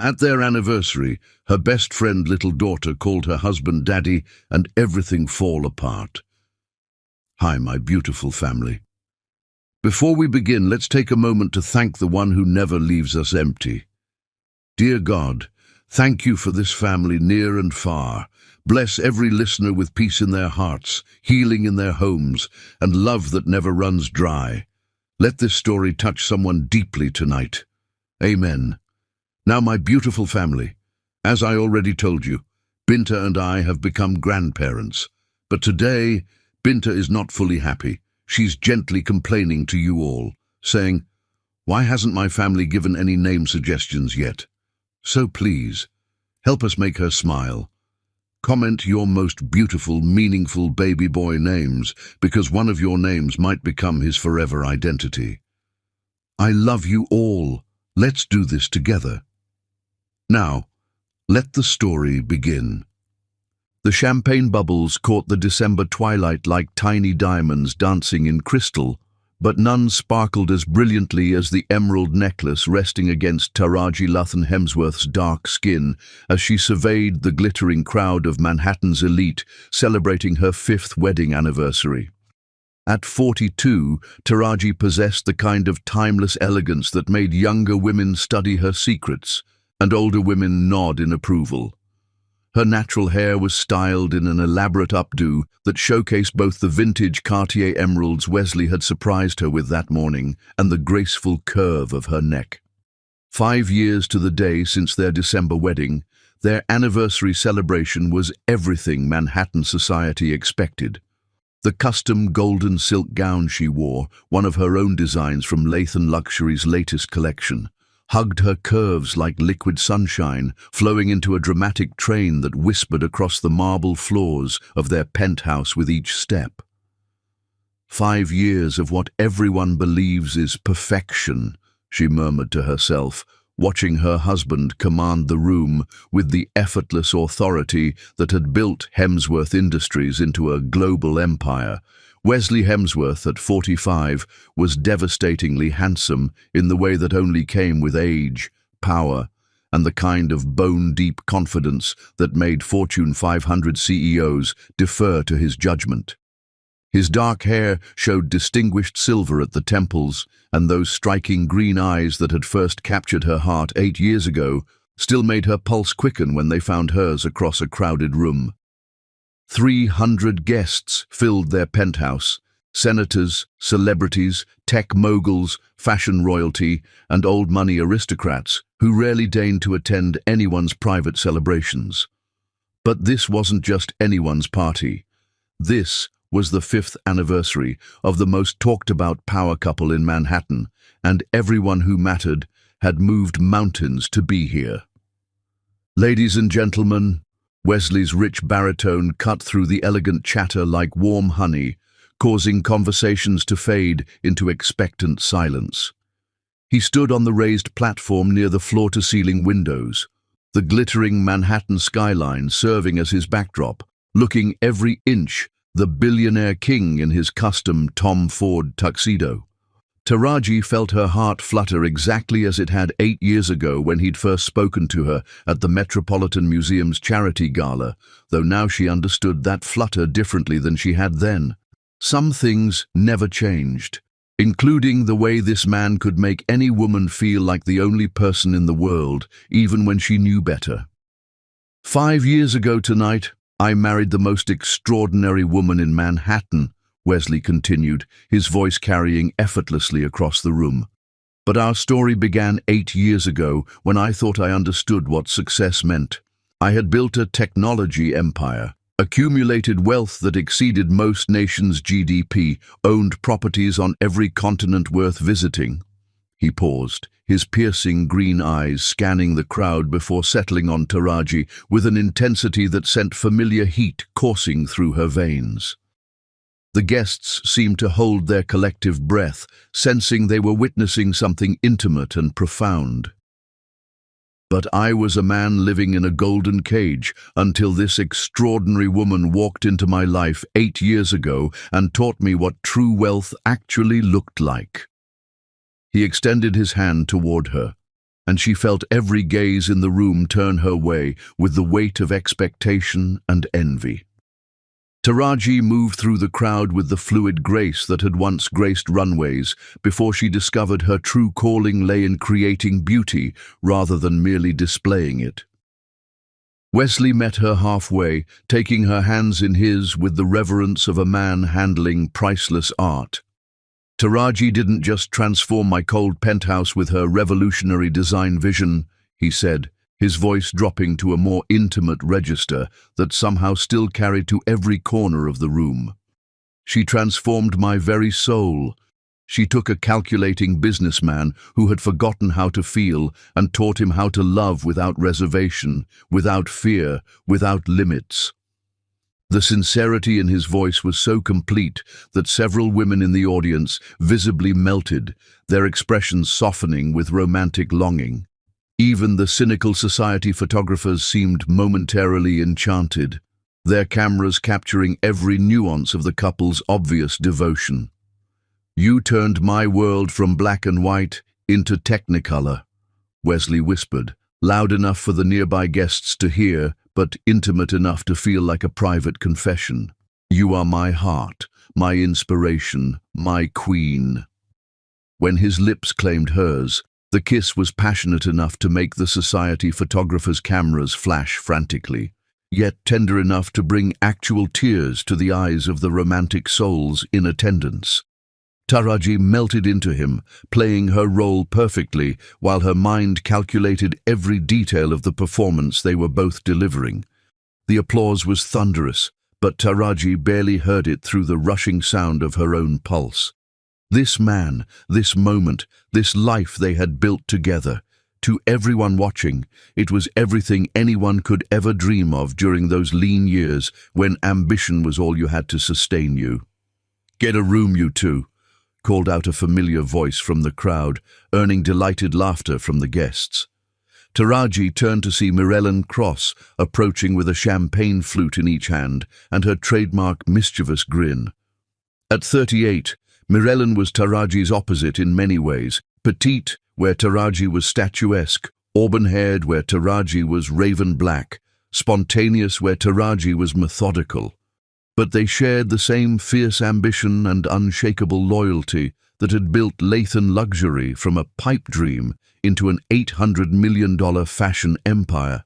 At their anniversary, her best friend little daughter called her husband Daddy, and everything fall apart. Hi, my beautiful family. Before we begin, let's take a moment to thank the one who never leaves us empty. Dear God, thank you for this family near and far. Bless every listener with peace in their hearts, healing in their homes, and love that never runs dry. Let this story touch someone deeply tonight. Amen. Now, my beautiful family, as I already told you, Binta and I have become grandparents. But today, Binta is not fully happy. She's gently complaining to you all, saying, "Why hasn't my family given any name suggestions yet? So please, help us make her smile. Comment your most beautiful, meaningful baby boy names, because one of your names might become his forever identity. I love you all. Let's do this together." Now, let the story begin. The champagne bubbles caught the December twilight like tiny diamonds dancing in crystal, but none sparkled as brilliantly as the emerald necklace resting against Taraji Luthen Hemsworth's dark skin as she surveyed the glittering crowd of Manhattan's elite celebrating her 5th wedding anniversary. At 42, Taraji possessed the kind of timeless elegance that made younger women study her secrets and older women nod in approval. Her natural hair was styled in an elaborate updo that showcased both the vintage Cartier emeralds Wesley had surprised her with that morning and the graceful curve of her neck. 5 years to the day since their December wedding, their anniversary celebration was everything Manhattan society expected. The custom golden silk gown she wore, one of her own designs from Lathan Luxury's latest collection, hugged her curves like liquid sunshine, flowing into a dramatic train that whispered across the marble floors of their penthouse with each step. 5 years of what everyone believes is perfection, she murmured to herself, watching her husband command the room with the effortless authority that had built Hemsworth Industries into a global empire. Wesley Hemsworth, at 45, was devastatingly handsome in the way that only came with age, power, and the kind of bone-deep confidence that made Fortune 500 CEOs defer to his judgment. His dark hair showed distinguished silver at the temples, and those striking green eyes that had first captured her heart 8 years ago still made her pulse quicken when they found hers across a crowded room. 300 guests filled their penthouse, senators, celebrities, tech moguls, fashion royalty, and old money aristocrats who rarely deigned to attend anyone's private celebrations. But this wasn't just anyone's party. This was the 5th anniversary of the most talked-about power couple in Manhattan, and everyone who mattered had moved mountains to be here. Ladies and gentlemen, Wesley's rich baritone cut through the elegant chatter like warm honey, causing conversations to fade into expectant silence. He stood on the raised platform near the floor-to-ceiling windows, the glittering Manhattan skyline serving as his backdrop, looking every inch the billionaire king in his custom Tom Ford tuxedo. Taraji felt her heart flutter exactly as it had 8 years ago when he'd first spoken to her at the Metropolitan Museum's charity gala, though now she understood that flutter differently than she had then. Some things never changed, including the way this man could make any woman feel like the only person in the world, even when she knew better. 5 years ago tonight, I married the most extraordinary woman in Manhattan, Wesley continued, his voice carrying effortlessly across the room. But our story began 8 years ago when I thought I understood what success meant. I had built a technology empire, accumulated wealth that exceeded most nations' GDP, owned properties on every continent worth visiting. He paused, his piercing green eyes scanning the crowd before settling on Taraji with an intensity that sent familiar heat coursing through her veins. The guests seemed to hold their collective breath, sensing they were witnessing something intimate and profound. But I was a man living in a golden cage until this extraordinary woman walked into my life 8 years ago and taught me what true wealth actually looked like. He extended his hand toward her. and she felt every gaze in the room turn her way with the weight of expectation and envy. Taraji moved through the crowd with the fluid grace that had once graced runways before she discovered her true calling lay in creating beauty rather than merely displaying it. Wesley met her halfway, taking her hands in his with the reverence of a man handling priceless art. "Taraji didn't just transform my cold penthouse with her revolutionary design vision," he said, his voice dropping to a more intimate register that somehow still carried to every corner of the room. "She transformed my very soul. She took a calculating businessman who had forgotten how to feel and taught him how to love without reservation, without fear, without limits." The sincerity in his voice was so complete that several women in the audience visibly melted, their expressions softening with romantic longing. Even the cynical society photographers seemed momentarily enchanted, their cameras capturing every nuance of the couple's obvious devotion. "You turned my world from black and white into technicolor," Wesley whispered, loud enough for the nearby guests to hear, but intimate enough to feel like a private confession. "You are my heart, my inspiration, my queen." When his lips claimed hers, the kiss was passionate enough to make the society photographer's cameras flash frantically, yet tender enough to bring actual tears to the eyes of the romantic souls in attendance. Taraji melted into him, playing her role perfectly, while her mind calculated every detail of the performance they were both delivering. The applause was thunderous, but Taraji barely heard it through the rushing sound of her own pulse. This man, this moment, this life they had built together. To everyone watching, it was everything anyone could ever dream of during those lean years when ambition was all you had to sustain you. "Get a room, you two," called out a familiar voice from the crowd, earning delighted laughter from the guests. Taraji turned to see Mirellen Cross approaching with a champagne flute in each hand and her trademark mischievous grin. At 38, Mirellen was Taraji's opposite in many ways: petite, where Taraji was statuesque; auburn-haired, where Taraji was raven black; spontaneous, where Taraji was methodical. But they shared the same fierce ambition and unshakable loyalty that had built Lathan Luxury from a pipe dream into an $800 million fashion empire.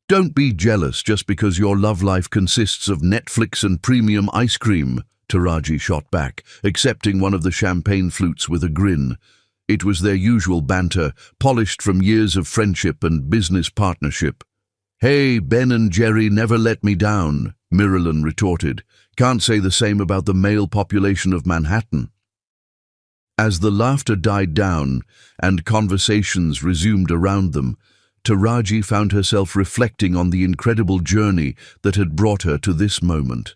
"Don't be jealous just because your love life consists of Netflix and premium ice cream," Taraji shot back, accepting one of the champagne flutes with a grin. It was their usual banter, polished from years of friendship and business partnership. "Hey, Ben and Jerry never let me down," Mirellen retorted. "Can't say the same about the male population of Manhattan." As the laughter died down and conversations resumed around them, Taraji found herself reflecting on the incredible journey that had brought her to this moment.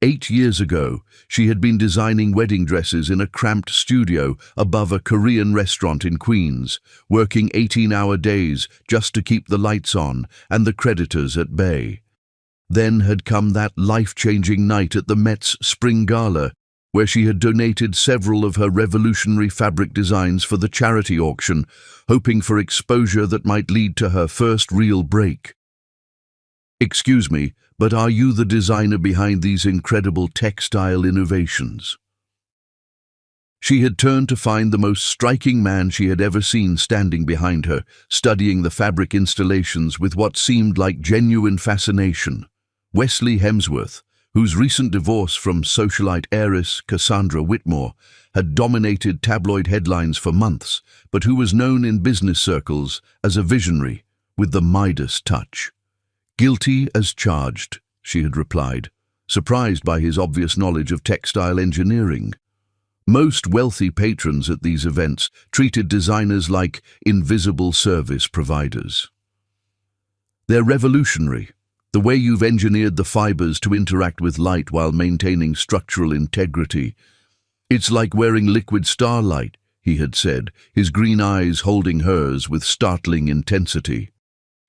8 years ago, she had been designing wedding dresses in a cramped studio above a Korean restaurant in Queens, working 18-hour days just to keep the lights on and the creditors at bay. Then had come that life-changing night at the Met's Spring Gala, where she had donated several of her revolutionary fabric designs for the charity auction, hoping for exposure that might lead to her first real break. "Excuse me, but are you the designer behind these incredible textile innovations?" She had turned to find the most striking man she had ever seen standing behind her, studying the fabric installations with what seemed like genuine fascination. Wesley Hemsworth, whose recent divorce from socialite heiress Cassandra Whitmore had dominated tabloid headlines for months, but who was known in business circles as a visionary with the Midas touch. "Guilty as charged," she had replied, surprised by his obvious knowledge of textile engineering. Most wealthy patrons at these events treated designers like invisible service providers. "They're revolutionary. The way you've engineered the fibers to interact with light while maintaining structural integrity. It's like wearing liquid starlight," he had said, his green eyes holding hers with startling intensity.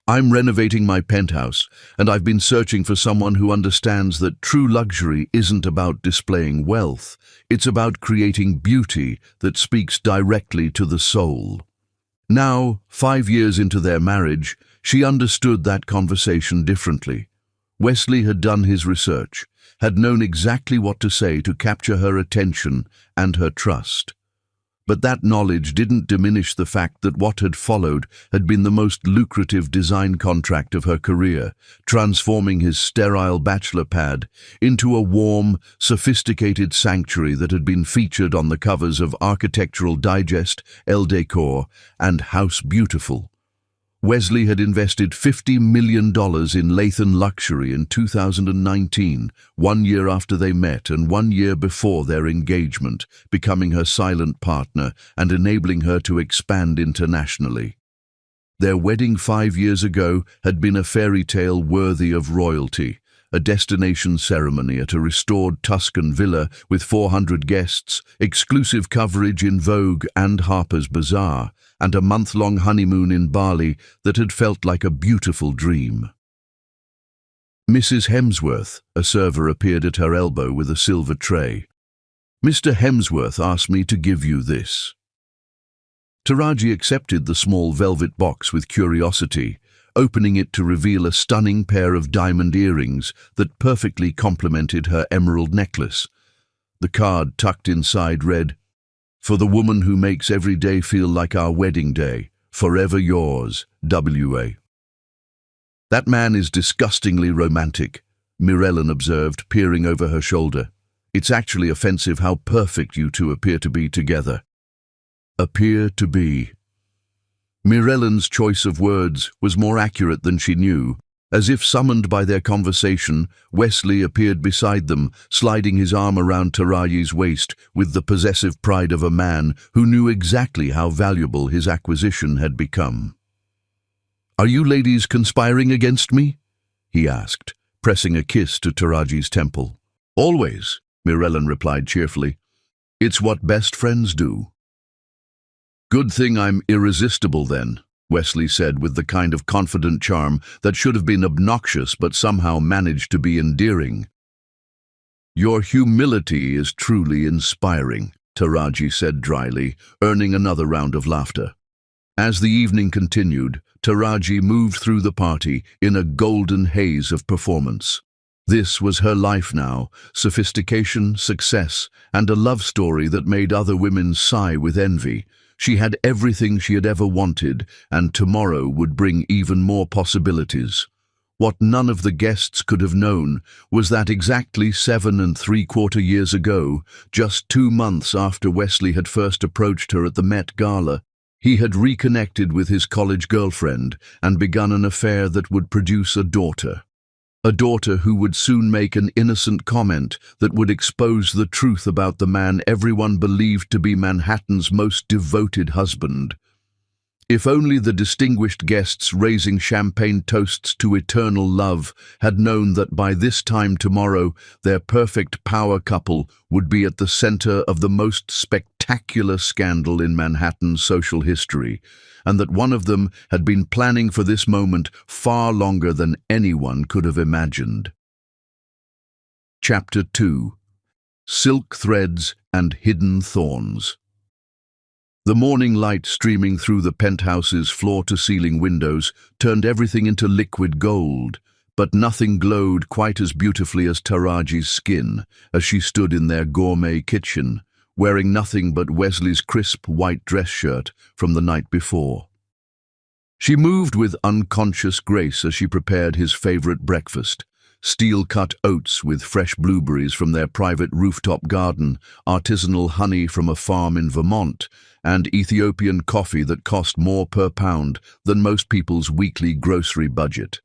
"I'm renovating my penthouse, and I've been searching for someone who understands that true luxury isn't about displaying wealth. It's about creating beauty that speaks directly to the soul." Now, 5 years into their marriage, she understood that conversation differently. Wesley had done his research, had known exactly what to say to capture her attention and her trust. But that knowledge didn't diminish the fact that what had followed had been the most lucrative design contract of her career, transforming his sterile bachelor pad into a warm, sophisticated sanctuary that had been featured on the covers of Architectural Digest, Elle Decor, and House Beautiful. Wesley had invested $50 million in Lathan Luxury in 2019, 1 year after they met and 1 year before their engagement, becoming her silent partner and enabling her to expand internationally. Their wedding 5 years ago had been a fairy tale worthy of royalty, a destination ceremony at a restored Tuscan villa with 400 guests, exclusive coverage in Vogue and Harper's Bazaar, and a month-long honeymoon in Bali that had felt like a beautiful dream. Mrs. Hemsworth, a server, appeared at her elbow with a silver tray. "Mr. Hemsworth asked me to give you this." Taraji accepted the small velvet box with curiosity, opening it to reveal a stunning pair of diamond earrings that perfectly complemented her emerald necklace. The card tucked inside read, "For the woman who makes every day feel like our wedding day, forever yours, W.A." "That man is disgustingly romantic," Mirellen observed, peering over her shoulder. "It's actually offensive how perfect you two appear to be together." Appear to be. Mirellen's choice of words was more accurate than she knew. As if summoned by their conversation, Wesley appeared beside them, sliding his arm around Taraji's waist with the possessive pride of a man who knew exactly how valuable his acquisition had become. "Are you ladies conspiring against me?" he asked, pressing a kiss to Taraji's temple. "Always," Mirellen replied cheerfully. "It's what best friends do." "Good thing I'm irresistible then," Wesley said with the kind of confident charm that should have been obnoxious but somehow managed to be endearing. "Your humility is truly inspiring," Taraji said dryly, earning another round of laughter. As the evening continued, Taraji moved through the party in a golden haze of performance. This was her life now, sophistication, success, and a love story that made other women sigh with envy. She had everything she had ever wanted, and tomorrow would bring even more possibilities. What none of the guests could have known was that exactly 7¾ years ago, just 2 months after Wesley had first approached her at the Met Gala, he had reconnected with his college girlfriend and begun an affair that would produce a daughter. A daughter who would soon make an innocent comment that would expose the truth about the man everyone believed to be Manhattan's most devoted husband. If only the distinguished guests raising champagne toasts to eternal love had known that by this time tomorrow their perfect power couple would be at the center of the most spectacular scandal in Manhattan's social history, and that one of them had been planning for this moment far longer than anyone could have imagined. Chapter 2: Silk Threads and Hidden Thorns. The morning light streaming through the penthouse's floor-to-ceiling windows turned everything into liquid gold, but nothing glowed quite as beautifully as Taraji's skin as she stood in their gourmet kitchen, wearing nothing but Wesley's crisp white dress shirt from the night before. She moved with unconscious grace as she prepared his favorite breakfast: steel-cut oats with fresh blueberries from their private rooftop garden, artisanal honey from a farm in Vermont, and Ethiopian coffee that cost more per pound than most people's weekly grocery budget.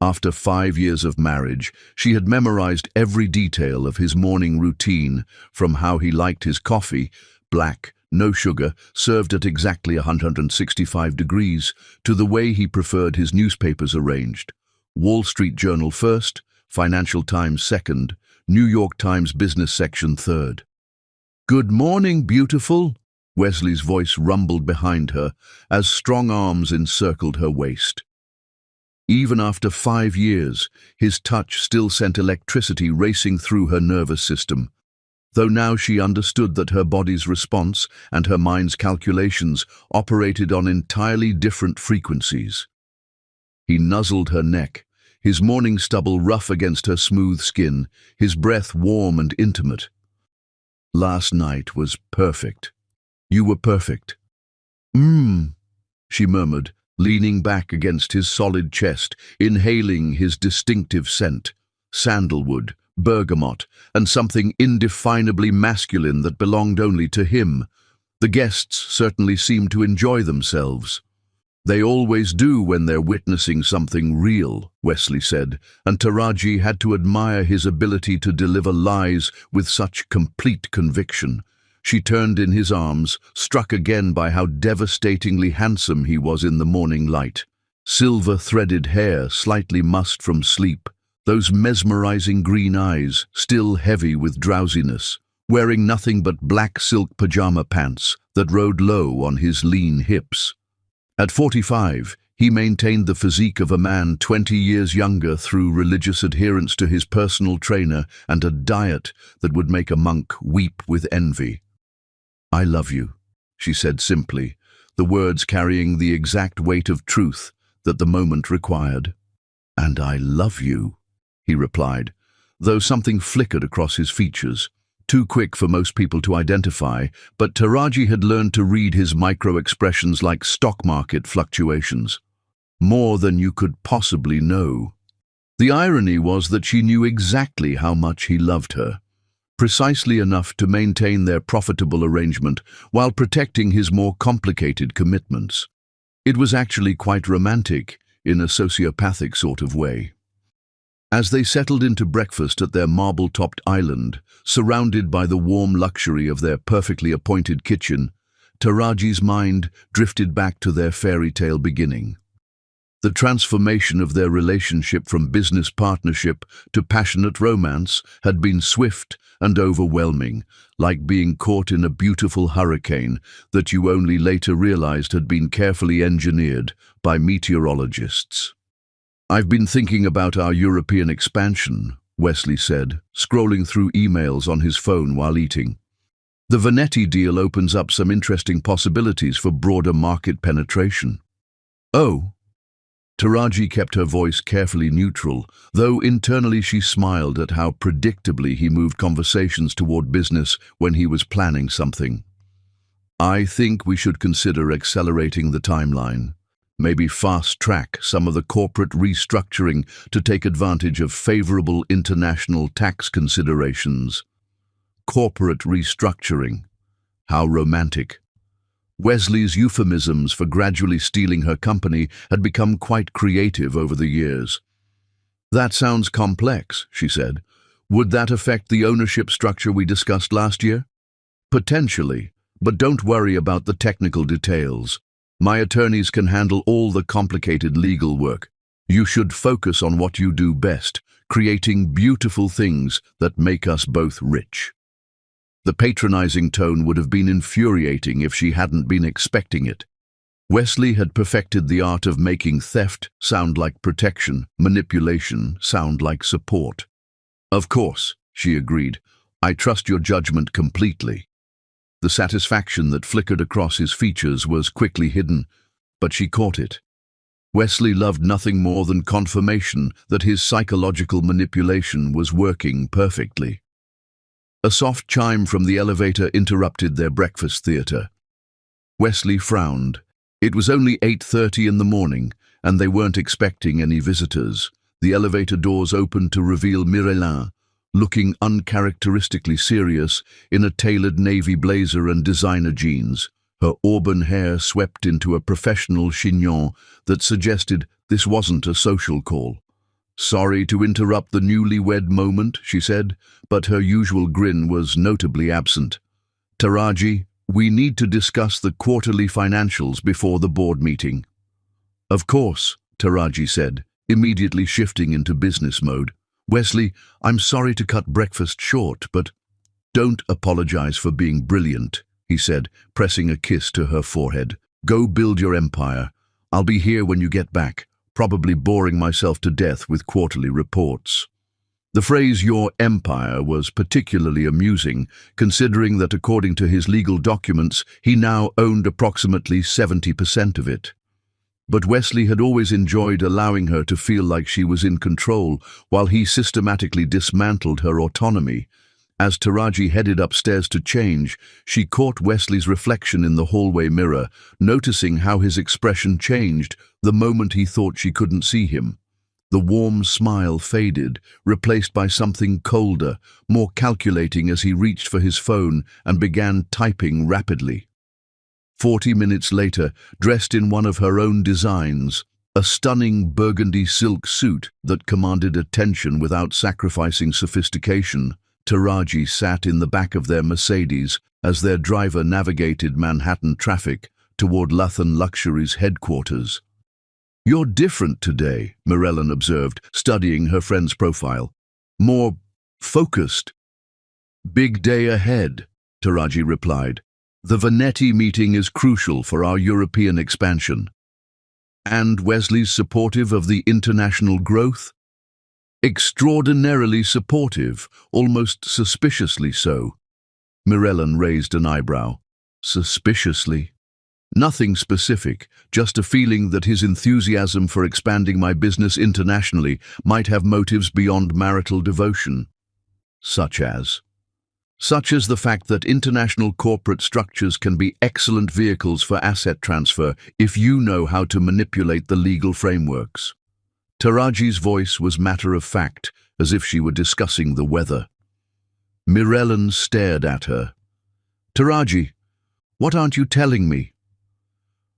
After 5 years of marriage, she had memorized every detail of his morning routine, from how he liked his coffee, black, no sugar, served at exactly 165 degrees, to the way he preferred his newspapers arranged: Wall Street Journal first, Financial Times second, New York Times Business section third. "Good morning, beautiful," Wesley's voice rumbled behind her as strong arms encircled her waist. Even after 5 years, his touch still sent electricity racing through her nervous system. though now she understood that her body's response and her mind's calculations operated on entirely different frequencies. He nuzzled her neck, his morning stubble rough against her smooth skin, his breath warm and intimate. "Last night was perfect. You were perfect." She murmured, leaning back against his solid chest, inhaling his distinctive scent, sandalwood, bergamot, and something indefinably masculine that belonged only to him. The guests certainly seemed to enjoy themselves. "They always do when they're witnessing something real," Wesley said, and Taraji had to admire his ability to deliver lies with such complete conviction. She turned in his arms, struck again by how devastatingly handsome he was in the morning light. Silver-threaded hair, slightly mussed from sleep, those mesmerizing green eyes, still heavy with drowsiness, wearing nothing but black silk pajama pants that rode low on his lean hips. At 45, he maintained the physique of a man 20 years younger through religious adherence to his personal trainer and a diet that would make a monk weep with envy. "I love you," she said simply, the words carrying the exact weight of truth that the moment required. "And I love you," he replied, though something flickered across his features, too quick for most people to identify, but Taraji had learned to read his micro-expressions like stock market fluctuations. More than you could possibly know. The irony was that she knew exactly how much he loved her, precisely enough to maintain their profitable arrangement while protecting his more complicated commitments. It was actually quite romantic, in a sociopathic sort of way. As they settled into breakfast at their marble-topped island, surrounded by the warm luxury of their perfectly appointed kitchen, Taraji's mind drifted back to their fairy tale beginning. The transformation of their relationship from business partnership to passionate romance had been swift and overwhelming, like being caught in a beautiful hurricane that you only later realized had been carefully engineered by meteorologists. "I've been thinking about our European expansion," Wesley said, scrolling through emails on his phone while eating. "The Venetti deal opens up some interesting possibilities for broader market penetration." "Oh." Taraji kept her voice carefully neutral, though internally she smiled at how predictably he moved conversations toward business when he was planning something. "I think we should consider accelerating the timeline. Maybe fast-track some of the corporate restructuring to take advantage of favorable international tax considerations." Corporate restructuring. How romantic. Wesley's euphemisms for gradually stealing her company had become quite creative over the years. "That sounds complex," she said. "Would that affect the ownership structure we discussed last year?" "Potentially, but don't worry about the technical details. My attorneys can handle all the complicated legal work. You should focus on what you do best, creating beautiful things that make us both rich." The patronizing tone would have been infuriating if she hadn't been expecting it. Wesley had perfected the art of making theft sound like protection, manipulation sound like support. "Of course," she agreed. "I trust your judgment completely." The satisfaction that flickered across his features was quickly hidden, but she caught it. Wesley loved nothing more than confirmation that his psychological manipulation was working perfectly. A soft chime from the elevator interrupted their breakfast theater. Wesley frowned. It was only 8:30 in the morning, and they weren't expecting any visitors. The elevator doors opened to reveal Mirelin, looking uncharacteristically serious in a tailored navy blazer and designer jeans, her auburn hair swept into a professional chignon that suggested this wasn't a social call. "Sorry to interrupt the newlywed moment," she said, but her usual grin was notably absent. "Taraji, we need to discuss the quarterly financials before the board meeting." "Of course," Taraji said, immediately shifting into business mode. "Wesley, I'm sorry to cut breakfast short, but—" "Don't apologize for being brilliant," he said, pressing a kiss to her forehead. "Go build your empire. I'll be here when you get back, probably boring myself to death with quarterly reports." The phrase "your empire" was particularly amusing, considering that according to his legal documents, he now owned approximately 70% of it. But Wesley had always enjoyed allowing her to feel like she was in control, while he systematically dismantled her autonomy. As Taraji headed upstairs to change, she caught Wesley's reflection in the hallway mirror, noticing how his expression changed the moment he thought she couldn't see him. The warm smile faded, replaced by something colder, more calculating as he reached for his phone and began typing rapidly. 40 minutes later, dressed in one of her own designs, a stunning burgundy silk suit that commanded attention without sacrificing sophistication, Taraji sat in the back of their Mercedes as their driver navigated Manhattan traffic toward Luthan Luxury's headquarters. "You're different today," Mirellen observed, studying her friend's profile. "More focused." "Big day ahead," Taraji replied. "The Vanetti meeting is crucial for our European expansion." "And Wesley's supportive of the international growth?" "Extraordinarily supportive, almost suspiciously so." Mirellen raised an eyebrow. "Suspiciously?" "Nothing specific, just a feeling that his enthusiasm for expanding my business internationally might have motives beyond marital devotion." "Such as?" "Such as the fact that international corporate structures can be excellent vehicles for asset transfer if you know how to manipulate the legal frameworks." Taraji's voice was matter-of-fact, as if she were discussing the weather. Mirellen stared at her. "Taraji, what aren't you telling me?"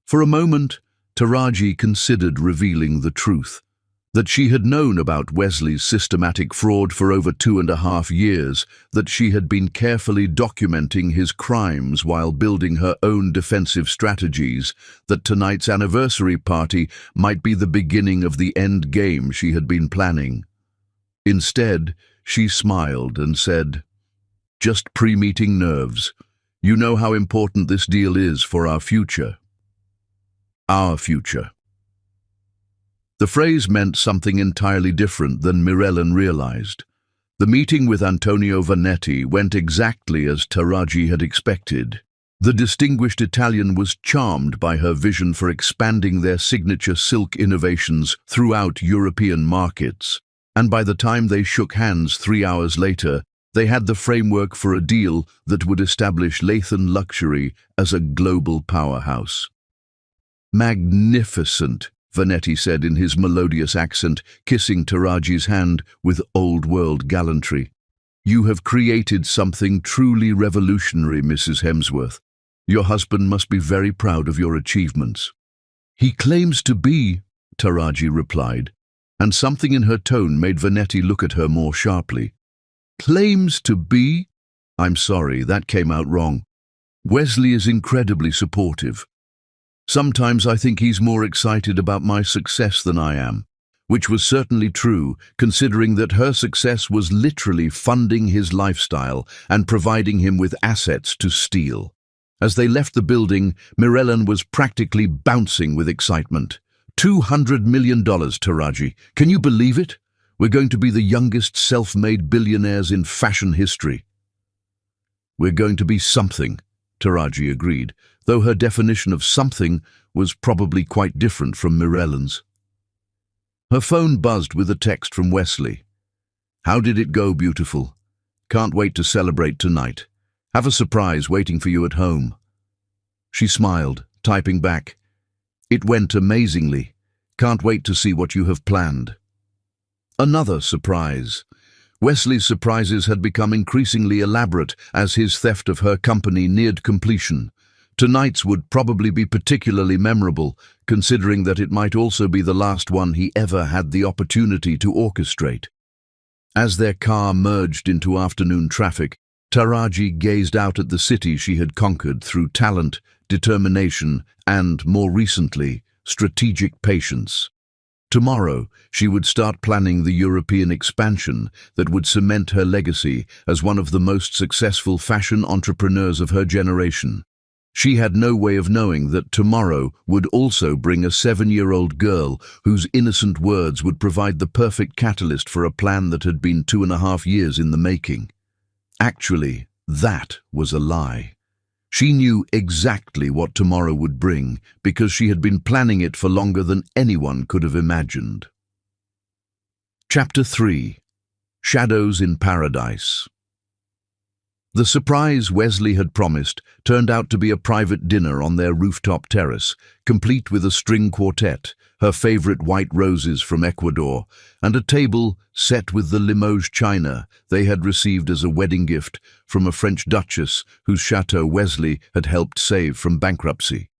For a moment, Taraji considered revealing the truth, that she had known about Wesley's systematic fraud for over 2.5 years, that she had been carefully documenting his crimes while building her own defensive strategies, that tonight's anniversary party might be the beginning of the end game she had been planning. Instead, she smiled and said, "Just pre-meeting nerves. You know how important this deal is for our future." "Our future." The phrase meant something entirely different than Mirellen realized. The meeting with Antonio Vanetti went exactly as Taraji had expected. The distinguished Italian was charmed by her vision for expanding their signature silk innovations throughout European markets, and by the time they shook hands 3 hours later, they had the framework for a deal that would establish Luthan Luxury as a global powerhouse. "Magnificent," Vanetti said in his melodious accent, kissing Taraji's hand with old-world gallantry. "You have created something truly revolutionary, Mrs. Hemsworth. Your husband must be very proud of your achievements." "He claims to be," Taraji replied, and something in her tone made Vanetti look at her more sharply. "Claims to be?" "I'm sorry, that came out wrong. Wesley is incredibly supportive. Sometimes I think he's more excited about my success than I am," which was certainly true, considering that her success was literally funding his lifestyle and providing him with assets to steal. As they left the building, Mirellen was practically bouncing with excitement. $200 million, Taraji. Can you believe it? We're going to be the youngest self-made billionaires in fashion history. "We're going to be something," Taraji agreed, though her definition of something was probably quite different from Mirellen's. Her phone buzzed with a text from Wesley. "How did it go, beautiful? Can't wait to celebrate tonight. Have a surprise waiting for you at home." She smiled, typing back, "It went amazingly. Can't wait to see what you have planned." Another surprise. Wesley's surprises had become increasingly elaborate as his theft of her company neared completion. Tonight's would probably be particularly memorable, considering that it might also be the last one he ever had the opportunity to orchestrate. As their car merged into afternoon traffic, Taraji gazed out at the city she had conquered through talent, determination, and, more recently, strategic patience. Tomorrow, she would start planning the European expansion that would cement her legacy as one of the most successful fashion entrepreneurs of her generation. She had no way of knowing that tomorrow would also bring a 7-year-old girl whose innocent words would provide the perfect catalyst for a plan that had been 2.5 years in the making. Actually, that was a lie. She knew exactly what tomorrow would bring because she had been planning it for longer than anyone could have imagined. Chapter 3. Shadows in Paradise. The surprise Wesley had promised turned out to be a private dinner on their rooftop terrace, complete with a string quartet, her favorite white roses from Ecuador, and a table set with the Limoges china they had received as a wedding gift from a French duchess whose chateau Wesley had helped save from bankruptcy.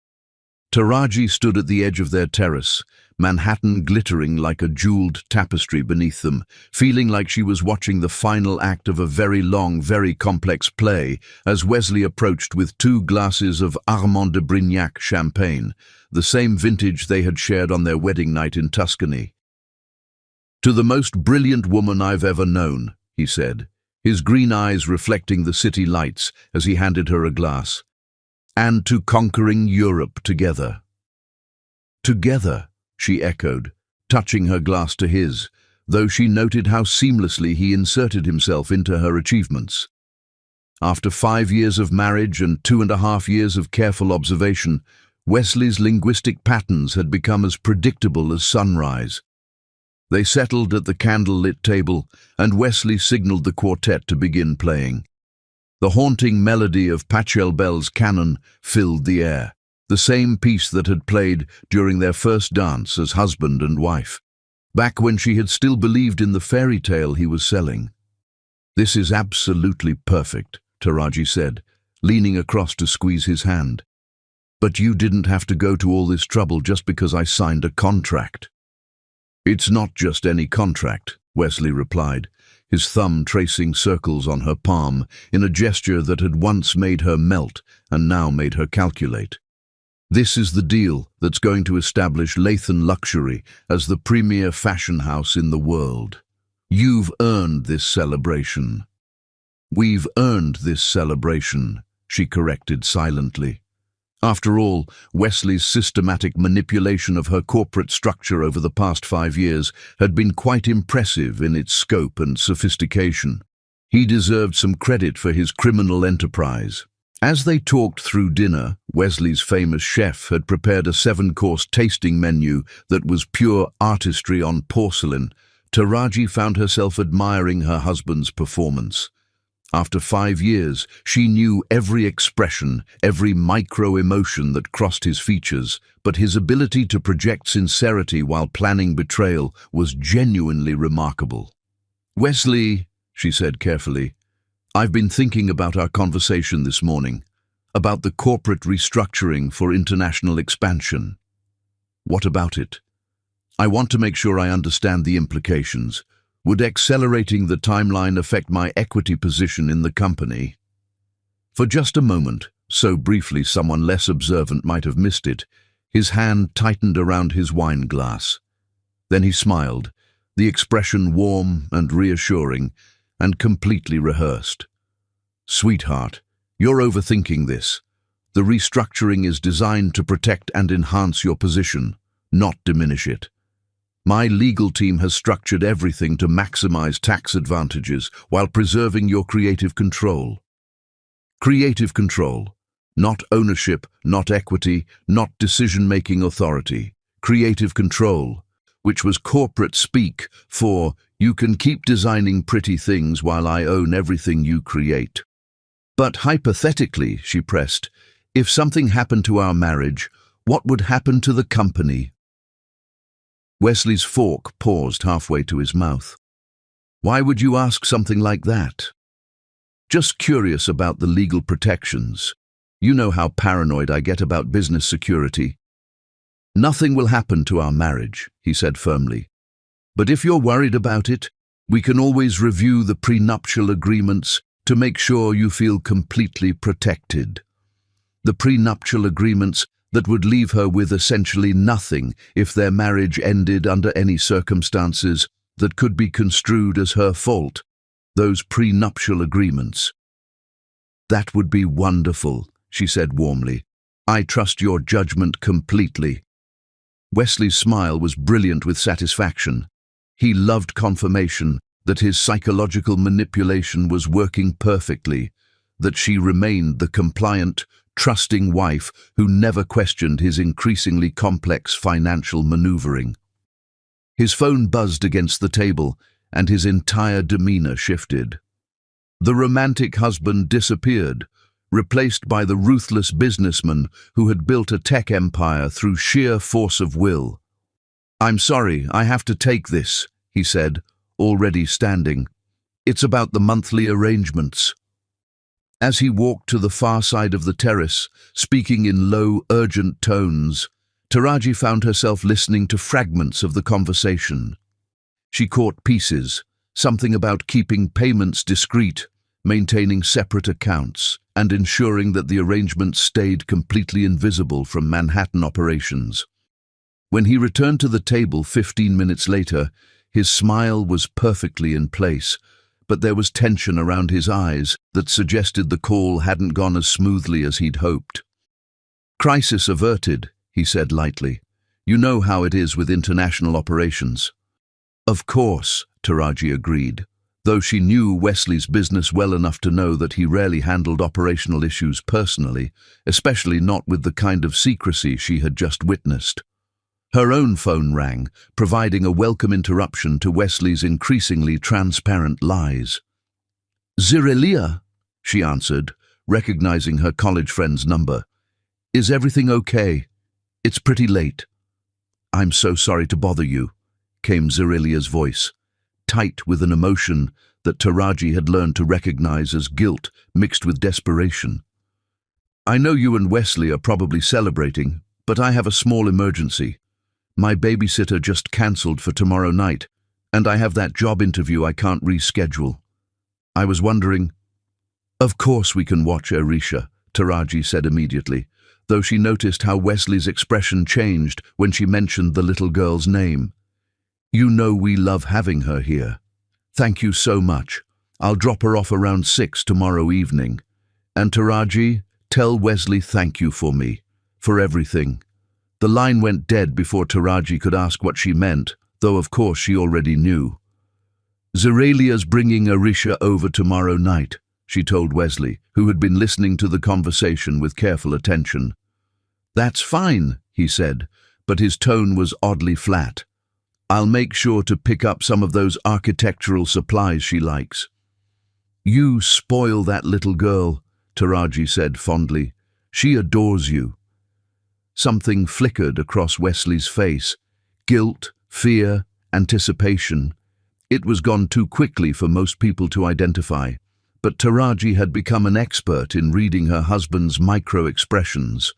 Taraji stood at the edge of their terrace, Manhattan glittering like a jeweled tapestry beneath them, feeling like she was watching the final act of a very long, very complex play as Wesley approached with 2 glasses of Armand de Brignac champagne, the same vintage they had shared on their wedding night in Tuscany. "To the most brilliant woman I've ever known," he said, his green eyes reflecting the city lights as he handed her a glass. "And to conquering Europe together." "Together," she echoed, touching her glass to his, though she noted how seamlessly he inserted himself into her achievements. After 5 years of marriage and 2.5 years of careful observation, Wesley's linguistic patterns had become as predictable as sunrise. They settled at the candle-lit table, and Wesley signaled the quartet to begin playing. The haunting melody of Pachelbel's canon filled the air, the same piece that had played during their first dance as husband and wife, back when she had still believed in the fairy tale he was selling. "This is absolutely perfect," Taraji said, leaning across to squeeze his hand. "But you didn't have to go to all this trouble just because I signed a contract." "It's not just any contract," Wesley replied, his thumb tracing circles on her palm in a gesture that had once made her melt and now made her calculate. "This is the deal that's going to establish Lathan Luxury as the premier fashion house in the world. You've earned this celebration." "We've earned this celebration," she corrected silently. After all, Wesley's systematic manipulation of her corporate structure over the past 5 years had been quite impressive in its scope and sophistication. He deserved some credit for his criminal enterprise. As they talked through dinner, Wesley's famous chef had prepared a 7-course tasting menu that was pure artistry on porcelain. Taraji found herself admiring her husband's performance. After 5 years, she knew every expression, every micro-emotion that crossed his features, but his ability to project sincerity while planning betrayal was genuinely remarkable. "Wesley," she said carefully, "I've been thinking about our conversation this morning, about the corporate restructuring for international expansion." "What about it?" "I want to make sure I understand the implications. Would accelerating the timeline affect my equity position in the company?" For just a moment, so briefly someone less observant might have missed it, his hand tightened around his wine glass. Then he smiled, the expression warm and reassuring, and completely rehearsed. "Sweetheart, you're overthinking this. The restructuring is designed to protect and enhance your position, not diminish it. My legal team has structured everything to maximize tax advantages while preserving your creative control." Creative control. Not ownership, not equity, not decision-making authority. Creative control, which was corporate speak for, "You can keep designing pretty things while I own everything you create." "But hypothetically," she pressed, "if something happened to our marriage, what would happen to the company?" Wesley's fork paused halfway to his mouth. "Why would you ask something like that?" "Just curious about the legal protections. You know how paranoid I get about business security." "Nothing will happen to our marriage," he said firmly. "But if you're worried about it, we can always review the prenuptial agreements to make sure you feel completely protected. The prenuptial agreements that would leave her with essentially nothing if their marriage ended under any circumstances that could be construed as her fault. Those prenuptial agreements." "That would be wonderful," she said warmly. "I trust your judgment completely." Wesley's smile was brilliant with satisfaction. He loved confirmation that his psychological manipulation was working perfectly, that she remained the compliant, trusting wife who never questioned his increasingly complex financial maneuvering. His phone buzzed against the table, and his entire demeanor shifted. The romantic husband disappeared, replaced by the ruthless businessman who had built a tech empire through sheer force of will. "I'm sorry, I have to take this," he said, already standing. "It's about the monthly arrangements." As he walked to the far side of the terrace, speaking in low, urgent tones, Taraji found herself listening to fragments of the conversation. She caught pieces, something about keeping payments discreet, maintaining separate accounts, and ensuring that the arrangements stayed completely invisible from Manhattan operations. When he returned to the table 15 minutes later, his smile was perfectly in place, but there was tension around his eyes that suggested the call hadn't gone as smoothly as he'd hoped. "Crisis averted," he said lightly. "You know how it is with international operations." "Of course," Taraji agreed, though she knew Wesley's business well enough to know that he rarely handled operational issues personally, especially not with the kind of secrecy she had just witnessed. Her own phone rang, providing a welcome interruption to Wesley's increasingly transparent lies. "Zirelia," she answered, recognizing her college friend's number. "Is everything okay? It's pretty late." "I'm so sorry to bother you," came Zirelia's voice, tight with an emotion that Taraji had learned to recognize as guilt mixed with desperation. "I know you and Wesley are probably celebrating, but I have a small emergency. My babysitter just cancelled for tomorrow night, and I have that job interview I can't reschedule. I was wondering—" "Of course we can watch Arisha," Taraji said immediately, though she noticed how Wesley's expression changed when she mentioned the little girl's name. "You know we love having her here. Thank you so much. I'll drop her off around 6 tomorrow evening. And Taraji, tell Wesley thank you for me, for everything." The line went dead before Taraji could ask what she meant, though of course she already knew. "Zirelia's bringing Arisha over tomorrow night," she told Wesley, who had been listening to the conversation with careful attention. "That's fine," he said, but his tone was oddly flat. "I'll make sure to pick up some of those architectural supplies she likes." "You spoil that little girl," Taraji said fondly. "She adores you." Something flickered across Wesley's face. Guilt, fear, anticipation. It was gone too quickly for most people to identify, but Taraji had become an expert in reading her husband's micro-expressions.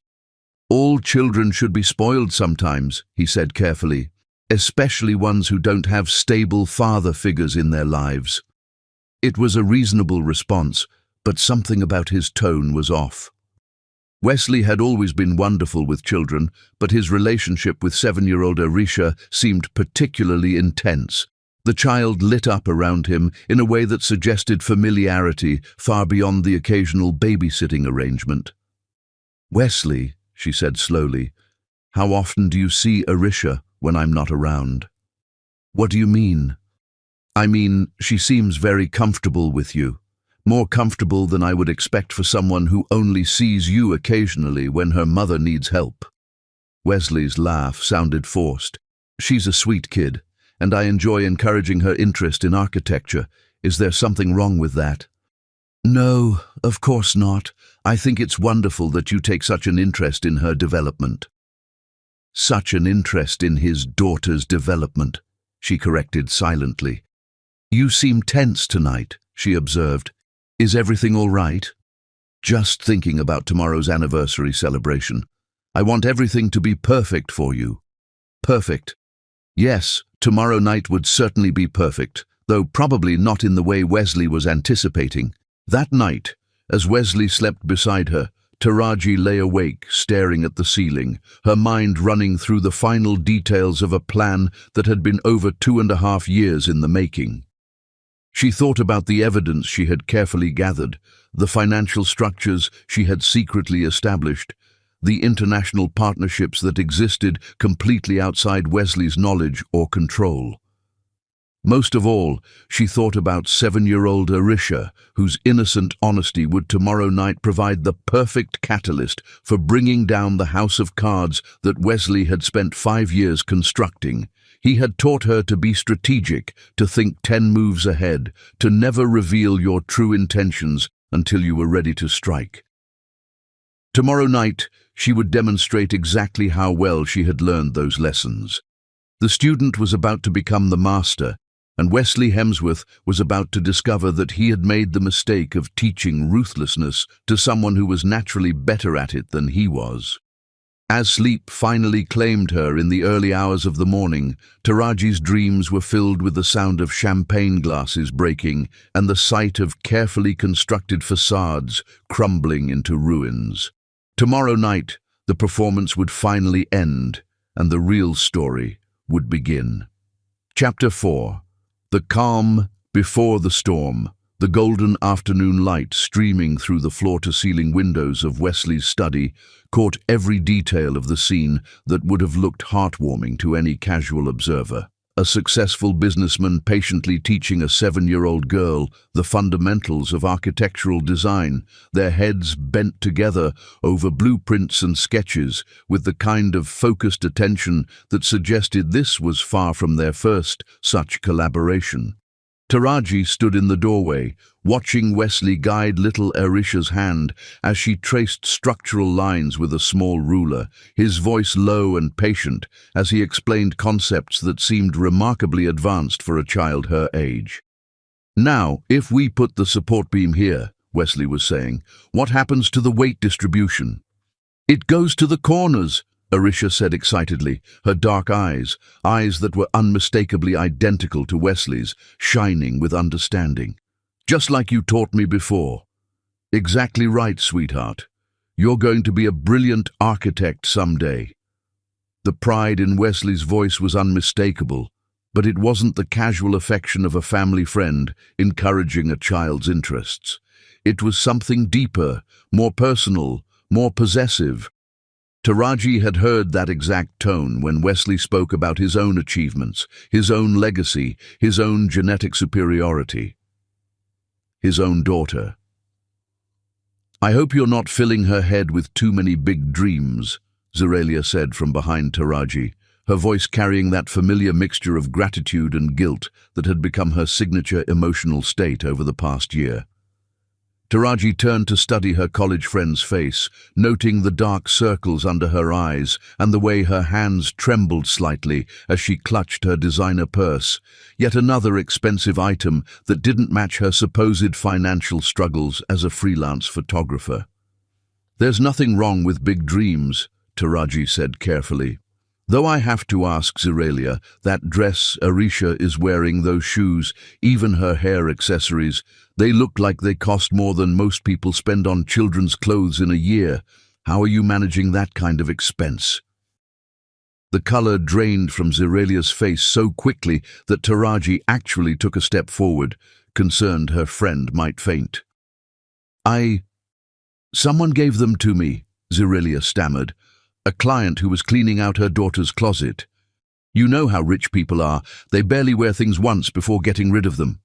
"All children should be spoiled sometimes," he said carefully, "especially ones who don't have stable father figures in their lives." It was a reasonable response, but something about his tone was off. Wesley had always been wonderful with children, but his relationship with 7-year-old Arisha seemed particularly intense. The child lit up around him in a way that suggested familiarity far beyond the occasional babysitting arrangement. "Wesley," she said slowly, "how often do you see Arisha when I'm not around?" "What do you mean?" "I mean, she seems very comfortable with you. More comfortable than I would expect for someone who only sees you occasionally when her mother needs help." Wesley's laugh sounded forced. "She's a sweet kid, and I enjoy encouraging her interest in architecture. Is there something wrong with that?" "No, of course not. I think it's wonderful that you take such an interest in her development." "Such an interest in his daughter's development," she corrected silently. "You seem tense tonight," she observed. "Is everything all right?" "Just thinking about tomorrow's anniversary celebration. I want everything to be perfect for you." "Perfect?" "Yes, tomorrow night would certainly be perfect, though probably not in the way Wesley was anticipating." That night, as Wesley slept beside her, Taraji lay awake, staring at the ceiling, her mind running through the final details of a plan that had been over 2.5 years in the making. She thought about the evidence she had carefully gathered, the financial structures she had secretly established, the international partnerships that existed completely outside Wesley's knowledge or control. Most of all, she thought about 7-year-old Arisha, whose innocent honesty would tomorrow night provide the perfect catalyst for bringing down the house of cards that Wesley had spent 5 years constructing. He had taught her to be strategic, to think 10 moves ahead, to never reveal your true intentions until you were ready to strike. Tomorrow night, she would demonstrate exactly how well she had learned those lessons. The student was about to become the master, and Wesley Hemsworth was about to discover that he had made the mistake of teaching ruthlessness to someone who was naturally better at it than he was. As sleep finally claimed her in the early hours of the morning, Taraji's dreams were filled with the sound of champagne glasses breaking and the sight of carefully constructed facades crumbling into ruins. Tomorrow night, the performance would finally end, and the real story would begin. Chapter 4. The calm before the storm. The golden afternoon light streaming through the floor-to-ceiling windows of Wesley's study caught every detail of the scene that would have looked heartwarming to any casual observer. A successful businessman patiently teaching a 7-year-old girl the fundamentals of architectural design, their heads bent together over blueprints and sketches with the kind of focused attention that suggested this was far from their first such collaboration. Taraji stood in the doorway, watching Wesley guide little Arisha's hand as she traced structural lines with a small ruler, his voice low and patient as he explained concepts that seemed remarkably advanced for a child her age. "Now, if we put the support beam here," Wesley was saying, "what happens to the weight distribution?" "It goes to the corners," Arisha said excitedly, her dark eyes that were unmistakably identical to Wesley's, shining with understanding. "Just like you taught me before." "Exactly right, sweetheart. You're going to be a brilliant architect someday." The pride in Wesley's voice was unmistakable, but it wasn't the casual affection of a family friend encouraging a child's interests. It was something deeper, more personal, more possessive. Taraji had heard that exact tone when Wesley spoke about his own achievements, his own legacy, his own genetic superiority. His own daughter. "I hope you're not filling her head with too many big dreams," Zeralia said from behind Taraji, her voice carrying that familiar mixture of gratitude and guilt that had become her signature emotional state over the past year. Taraji turned to study her college friend's face, noting the dark circles under her eyes and the way her hands trembled slightly as she clutched her designer purse, yet another expensive item that didn't match her supposed financial struggles as a freelance photographer. "There's nothing wrong with big dreams," Taraji said carefully. "Though I have to ask Zeralia, that dress Arisha is wearing, those shoes, even her hair accessories, they look like they cost more than most people spend on children's clothes in a year. How are you managing that kind of expense?" The color drained from Zeralia's face so quickly that Taraji actually took a step forward, concerned her friend might faint. Someone gave them to me," Zeralia stammered. "A client who was cleaning out her daughter's closet. You know how rich people are, they barely wear things once before getting rid of them."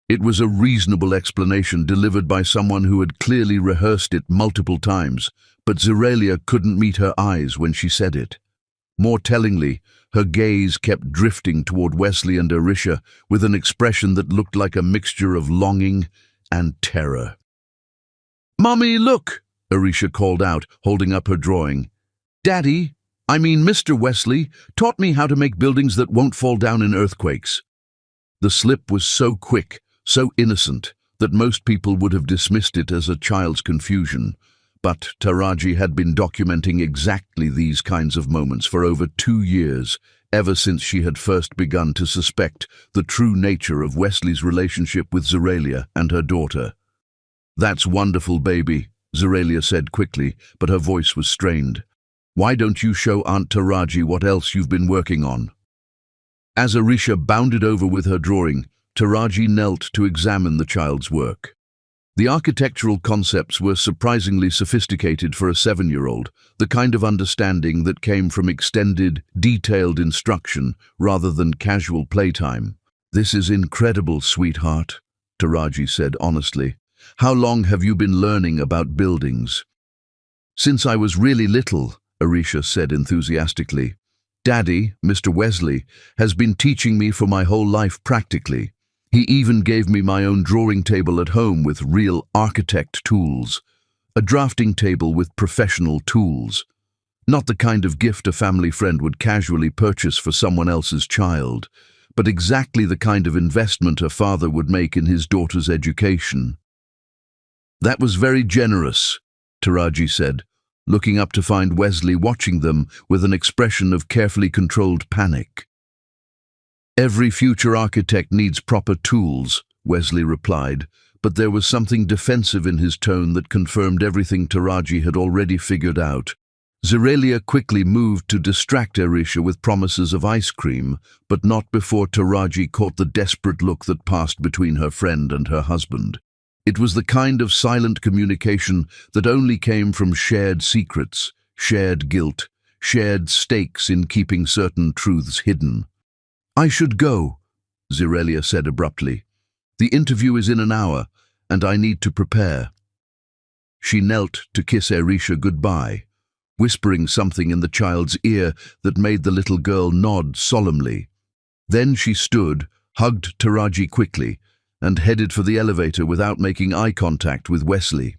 It was a reasonable explanation delivered by someone who had clearly rehearsed it multiple times, but Zeralia couldn't meet her eyes when she said it. More tellingly, her gaze kept drifting toward Wesley and Arisha with an expression that looked like a mixture of longing and terror. "Mommy, look!" Arisha called out, holding up her drawing. Mr. Wesley, taught me how to make buildings that won't fall down in earthquakes." The slip was so quick, so innocent, that most people would have dismissed it as a child's confusion. But Taraji had been documenting exactly these kinds of moments for over 2 years, ever since she had first begun to suspect the true nature of Wesley's relationship with Zeralia and her daughter. "That's wonderful, baby," Zeralia said quickly, but her voice was strained. "Why don't you show Aunt Taraji what else you've been working on?" As Arisha bounded over with her drawing, Taraji knelt to examine the child's work. The architectural concepts were surprisingly sophisticated for a 7-year-old, the kind of understanding that came from extended, detailed instruction rather than casual playtime. "This is incredible, sweetheart," Taraji said honestly. "How long have you been learning about buildings?" "Since I was really little," Arisha said enthusiastically. "Daddy, Mr. Wesley, has been teaching me for my whole life practically. He even gave me my own drawing table at home with real architect tools. A drafting table with professional tools. Not the kind of gift a family friend would casually purchase for someone else's child, but exactly the kind of investment a father would make in his daughter's education." "That was very generous," Taraji said, looking up to find Wesley watching them with an expression of carefully controlled panic. "Every future architect needs proper tools," Wesley replied, but there was something defensive in his tone that confirmed everything Taraji had already figured out. Zerelia quickly moved to distract Arisha with promises of ice cream, but not before Taraji caught the desperate look that passed between her friend and her husband. It was the kind of silent communication that only came from shared secrets, shared guilt, shared stakes in keeping certain truths hidden. "I should go," Zerelia said abruptly. "The interview is in an hour, and I need to prepare." She knelt to kiss Arisha goodbye, whispering something in the child's ear that made the little girl nod solemnly. Then she stood, hugged Taraji quickly, and headed for the elevator without making eye contact with Wesley.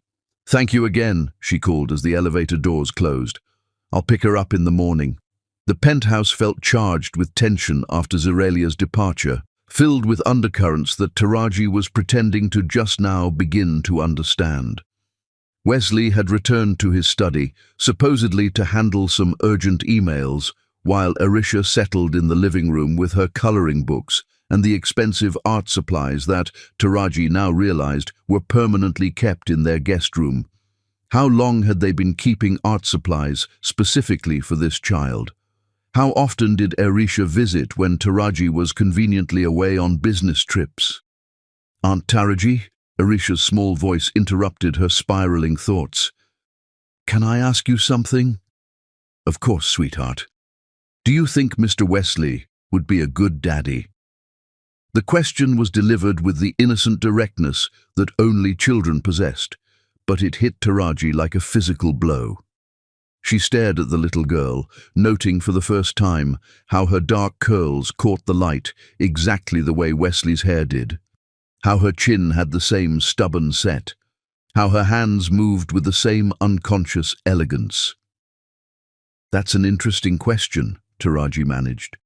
"Thank you again," she called as the elevator doors closed. "I'll pick her up in the morning." The penthouse felt charged with tension after Zerelia's departure, filled with undercurrents that Taraji was pretending to just now begin to understand. Wesley had returned to his study, supposedly to handle some urgent emails, while Arisha settled in the living room with her coloring books and the expensive art supplies that, Taraji now realized, were permanently kept in their guest room. How long had they been keeping art supplies specifically for this child? How often did Arisha visit when Taraji was conveniently away on business trips? "Aunt Taraji?" Arisha's small voice interrupted her spiraling thoughts. "Can I ask you something?" "Of course, sweetheart. Do you think Mr. Wesley would be a good daddy?" The question was delivered with the innocent directness that only children possessed, but it hit Taraji like a physical blow. She stared at the little girl, noting for the first time how her dark curls caught the light exactly the way Wesley's hair did, how her chin had the same stubborn set, how her hands moved with the same unconscious elegance. "That's an interesting question," Taraji managed.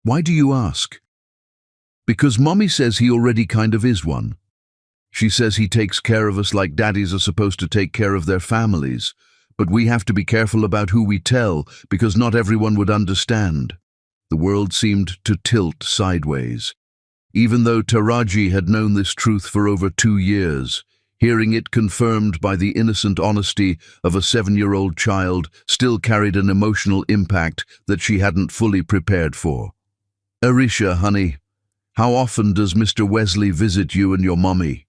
"Why do you ask?" "Because Mommy says he already kind of is one. She says he takes care of us like daddies are supposed to take care of their families. But we have to be careful about who we tell, because not everyone would understand." The world seemed to tilt sideways. Even though Taraji had known this truth for over 2 years, hearing it confirmed by the innocent honesty of a 7-year-old child still carried an emotional impact that she hadn't fully prepared for. "Arisha, honey, how often does Mr. Wesley visit you and your mommy?"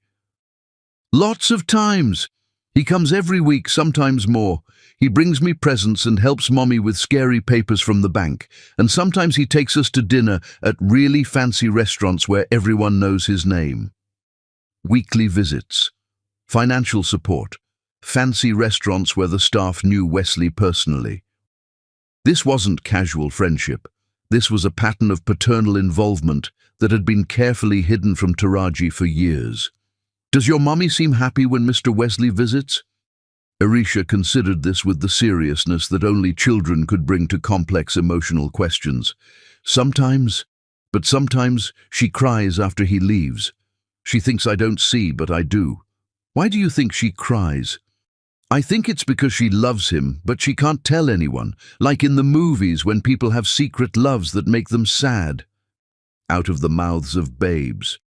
"Lots of times. He comes every week, sometimes more. He brings me presents and helps Mommy with scary papers from the bank. And sometimes he takes us to dinner at really fancy restaurants where everyone knows his name." Weekly visits, financial support, fancy restaurants where the staff knew Wesley personally. This wasn't casual friendship. This was a pattern of paternal involvement that had been carefully hidden from Taraji for years. "Does your mommy seem happy when Mr. Wesley visits?" Arisha considered this with the seriousness that only children could bring to complex emotional questions. "Sometimes, but sometimes she cries after he leaves. She thinks I don't see, but I do." "Why do you think she cries?" "I think it's because she loves him, but she can't tell anyone, like in the movies when people have secret loves that make them sad." Out of the mouths of babes.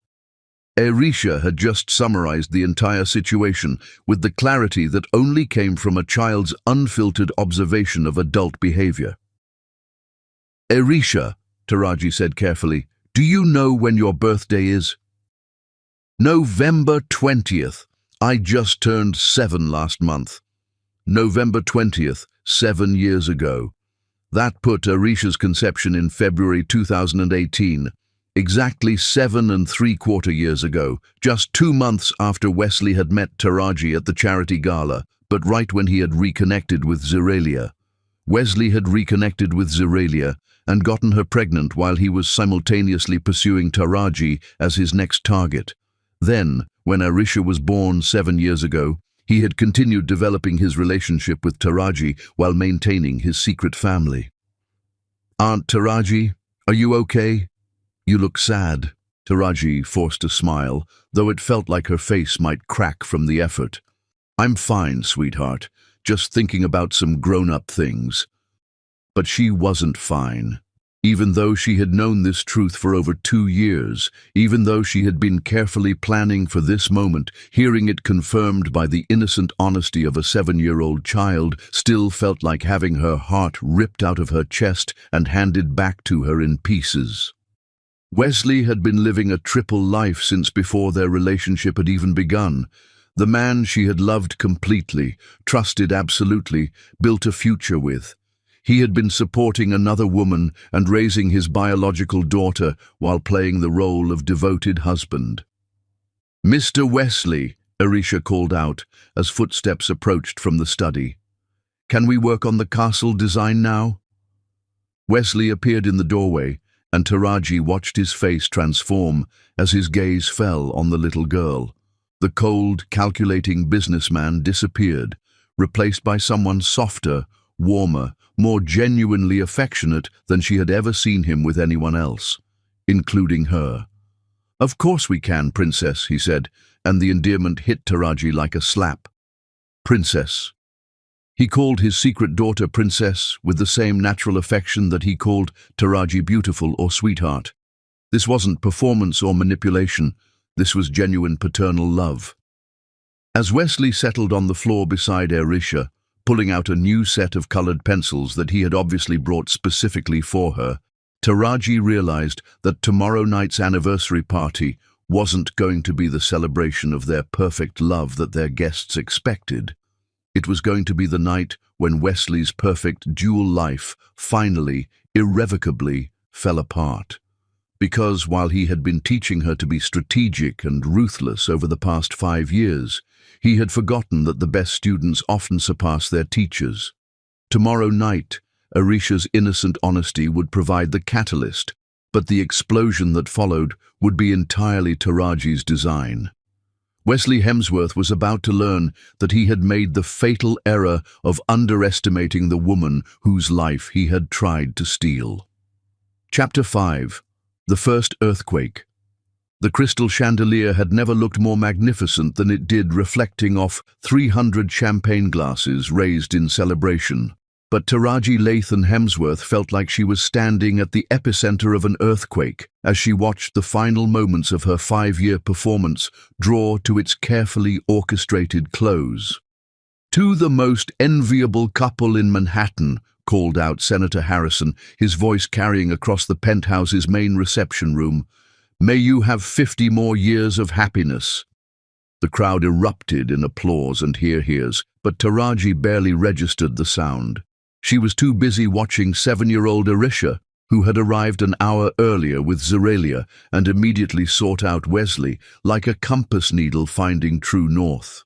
Arisha had just summarized the entire situation with the clarity that only came from a child's unfiltered observation of adult behavior. "Arisha," Taraji said carefully, "do you know when your birthday is?" November 20th. I just turned 7 last month. November 20th, 7 years ago. That put Arisha's conception in February 2018. Exactly 7¾ years ago, just 2 months after Wesley had met Taraji at the charity gala, but right when he had reconnected with Zeralia. Wesley had reconnected with Zeralia and gotten her pregnant while he was simultaneously pursuing Taraji as his next target. Then, when Arisha was born 7 years ago, he had continued developing his relationship with Taraji while maintaining his secret family. "Aunt Taraji, are you okay? You look sad." Taraji forced a smile, though it felt like her face might crack from the effort. "I'm fine, sweetheart, just thinking about some grown-up things." But she wasn't fine. Even though she had known this truth for over 2 years, even though she had been carefully planning for this moment, hearing it confirmed by the innocent honesty of a 7-year-old child still felt like having her heart ripped out of her chest and handed back to her in pieces. Wesley had been living a triple life since before their relationship had even begun. The man she had loved completely, trusted absolutely, built a future with. He had been supporting another woman and raising his biological daughter while playing the role of devoted husband. "Mr. Wesley," Arisha called out as footsteps approached from the study. "Can we work on the castle design now?" Wesley appeared in the doorway, and Taraji watched his face transform as his gaze fell on the little girl. The cold, calculating businessman disappeared, replaced by someone softer, warmer, more genuinely affectionate than she had ever seen him with anyone else, including her. "Of course we can, Princess," he said, and the endearment hit Taraji like a slap. "Princess." He called his secret daughter Princess with the same natural affection that he called Taraji beautiful or sweetheart. This wasn't performance or manipulation. This was genuine paternal love. As Wesley settled on the floor beside Arisha, pulling out a new set of colored pencils that he had obviously brought specifically for her, Taraji realized that tomorrow night's anniversary party wasn't going to be the celebration of their perfect love that their guests expected. It was going to be the night when Wesley's perfect dual life finally, irrevocably, fell apart. Because while he had been teaching her to be strategic and ruthless over the past 5 years, he had forgotten that the best students often surpass their teachers. Tomorrow night, Arisha's innocent honesty would provide the catalyst, but the explosion that followed would be entirely Taraji's design. Wesley Hemsworth was about to learn that he had made the fatal error of underestimating the woman whose life he had tried to steal. Chapter 5. The First Earthquake. The crystal chandelier had never looked more magnificent than it did reflecting off 300 champagne glasses raised in celebration. But Taraji Lathan Hemsworth felt like she was standing at the epicenter of an earthquake as she watched the final moments of her 5-year performance draw to its carefully orchestrated close. "To the most enviable couple in Manhattan," called out Senator Harrison, his voice carrying across the penthouse's main reception room, "may you have 50 more years of happiness." The crowd erupted in applause and hear-hears, but Taraji barely registered the sound. She was too busy watching 7-year-old Arisha, who had arrived an hour earlier with Zeralia and immediately sought out Wesley, like a compass needle finding true north.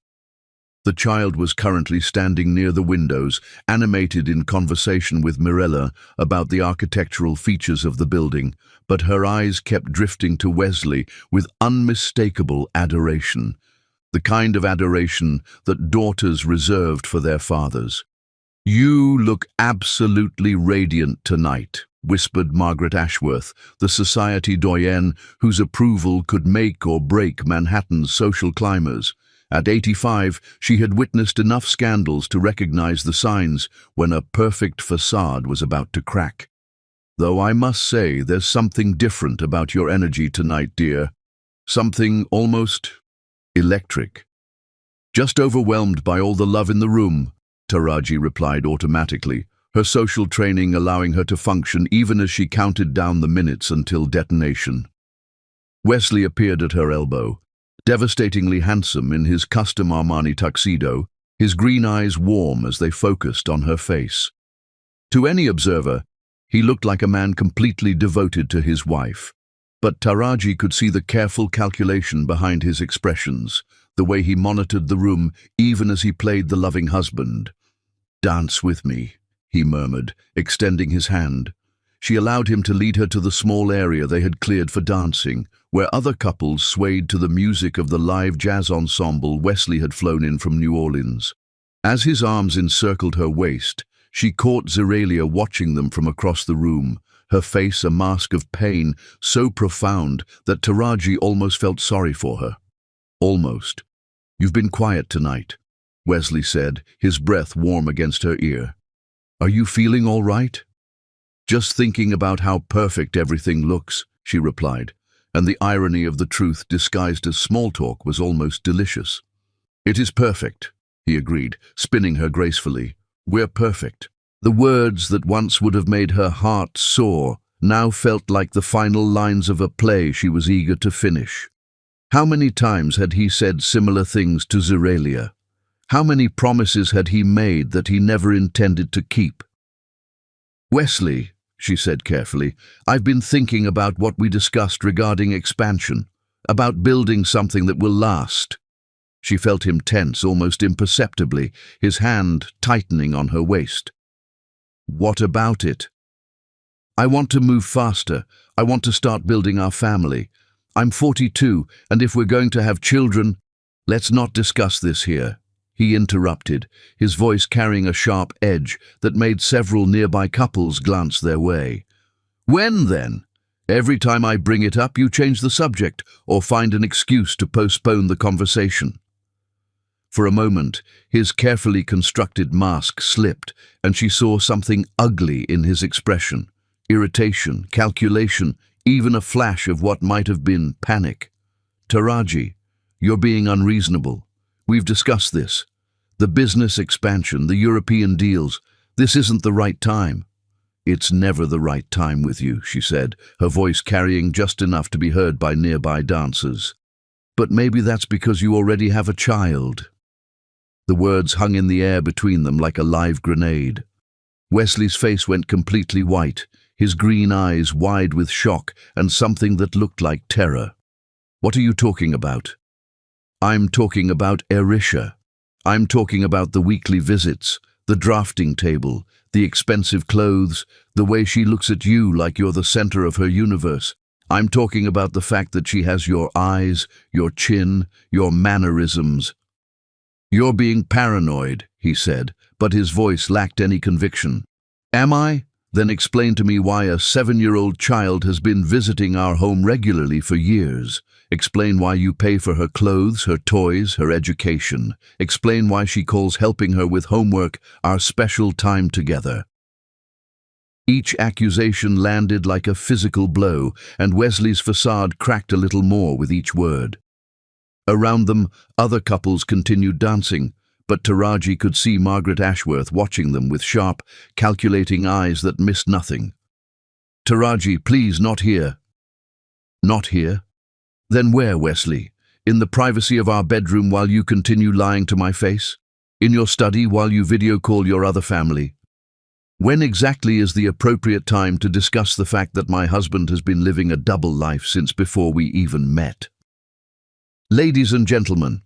The child was currently standing near the windows, animated in conversation with Mirella about the architectural features of the building, but her eyes kept drifting to Wesley with unmistakable adoration, the kind of adoration that daughters reserved for their fathers. "You look absolutely radiant tonight," whispered Margaret Ashworth, the society doyenne whose approval could make or break Manhattan's social climbers. At 85, she had witnessed enough scandals to recognize the signs when a perfect facade was about to crack. "Though I must say there's something different about your energy tonight, dear. Something almost electric." "Just overwhelmed by all the love in the room," Taraji replied automatically, her social training allowing her to function even as she counted down the minutes until detonation. Wesley appeared at her elbow, Devastatingly handsome in his custom Armani tuxedo, his green eyes warm as they focused on her face. To any observer, he looked like a man completely devoted to his wife. But Taraji could see the careful calculation behind his expressions, the way he monitored the room even as he played the loving husband. "Dance with me," he murmured, extending his hand. She allowed him to lead her to the small area they had cleared for dancing, where other couples swayed to the music of the live jazz ensemble Wesley had flown in from New Orleans. As his arms encircled her waist, she caught Zeralia watching them from across the room, her face a mask of pain so profound that Taraji almost felt sorry for her. "Almost. You've been quiet tonight," Wesley said, his breath warm against her ear. "Are you feeling all right?" "Just thinking about how perfect everything looks," she replied, and the irony of the truth disguised as small talk was almost delicious. "It is perfect," he agreed, spinning her gracefully. "We're perfect." The words that once would have made her heart soar now felt like the final lines of a play she was eager to finish. How many times had he said similar things to Zeralia? How many promises had he made that he never intended to keep? "Wesley," she said carefully, "I've been thinking about what we discussed regarding expansion, about building something that will last." She felt him tense almost imperceptibly, his hand tightening on her waist. "What about it?" "I want to move faster. I want to start building our family. I'm 42, and if we're going to have children—" "Let's not discuss this here," he interrupted, his voice carrying a sharp edge that made several nearby couples glance their way. "When, then? Every time I bring it up, you change the subject or find an excuse to postpone the conversation." For a moment, his carefully constructed mask slipped, and she saw something ugly in his expression. Irritation, calculation, even a flash of what might have been panic. "Taraji, you're being unreasonable. We've discussed this. The business expansion, the European deals. This isn't the right time." "It's never the right time with you," she said, her voice carrying just enough to be heard by nearby dancers. "But maybe that's because you already have a child." The words hung in the air between them like a live grenade. Wesley's face went completely white, his green eyes wide with shock and something that looked like terror. "What are you talking about?" "I'm talking about Erisha. I'm talking about the weekly visits, the drafting table, the expensive clothes, the way she looks at you like you're the center of her universe. I'm talking about the fact that she has your eyes, your chin, your mannerisms." "You're being paranoid," he said, but his voice lacked any conviction. "Am I? Then explain to me why a 7-year-old child has been visiting our home regularly for years. Explain why you pay for her clothes, her toys, her education. Explain why she calls helping her with homework our special time together." Each accusation landed like a physical blow, and Wesley's facade cracked a little more with each word. Around them, other couples continued dancing, but Taraji could see Margaret Ashworth watching them with sharp, calculating eyes that missed nothing. "Taraji, please, not here." "Not here? Then where, Wesley? In the privacy of our bedroom while you continue lying to my face? In your study while you video call your other family? When exactly is the appropriate time to discuss the fact that my husband has been living a double life since before we even met?" "Ladies and gentlemen,"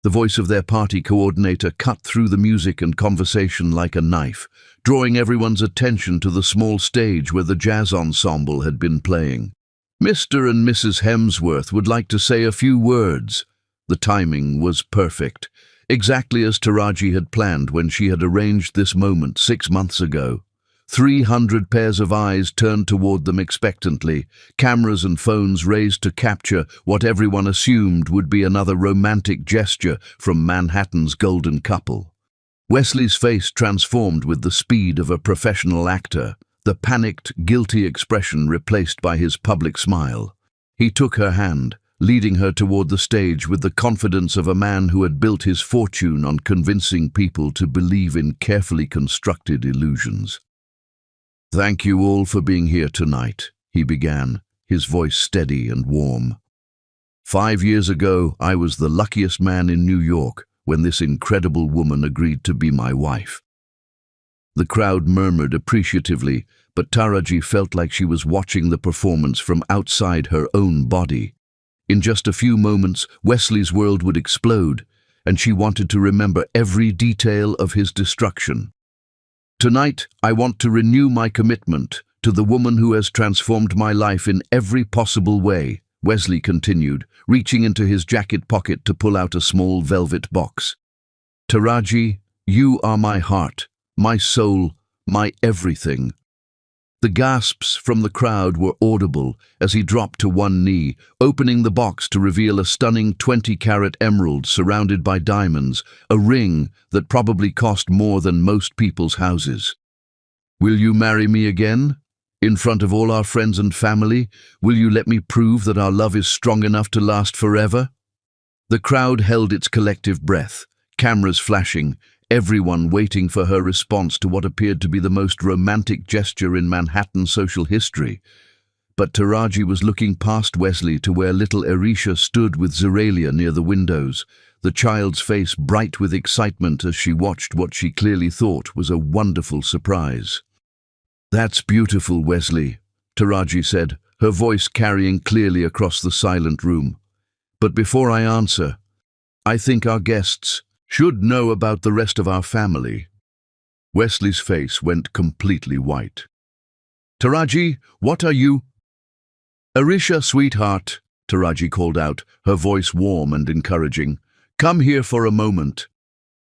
the voice of their party coordinator cut through the music and conversation like a knife, drawing everyone's attention to the small stage where the jazz ensemble had been playing. "Mr. and Mrs. Hemsworth would like to say a few words." The timing was perfect, exactly as Taraji had planned when she had arranged this moment 6 months ago. 300 pairs of eyes turned toward them expectantly, cameras and phones raised to capture what everyone assumed would be another romantic gesture from Manhattan's golden couple. Wesley's face transformed with the speed of a professional actor, the panicked, guilty expression replaced by his public smile. He took her hand, leading her toward the stage with the confidence of a man who had built his fortune on convincing people to believe in carefully constructed illusions. "Thank you all for being here tonight," he began, his voice steady and warm. 5 years ago, I was the luckiest man in New York when this incredible woman agreed to be my wife. The crowd murmured appreciatively, but Taraji felt like she was watching the performance from outside her own body. In just a few moments, Wesley's world would explode, and she wanted to remember every detail of his destruction. Tonight, I want to renew my commitment to the woman who has transformed my life in every possible way, Wesley continued, reaching into his jacket pocket to pull out a small velvet box. Taraji, you are my heart, my soul, my everything. The gasps from the crowd were audible as he dropped to one knee, opening the box to reveal a stunning 20-carat emerald surrounded by diamonds, a ring that probably cost more than most people's houses. Will you marry me again? In front of all our friends and family, will you let me prove that our love is strong enough to last forever? The crowd held its collective breath, cameras flashing, everyone waiting for her response to what appeared to be the most romantic gesture in Manhattan social history. But Taraji was looking past Wesley to where little Arisha stood with Zeralia near the windows, the child's face bright with excitement as she watched what she clearly thought was a wonderful surprise. That's beautiful, Wesley, Taraji said, her voice carrying clearly across the silent room. But before I answer, I think our guests should know about the rest of our family. Wesley's face went completely white. Taraji, what are you? Arisha, sweetheart, Taraji called out, her voice warm and encouraging. Come here for a moment.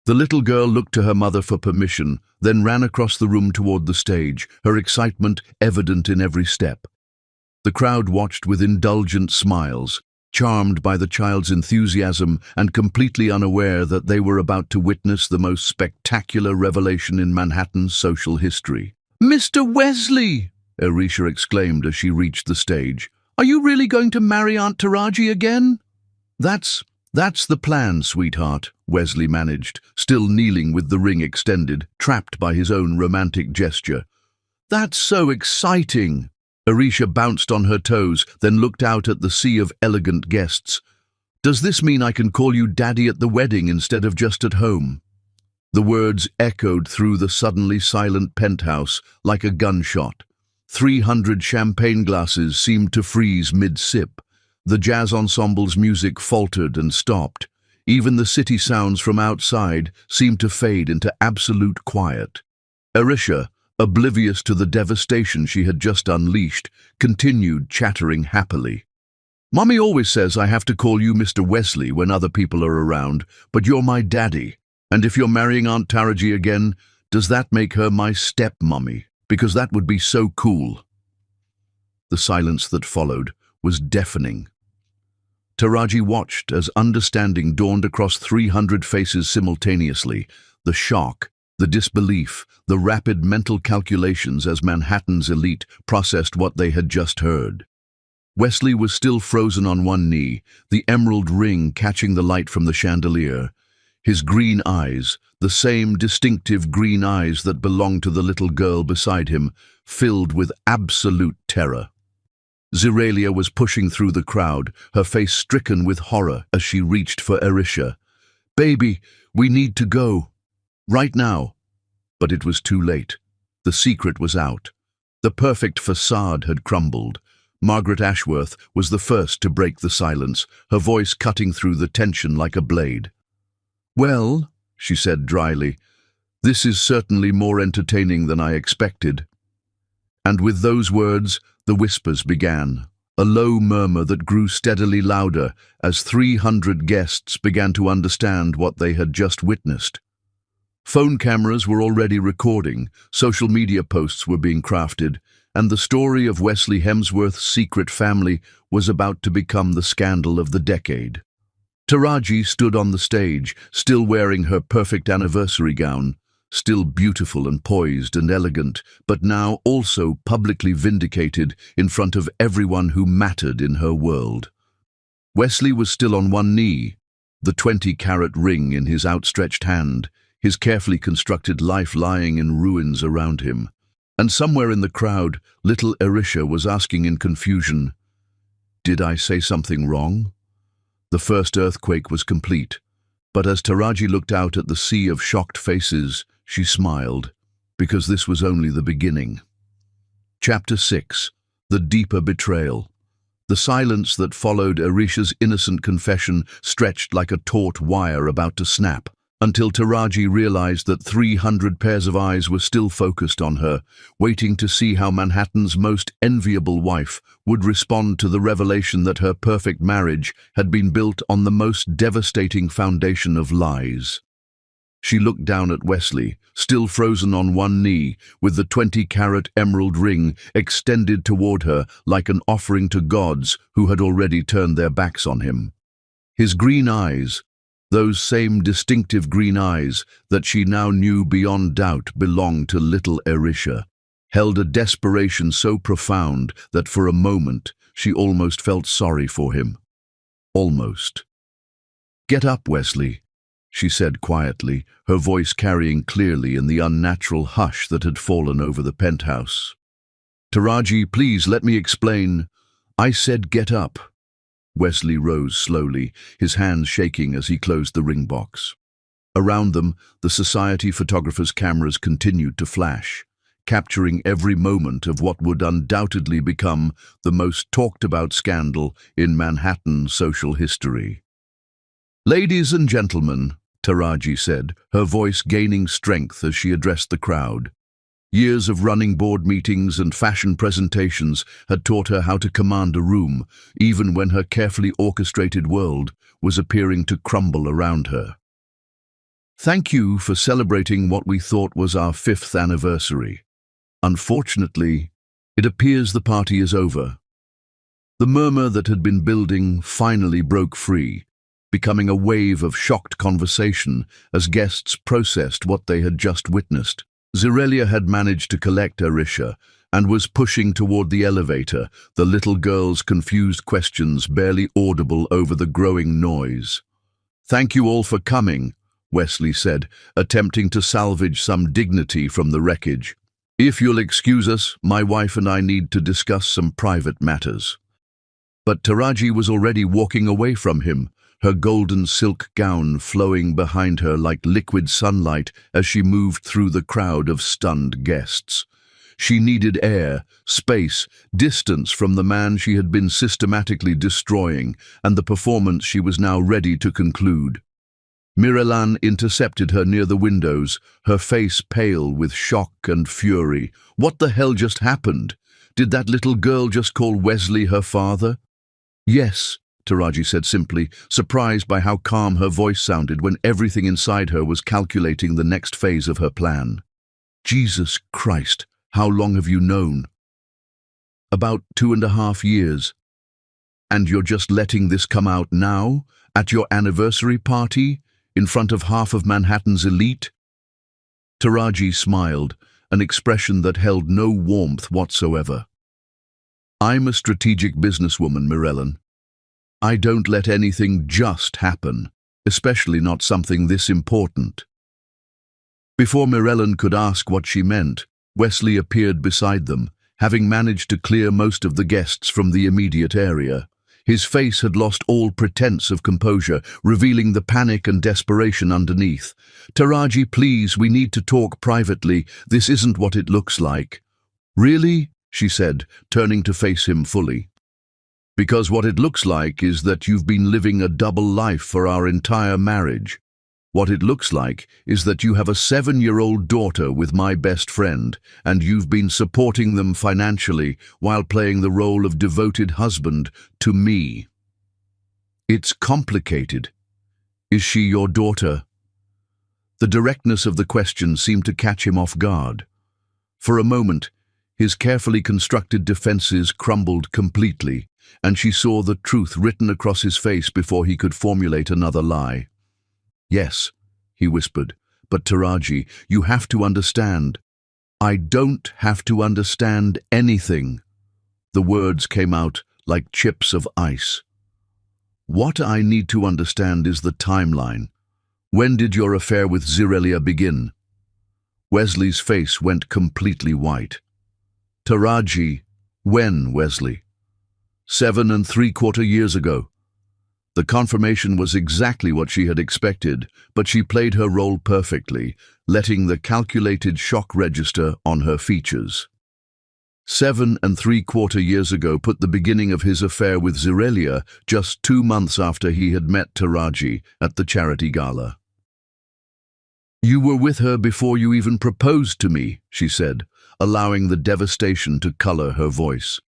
The little girl looked to her mother for permission, then ran across the room toward the stage, her excitement evident in every step. The crowd watched with indulgent smiles, charmed by the child's enthusiasm and completely unaware that they were about to witness the most spectacular revelation in Manhattan's social history. Mr. Wesley! Arisha exclaimed as she reached the stage. Are you really going to marry Aunt Taraji again? That's the plan, sweetheart, Wesley managed, still kneeling with the ring extended, trapped by his own romantic gesture. That's so exciting! Arisha bounced on her toes, then looked out at the sea of elegant guests. Does this mean I can call you Daddy at the wedding instead of just at home? The words echoed through the suddenly silent penthouse like a gunshot. 300 champagne glasses seemed to freeze mid-sip. The jazz ensemble's music faltered and stopped. Even the city sounds from outside seemed to fade into absolute quiet. Arisha, oblivious to the devastation she had just unleashed, continued chattering happily. Mommy always says I have to call you Mr. Wesley when other people are around, but you're my daddy. And if you're marrying Aunt Taraji again, does that make her my step-mommy? Because that would be so cool. The silence that followed was deafening. Taraji watched as understanding dawned across 300 faces simultaneously, the shock, the disbelief, the rapid mental calculations as Manhattan's elite processed what they had just heard. Wesley was still frozen on one knee, the emerald ring catching the light from the chandelier. His green eyes, the same distinctive green eyes that belonged to the little girl beside him, filled with absolute terror. Zeralia was pushing through the crowd, her face stricken with horror as she reached for Arisha. Baby, we need to go. Right now. But it was too late. The secret was out. The perfect facade had crumbled. Margaret Ashworth was the first to break the silence, her voice cutting through the tension like a blade. Well, she said dryly, this is certainly more entertaining than I expected. And with those words, the whispers began, a low murmur that grew steadily louder as 300 guests began to understand what they had just witnessed. Phone cameras were already recording, social media posts were being crafted, and the story of Wesley Hemsworth's secret family was about to become the scandal of the decade. Taraji stood on the stage, still wearing her perfect anniversary gown, still beautiful and poised and elegant, but now also publicly vindicated in front of everyone who mattered in her world. Wesley was still on one knee, the 20-carat ring in his outstretched hand, his carefully constructed life lying in ruins around him. And somewhere in the crowd, little Arisha was asking in confusion, "Did I say something wrong? The first earthquake was complete, but as Taraji looked out at the sea of shocked faces, she smiled, because this was only the beginning. Chapter 6. The Deeper Betrayal. The silence that followed Arisha's innocent confession stretched like a taut wire about to snap, until Taraji realized that 300 pairs of eyes were still focused on her, waiting to see how Manhattan's most enviable wife would respond to the revelation that her perfect marriage had been built on the most devastating foundation of lies. She looked down at Wesley, still frozen on one knee, with the 20-carat emerald ring extended toward her like an offering to gods who had already turned their backs on him. His green eyes, those same distinctive green eyes that she now knew beyond doubt belonged to little Arisha, held a desperation so profound that for a moment she almost felt sorry for him. Almost. "Get up, Wesley," she said quietly, her voice carrying clearly in the unnatural hush that had fallen over the penthouse. "Taraji, please let me explain. I said get up." Wesley rose slowly, his hands shaking as he closed the ring box. Around them, the society photographers' cameras continued to flash, capturing every moment of what would undoubtedly become the most talked-about scandal in Manhattan social history. "Ladies and gentlemen," Taraji said, her voice gaining strength as she addressed the crowd. Years of running board meetings and fashion presentations had taught her how to command a room, even when her carefully orchestrated world was appearing to crumble around her. "Thank you for celebrating what we thought was our 5th anniversary. Unfortunately, it appears the party is over." The murmur that had been building finally broke free, becoming a wave of shocked conversation as guests processed what they had just witnessed. Zirelia had managed to collect Arisha and was pushing toward the elevator, the little girl's confused questions barely audible over the growing noise. "Thank you all for coming," Wesley said, attempting to salvage some dignity from the wreckage. "If you'll excuse us, my wife and I need to discuss some private matters." But Taraji was already walking away from him, her golden silk gown flowing behind her like liquid sunlight as she moved through the crowd of stunned guests. She needed air, space, distance from the man she had been systematically destroying, and the performance she was now ready to conclude. Mirelan intercepted her near the windows, her face pale with shock and fury. What the hell just happened? Did that little girl just call Wesley her father? "Yes," Taraji said simply, surprised by how calm her voice sounded when everything inside her was calculating the next phase of her plan. "Jesus Christ, how long have you known?" "About 2.5 years. And you're just letting this come out now, at your anniversary party, in front of half of Manhattan's elite?" Taraji smiled, an expression that held no warmth whatsoever. "I'm a strategic businesswoman, Mirelan. I don't let anything just happen, especially not something this important." Before Mirelan could ask what she meant, Wesley appeared beside them, having managed to clear most of the guests from the immediate area. His face had lost all pretense of composure, revealing the panic and desperation underneath. "Taraji, please, we need to talk privately. This isn't what it looks like." "Really?" she said, turning to face him fully. "Because what it looks like is that you've been living a double life for our entire marriage. What it looks like is that you have a 7-year-old daughter with my best friend, and you've been supporting them financially while playing the role of devoted husband to me." "It's complicated. Is she your daughter?" The directness of the question seemed to catch him off guard. For a moment, his carefully constructed defenses crumbled completely, and she saw the truth written across his face before he could formulate another lie. "Yes," he whispered, "but Taraji, you have to understand." "I don't have to understand anything." The words came out like chips of ice. "What I need to understand is the timeline. When did your affair with Zirelia begin?" Wesley's face went completely white. "Taraji, when, Wesley?" 7 3/4 years ago. The confirmation was exactly what she had expected, but she played her role perfectly, letting the calculated shock register on her features. 7.75 years ago put the beginning of his affair with Zirelia, just 2 months after he had met Taraji at the charity gala. "You were with her before you even proposed to me," she said, allowing the devastation to color her voice.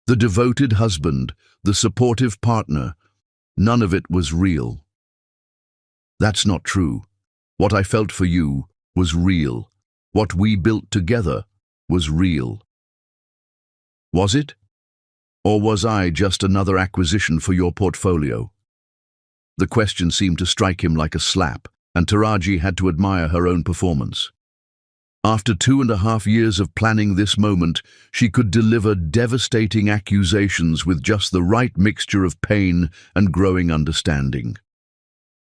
"The devoted husband, the supportive partner, none of it was real." "That's not true. What I felt for you was real. What we built together was real." "Was it? Or was I just another acquisition for your portfolio?" The question seemed to strike him like a slap, and Taraji had to admire her own performance. After 2.5 years of planning this moment, she could deliver devastating accusations with just the right mixture of pain and growing understanding.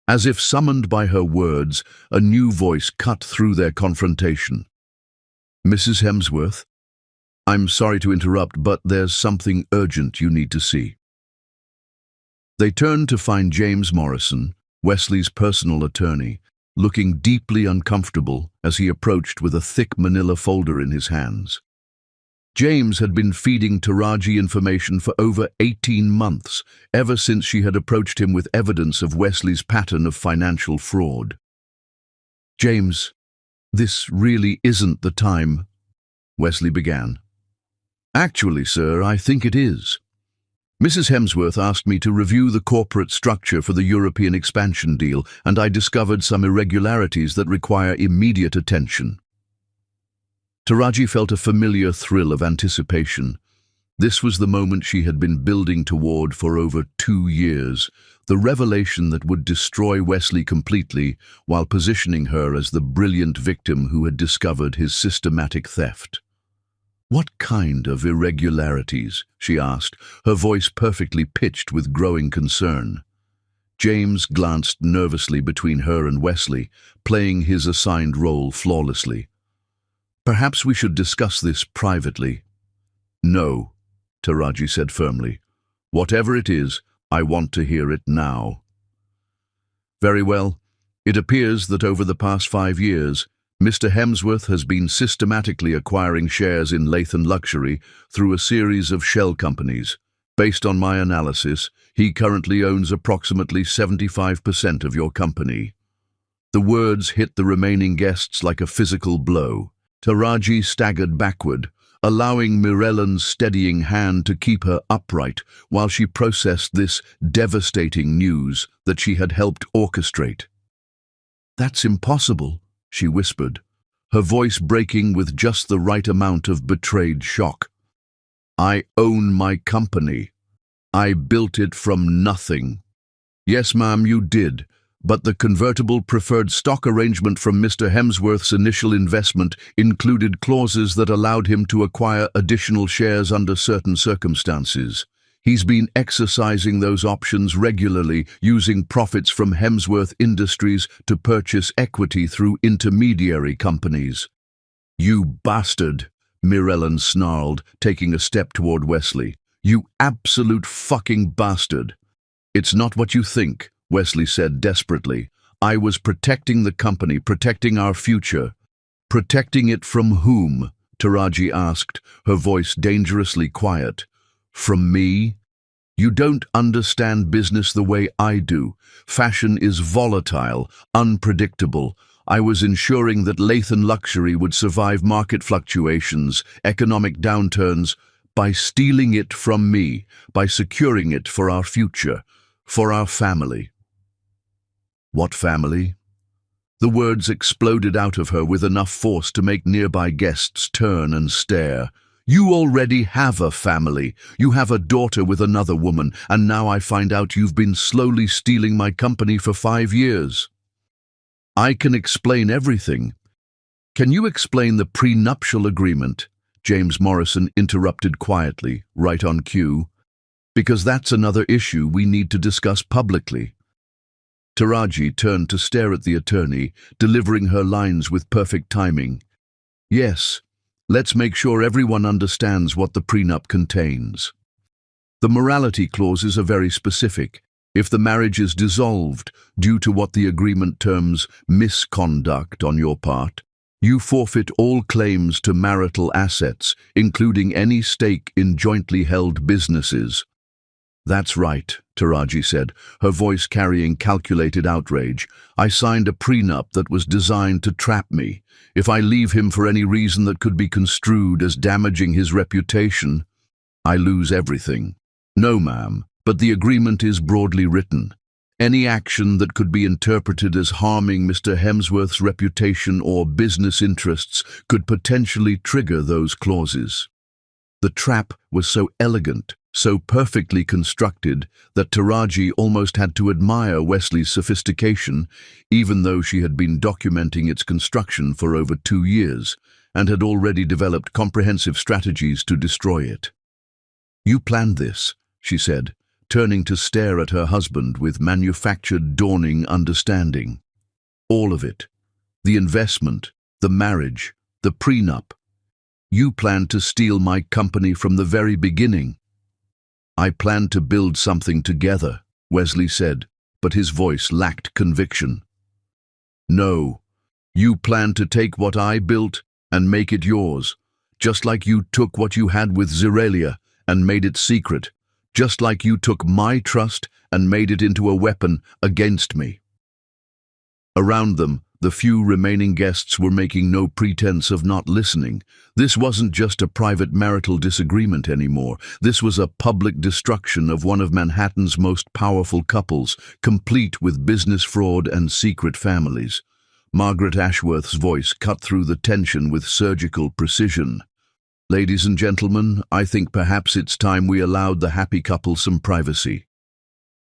As if summoned by her words, a new voice cut through their confrontation. "Mrs. Hemsworth, I'm sorry to interrupt, but there's something urgent you need to see." They turned to find James Morrison, Wesley's personal attorney, looking deeply uncomfortable as he approached with a thick manila folder in his hands. James had been feeding Taraji information for over 18 months, ever since she had approached him with evidence of Wesley's pattern of financial fraud. "James, this really isn't the time," Wesley began. "Actually, sir, I think it is. Mrs. Hemsworth asked me to review the corporate structure for the European expansion deal, and I discovered some irregularities that require immediate attention." Taraji felt a familiar thrill of anticipation. This was the moment she had been building toward for over 2 years, the revelation that would destroy Wesley completely while positioning her as the brilliant victim who had discovered his systematic theft. "What kind of irregularities?" she asked, her voice perfectly pitched with growing concern. James glanced nervously between her and Wesley, playing his assigned role flawlessly. "Perhaps we should discuss this privately." "No," Taraji said firmly. "Whatever it is, I want to hear it now." "Very well. It appears that over the past 5 years, Mr. Hemsworth has been systematically acquiring shares in Latham Luxury through a series of shell companies. Based on my analysis, he currently owns approximately 75% of your company." The words hit the remaining guests like a physical blow. Taraji staggered backward, allowing Mirellan's steadying hand to keep her upright while she processed this devastating news that she had helped orchestrate. "That's impossible," she whispered, her voice breaking with just the right amount of betrayed shock. "I own my company. I built it from nothing." "Yes, ma'am, you did, but the convertible preferred stock arrangement from Mr. Hemsworth's initial investment included clauses that allowed him to acquire additional shares under certain circumstances. He's been exercising those options regularly, using profits from Hemsworth Industries to purchase equity through intermediary companies." "You bastard," Mirellan snarled, taking a step toward Wesley. "You absolute fucking bastard." "It's not what you think," Wesley said desperately. "I was protecting the company, protecting our future." "Protecting it from whom?" Taraji asked, her voice dangerously quiet. "From me? You don't understand business the way I do. Fashion is volatile, unpredictable. I was ensuring that Latham Luxury would survive market fluctuations, economic downturns, by stealing it from me, by securing it for our future, for our family." "What family?" The words exploded out of her with enough force to make nearby guests turn and stare. "You already have a family. You have a daughter with another woman, and now I find out you've been slowly stealing my company for 5 years. I can explain everything." "Can you explain the prenuptial agreement?" James Morrison interrupted quietly, right on cue. "Because that's another issue we need to discuss publicly." Taraji turned to stare at the attorney, delivering her lines with perfect timing. "Yes. Let's make sure everyone understands what the prenup contains. The morality clauses are very specific. If the marriage is dissolved due to what the agreement terms misconduct on your part, you forfeit all claims to marital assets, including any stake in jointly held businesses. That's right, Taraji said, her voice carrying calculated outrage. I signed a prenup that was designed to trap me. If I leave him for any reason that could be construed as damaging his reputation, I lose everything. No, ma'am, but the agreement is broadly written. Any action that could be interpreted as harming Mr. Hemsworth's reputation or business interests could potentially trigger those clauses. The trap was so elegant, so perfectly constructed, that Taraji almost had to admire Wesley's sophistication, even though she had been documenting its construction for over 2 years and had already developed comprehensive strategies to destroy it. You planned this, she said, turning to stare at her husband with manufactured, dawning understanding. All of it. The investment, the marriage, the prenup. You planned to steal my company from the very beginning. I planned to build something together, Wesley said, but his voice lacked conviction. No, you planned to take what I built and make it yours, just like you took what you had with Zeralia and made it secret, just like you took my trust and made it into a weapon against me. Around them, the few remaining guests were making no pretense of not listening. This wasn't just a private marital disagreement anymore. This was a public destruction of one of Manhattan's most powerful couples, complete with business fraud and secret families. Margaret Ashworth's voice cut through the tension with surgical precision. Ladies and gentlemen, I think perhaps it's time we allowed the happy couple some privacy.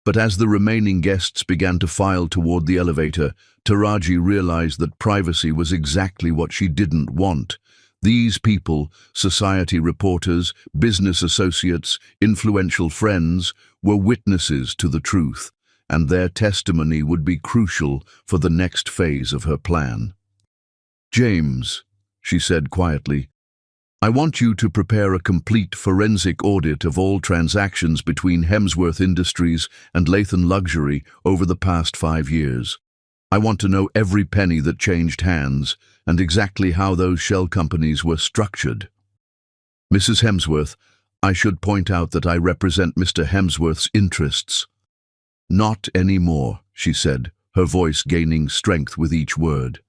But as the remaining guests began to file toward the elevator, Taraji realized that privacy was exactly what she didn't want. These people, society reporters, business associates, influential friends, were witnesses to the truth, and their testimony would be crucial for the next phase of her plan. James, she said quietly, I want you to prepare a complete forensic audit of all transactions between Hemsworth Industries and Latham Luxury over the past 5 years. I want to know every penny that changed hands and exactly how those shell companies were structured. Mrs. Hemsworth, I should point out that I represent Mr. Hemsworth's interests. Not anymore, she said, her voice gaining strength with each word.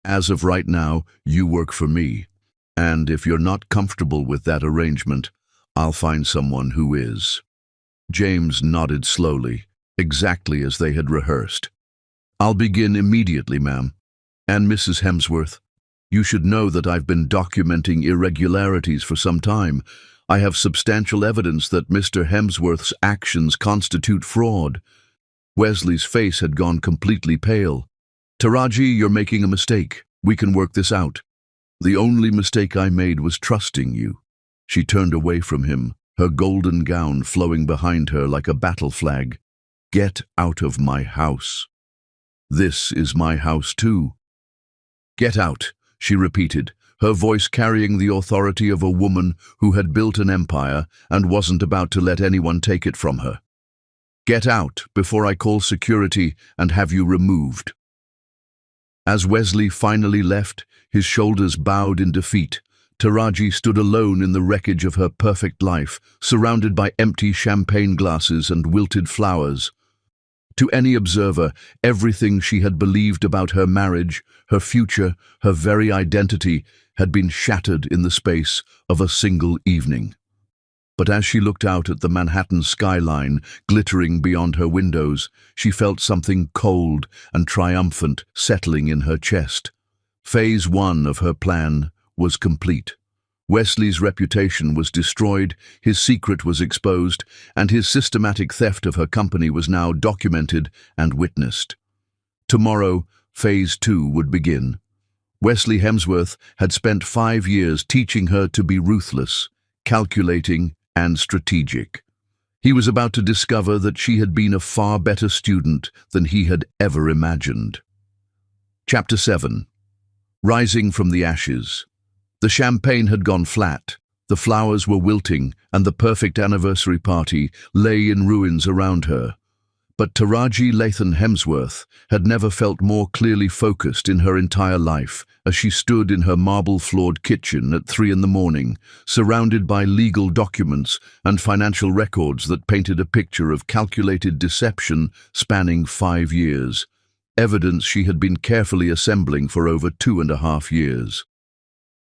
As of right now, you work for me. And if you're not comfortable with that arrangement, I'll find someone who is. James nodded slowly, exactly as they had rehearsed. I'll begin immediately, ma'am. And Mrs. Hemsworth, you should know that I've been documenting irregularities for some time. I have substantial evidence that Mr. Hemsworth's actions constitute fraud. Wesley's face had gone completely pale. Taraji, you're making a mistake. We can work this out. The only mistake I made was trusting you. She turned away from him, her golden gown flowing behind her like a battle flag. Get out of my house. This is my house too. Get out, she repeated, her voice carrying the authority of a woman who had built an empire and wasn't about to let anyone take it from her. Get out before I call security and have you removed. As Wesley finally left, his shoulders bowed in defeat, Taraji stood alone in the wreckage of her perfect life, surrounded by empty champagne glasses and wilted flowers. To any observer, everything she had believed about her marriage, her future, her very identity, had been shattered in the space of a single evening. But as she looked out at the Manhattan skyline glittering beyond her windows, she felt something cold and triumphant settling in her chest. Phase 1 of her plan was complete. Wesley's reputation was destroyed, his secret was exposed, and his systematic theft of her company was now documented and witnessed. Tomorrow, Phase 2 would begin. Wesley Hemsworth had spent 5 years teaching her to be ruthless, calculating, and strategic. He was about to discover that she had been a far better student than he had ever imagined. Chapter 7. Rising from the ashes. The champagne had gone flat, the flowers were wilting, and the perfect anniversary party lay in ruins around her. But Taraji Lathan Hemsworth had never felt more clearly focused in her entire life as she stood in her marble-floored kitchen at 3 in the morning, surrounded by legal documents and financial records that painted a picture of calculated deception spanning 5 years, evidence she had been carefully assembling for over 2.5 years.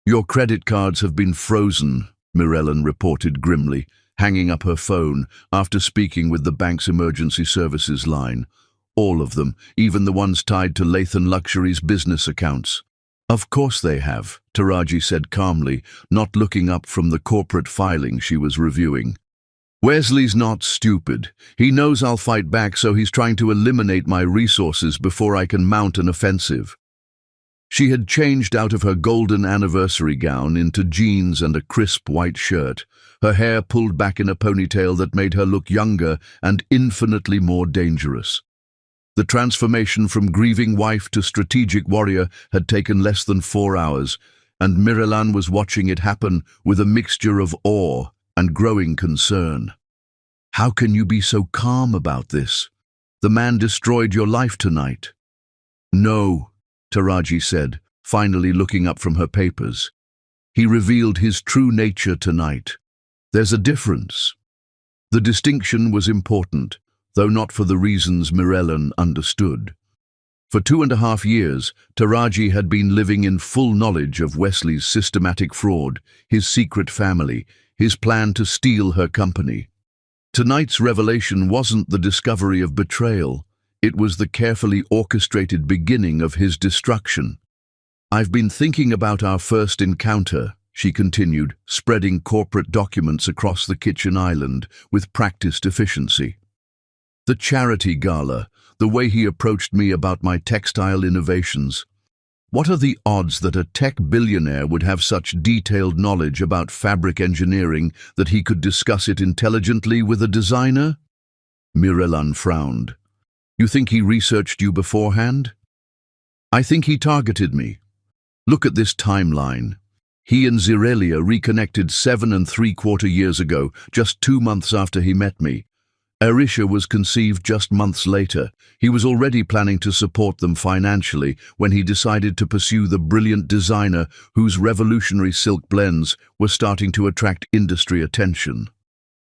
"Your credit cards have been frozen," Mirellan reported grimly, hanging up her phone after speaking with the bank's emergency services line. "All of them, even the ones tied to Lathan Luxury's business accounts." "Of course they have," Taraji said calmly, not looking up from the corporate filing she was reviewing. "Wesley's not stupid. He knows I'll fight back, so he's trying to eliminate my resources before I can mount an offensive." She had changed out of her golden anniversary gown into jeans and a crisp white shirt, her hair pulled back in a ponytail that made her look younger and infinitely more dangerous. The transformation from grieving wife to strategic warrior had taken less than 4 hours, and Mirellan was watching it happen with a mixture of awe and growing concern. "How can you be so calm about this? The man destroyed your life tonight." "No," Taraji said, finally looking up from her papers. "He revealed his true nature tonight. There's a difference." The distinction was important, though not for the reasons Mirellan understood. For 2.5 years, Taraji had been living in full knowledge of Wesley's systematic fraud, his secret family, his plan to steal her company. Tonight's revelation wasn't the discovery of betrayal. It was the carefully orchestrated beginning of his destruction. "I've been thinking about our first encounter," she continued, spreading corporate documents across the kitchen island with practiced efficiency. "The charity gala, the way he approached me about my textile innovations. What are the odds that a tech billionaire would have such detailed knowledge about fabric engineering that he could discuss it intelligently with a designer?" Mirellan frowned. "You think he researched you beforehand?" "I think he targeted me. Look at this timeline. He and Zirelia reconnected 7.75 years ago, just 2 months after he met me. Arisha was conceived just months later. He was already planning to support them financially when he decided to pursue the brilliant designer whose revolutionary silk blends were starting to attract industry attention."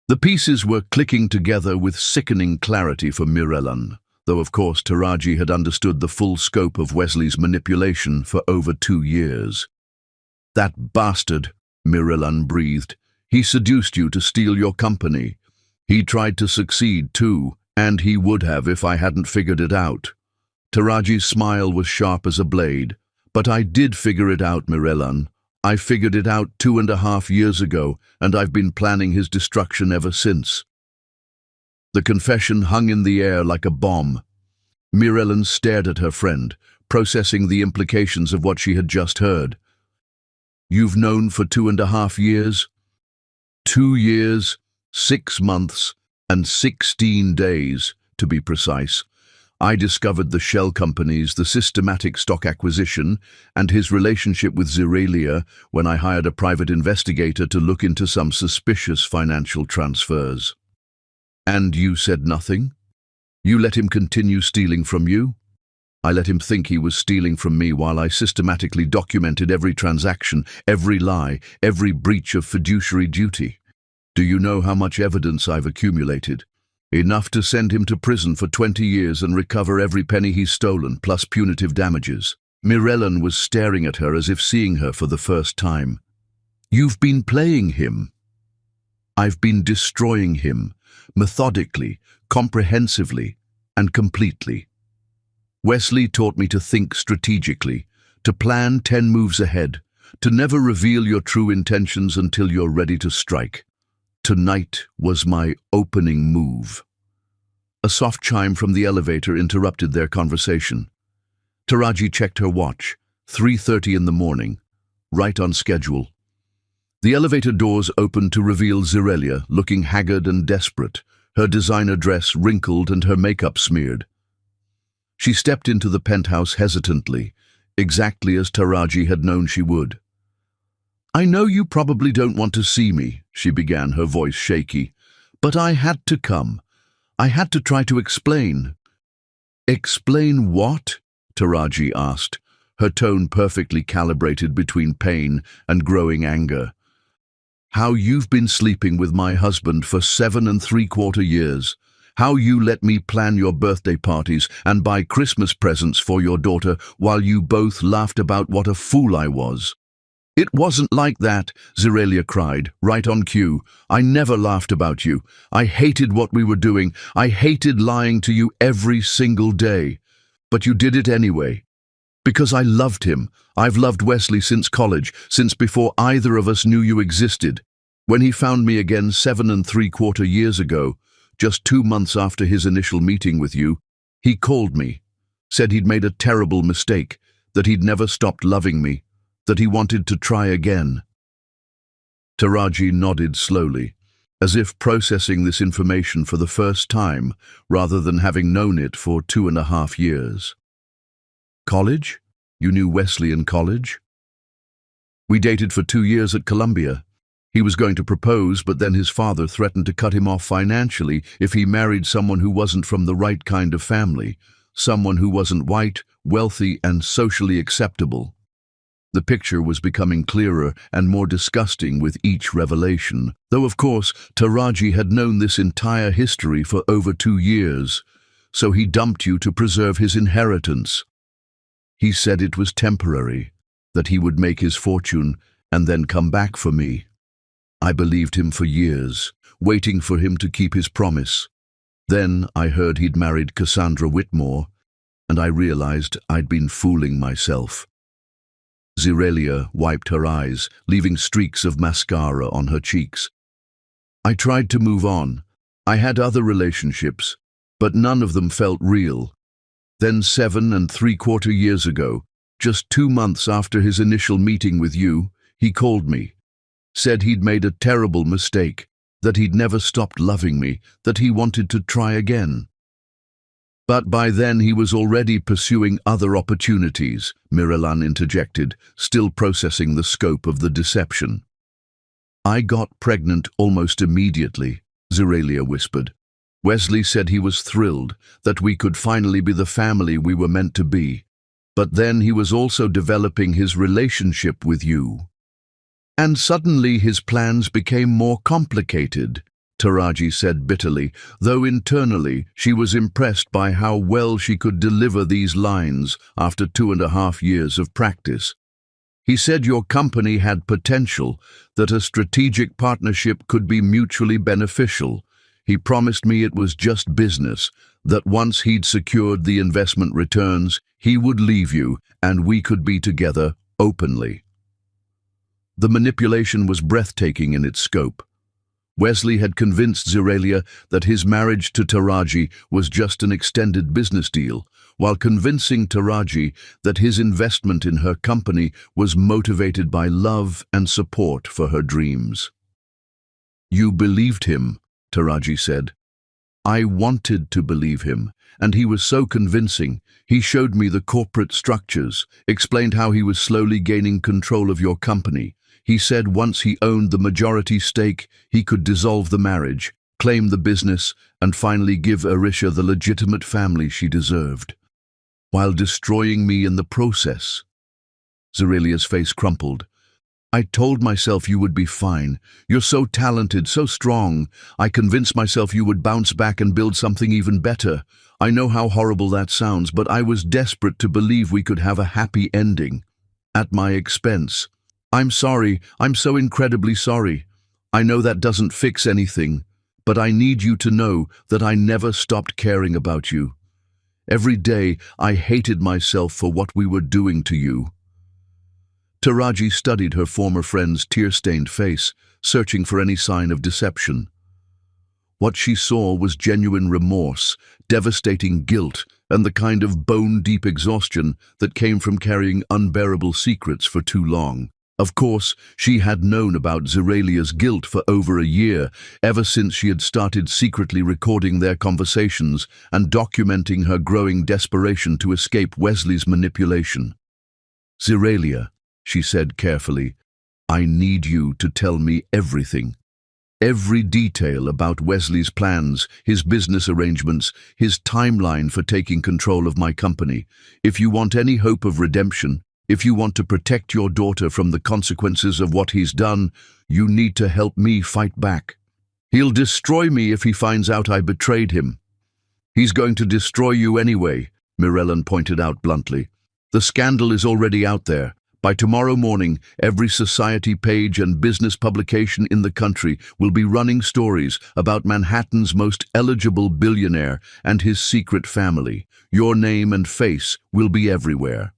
The pieces were clicking together with sickening clarity for Mirellan, though of course Taraji had understood the full scope of Wesley's manipulation for over 2 years. "That bastard," Mirellan breathed. "He seduced you to steal your company. He tried to succeed too, and he would have if I hadn't figured it out." Taraji's smile was sharp as a blade. "But I did figure it out, Mirellan. I figured it out 2.5 years ago, and I've been planning his destruction ever since." The confession hung in the air like a bomb. Mirellan stared at her friend, processing the implications of what she had just heard. "You've known for 2.5 years?" 2 years, 6 months, and 16 days, to be precise. I discovered the shell companies, the systematic stock acquisition, and his relationship with Zirelia when I hired a private investigator to look into some suspicious financial transfers. "And you said nothing? You let him continue stealing from you?" "I let him think he was stealing from me while I systematically documented every transaction, every lie, every breach of fiduciary duty. Do you know how much evidence I've accumulated? Enough to send him to prison for 20 years and recover every penny he's stolen, plus punitive damages." Mirellan was staring at her as if seeing her for the first time. "You've been playing him." "I've been destroying him, methodically, comprehensively, and completely. Wesley taught me to think strategically, to plan 10 moves ahead, to never reveal your true intentions until you're ready to strike. Tonight was my opening move." A soft chime from the elevator interrupted their conversation. Taraji checked her watch, 3:30 in the morning, right on schedule. The elevator doors opened to reveal Zirelia, looking haggard and desperate, her designer dress wrinkled and her makeup smeared. She stepped into the penthouse hesitantly, exactly as Taraji had known she would. "I know you probably don't want to see me," she began, her voice shaky, "but I had to come. I had to try to explain. Explain what? Taraji asked, her tone perfectly calibrated between pain and growing anger. How you've been sleeping with my husband for 7¾ years. How you let me plan your birthday parties and buy Christmas presents for your daughter while you both laughed about what a fool I was. It wasn't like that, Zerelia cried, right on cue. I never laughed about you. I hated what we were doing. I hated lying to you every single day. But you did it anyway. Because I loved him. I've loved Wesley since college, since before either of us knew you existed. When he found me again 7¾ years ago, just 2 months after his initial meeting with you, he called me, said he'd made a terrible mistake, that he'd never stopped loving me, that he wanted to try again. Taraji nodded slowly, as if processing this information for the first time, rather than having known it for 2½ years. College? You knew Wesley in college? We dated for 2 years at Columbia. He was going to propose, but then his father threatened to cut him off financially if he married someone who wasn't from the right kind of family, someone who wasn't white, wealthy, and socially acceptable. The picture was becoming clearer and more disgusting with each revelation, though of course Taraji had known this entire history for over 2 years, so he dumped you to preserve his inheritance. He said it was temporary, that he would make his fortune and then come back for me. I believed him for years, waiting for him to keep his promise. Then I heard he'd married Cassandra Whitmore, and I realized I'd been fooling myself. Zerelia wiped her eyes, leaving streaks of mascara on her cheeks. I tried to move on. I had other relationships, but none of them felt real. Then 7¾ years ago, just 2 months after his initial meeting with you, he called me, said he'd made a terrible mistake, that he'd never stopped loving me, that he wanted to try again. But by then he was already pursuing other opportunities, Miralan interjected, still processing the scope of the deception. I got pregnant almost immediately, Zerelia whispered. Wesley said he was thrilled that we could finally be the family we were meant to be. But then he was also developing his relationship with you. And suddenly his plans became more complicated, Taraji said bitterly, though internally she was impressed by how well she could deliver these lines after 2½ years of practice. He said your company had potential, that a strategic partnership could be mutually beneficial. He promised me it was just business, that once he'd secured the investment returns, he would leave you and we could be together openly. The manipulation was breathtaking in its scope. Wesley had convinced Zerelia that his marriage to Taraji was just an extended business deal, while convincing Taraji that his investment in her company was motivated by love and support for her dreams. You believed him, Taraji said. I wanted to believe him, and he was so convincing. He showed me the corporate structures, explained how he was slowly gaining control of your company. He said once he owned the majority stake, he could dissolve the marriage, claim the business, and finally give Arisha the legitimate family she deserved, while destroying me in the process. Zerelia's face crumpled. I told myself you would be fine. You're so talented, so strong. I convinced myself you would bounce back and build something even better. I know how horrible that sounds, but I was desperate to believe we could have a happy ending. At my expense. I'm sorry. I'm so incredibly sorry. I know that doesn't fix anything, but I need you to know that I never stopped caring about you. Every day I hated myself for what we were doing to you. Taraji studied her former friend's tear-stained face, searching for any sign of deception. What she saw was genuine remorse, devastating guilt, and the kind of bone-deep exhaustion that came from carrying unbearable secrets for too long. Of course, she had known about Zerelia's guilt for over a year, ever since she had started secretly recording their conversations and documenting her growing desperation to escape Wesley's manipulation. Zerelia, she said carefully, I need you to tell me everything. Every detail about Wesley's plans, his business arrangements, his timeline for taking control of my company. If you want any hope of redemption, if you want to protect your daughter from the consequences of what he's done, you need to help me fight back. He'll destroy me if he finds out I betrayed him. He's going to destroy you anyway, Mirellen pointed out bluntly. The scandal is already out there. By tomorrow morning, every society page and business publication in the country will be running stories about Manhattan's most eligible billionaire and his secret family. Your name and face will be everywhere.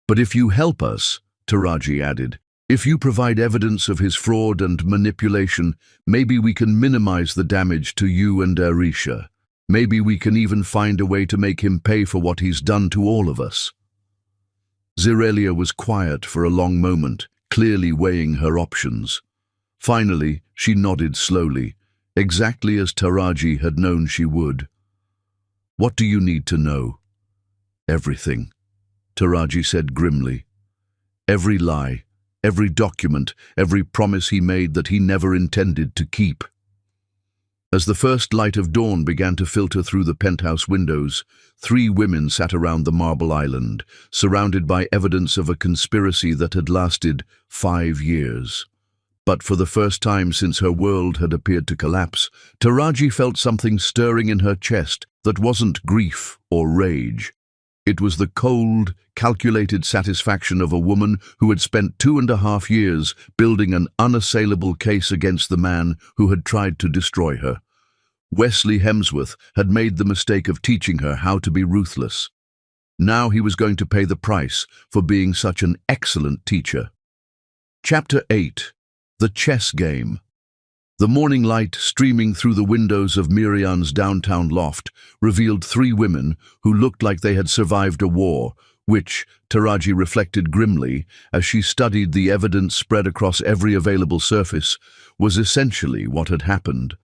But if you help us, Taraji added, if you provide evidence of his fraud and manipulation, maybe we can minimize the damage to you and Arisha. Maybe we can even find a way to make him pay for what he's done to all of us. Zirelia was quiet for a long moment, clearly weighing her options. Finally, she nodded slowly, exactly as Taraji had known she would. What do you need to know? Everything, Taraji said grimly. Every lie, every document, every promise he made that he never intended to keep. As the first light of dawn began to filter through the penthouse windows, 3 women sat around the marble island, surrounded by evidence of a conspiracy that had lasted 5 years. But for the first time since her world had appeared to collapse, Taraji felt something stirring in her chest that wasn't grief or rage. It was the cold, calculated satisfaction of a woman who had spent 2.5 years building an unassailable case against the man who had tried to destroy her. Wesley Hemsworth had made the mistake of teaching her how to be ruthless. Now he was going to pay the price for being such an excellent teacher. Chapter 8. The Chess Game. The morning light streaming through the windows of Miriam's downtown loft revealed 3 women who looked like they had survived a war, which, Taraji reflected grimly as she studied the evidence spread across every available surface, was essentially what had happened,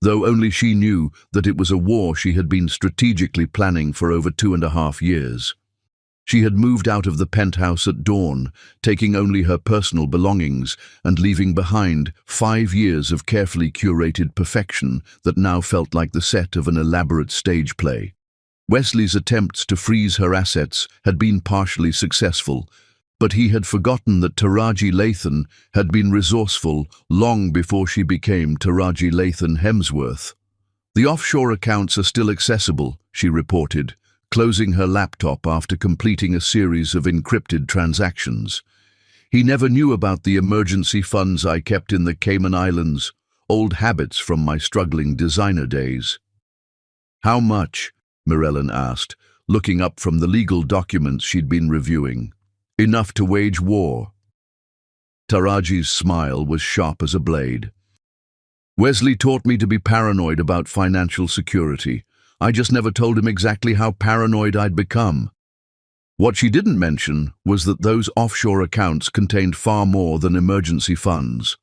though only she knew that it was a war she had been strategically planning for over 2.5 years. She had moved out of the penthouse at dawn, taking only her personal belongings and leaving behind 5 years of carefully curated perfection that now felt like the set of an elaborate stage play. Wesley's attempts to freeze her assets had been partially successful, but he had forgotten that Taraji Lathan had been resourceful long before she became Taraji Lathan Hemsworth. The offshore accounts are still accessible, she reported, closing her laptop after completing a series of encrypted transactions. He never knew about the emergency funds I kept in the Cayman Islands, old habits from my struggling designer days. How much? Mirellen asked, looking up from the legal documents she'd been reviewing. Enough to wage war. Taraji's smile was sharp as a blade. Wesley taught me to be paranoid about financial security. I just never told him exactly how paranoid I'd become. What she didn't mention was that those offshore accounts contained far more than emergency funds.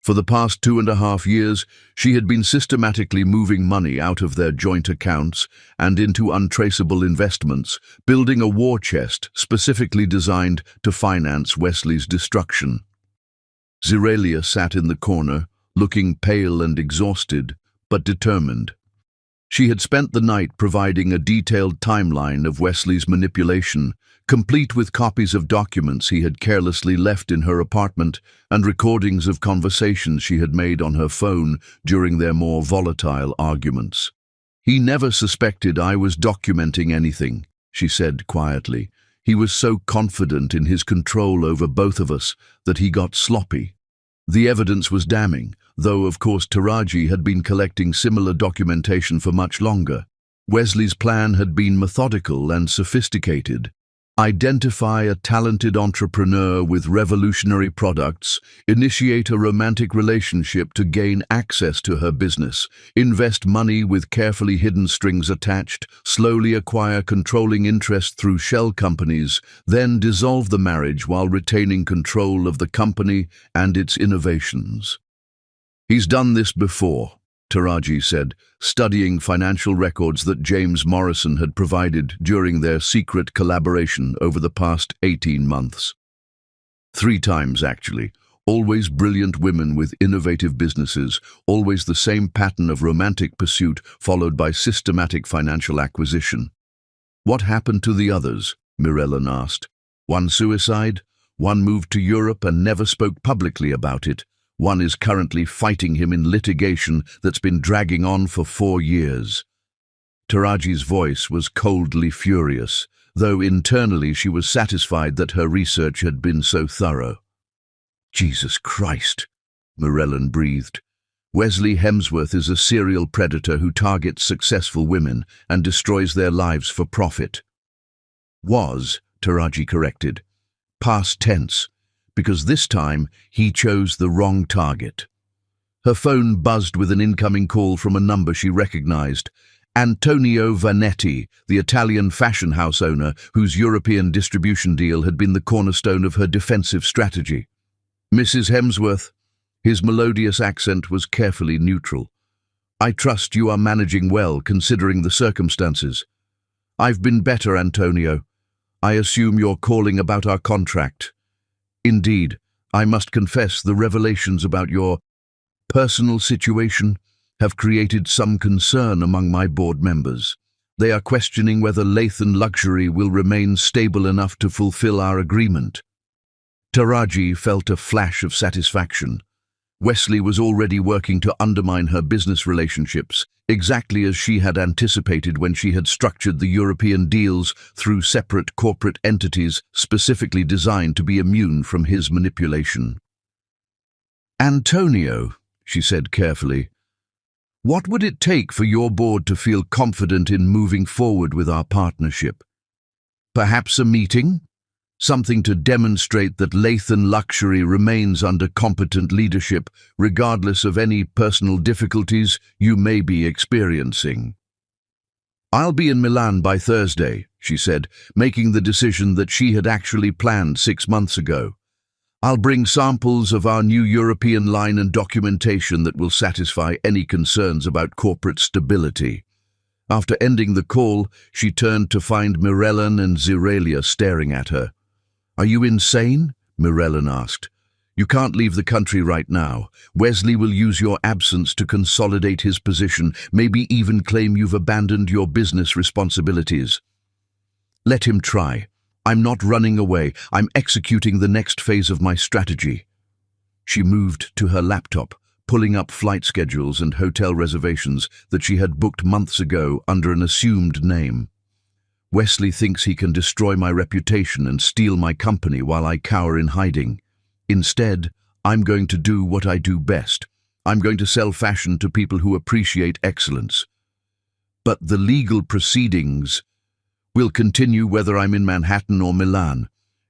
For the past 2.5 years, she had been systematically moving money out of their joint accounts and into untraceable investments, building a war chest specifically designed to finance Wesley's destruction. Zirelia sat in the corner, looking pale and exhausted, but determined. She had spent the night providing a detailed timeline of Wesley's manipulation, complete with copies of documents he had carelessly left in her apartment and recordings of conversations she had made on her phone during their more volatile arguments. He never suspected I was documenting anything, she said quietly. He was so confident in his control over both of us that he got sloppy. The evidence was damning, though of course Taraji had been collecting similar documentation for much longer. Wesley's plan had been methodical and sophisticated. Identify a talented entrepreneur with revolutionary products, initiate a romantic relationship to gain access to her business, invest money with carefully hidden strings attached, slowly acquire controlling interest through shell companies, then dissolve the marriage while retaining control of the company and its innovations. He's done this before, Taraji said, studying financial records that James Morrison had provided during their secret collaboration over the past 18 months. 3 times, actually, Always brilliant women with innovative businesses, always the same pattern of romantic pursuit followed by systematic financial acquisition. What happened to the others? Mirellan asked. One suicide, one moved to Europe and never spoke publicly about it. One is currently fighting him in litigation that's been dragging on for 4 years. Taraji's voice was coldly furious, though internally she was satisfied that her research had been so thorough. Jesus Christ, Mirellan breathed. Wesley Hemsworth is a serial predator who targets successful women and destroys their lives for profit. Was, Taraji corrected. Past tense, because this time he chose the wrong target. Her phone buzzed with an incoming call from a number she recognized. Antonio Vanetti, the Italian fashion house owner whose European distribution deal had been the cornerstone of her defensive strategy. Mrs. Hemsworth, his melodious accent was carefully neutral. I trust you are managing well considering the circumstances. I've been better, Antonio. I assume you're calling about our contract. Indeed, I must confess the revelations about your personal situation have created some concern among my board members. They are questioning whether Lathan Luxury will remain stable enough to fulfill our agreement. Taraji felt a flash of satisfaction. Wesley was already working to undermine her business relationships, exactly as she had anticipated when she had structured the European deals through separate corporate entities specifically designed to be immune from his manipulation. Antonio, she said carefully, what would it take for your board to feel confident in moving forward with our partnership? Perhaps a meeting? Something to demonstrate that Lathan Luxury remains under competent leadership, regardless of any personal difficulties you may be experiencing. I'll be in Milan by Thursday, she said, making the decision that she had actually planned 6 months ago. I'll bring samples of our new European line and documentation that will satisfy any concerns about corporate stability. After ending the call, she turned to find Mirellan and Zirelia staring at her. Are you insane? Mirellan asked. You can't leave the country right now. Wesley will use your absence to consolidate his position, maybe even claim you've abandoned your business responsibilities. Let him try. I'm not running away. I'm executing the next phase of my strategy. She moved to her laptop, pulling up flight schedules and hotel reservations that she had booked months ago under an assumed name. Wesley thinks he can destroy my reputation and steal my company while I cower in hiding. Instead, I'm going to do what I do best. I'm going to sell fashion to people who appreciate excellence. But the legal proceedings will continue whether I'm in Manhattan or Milan.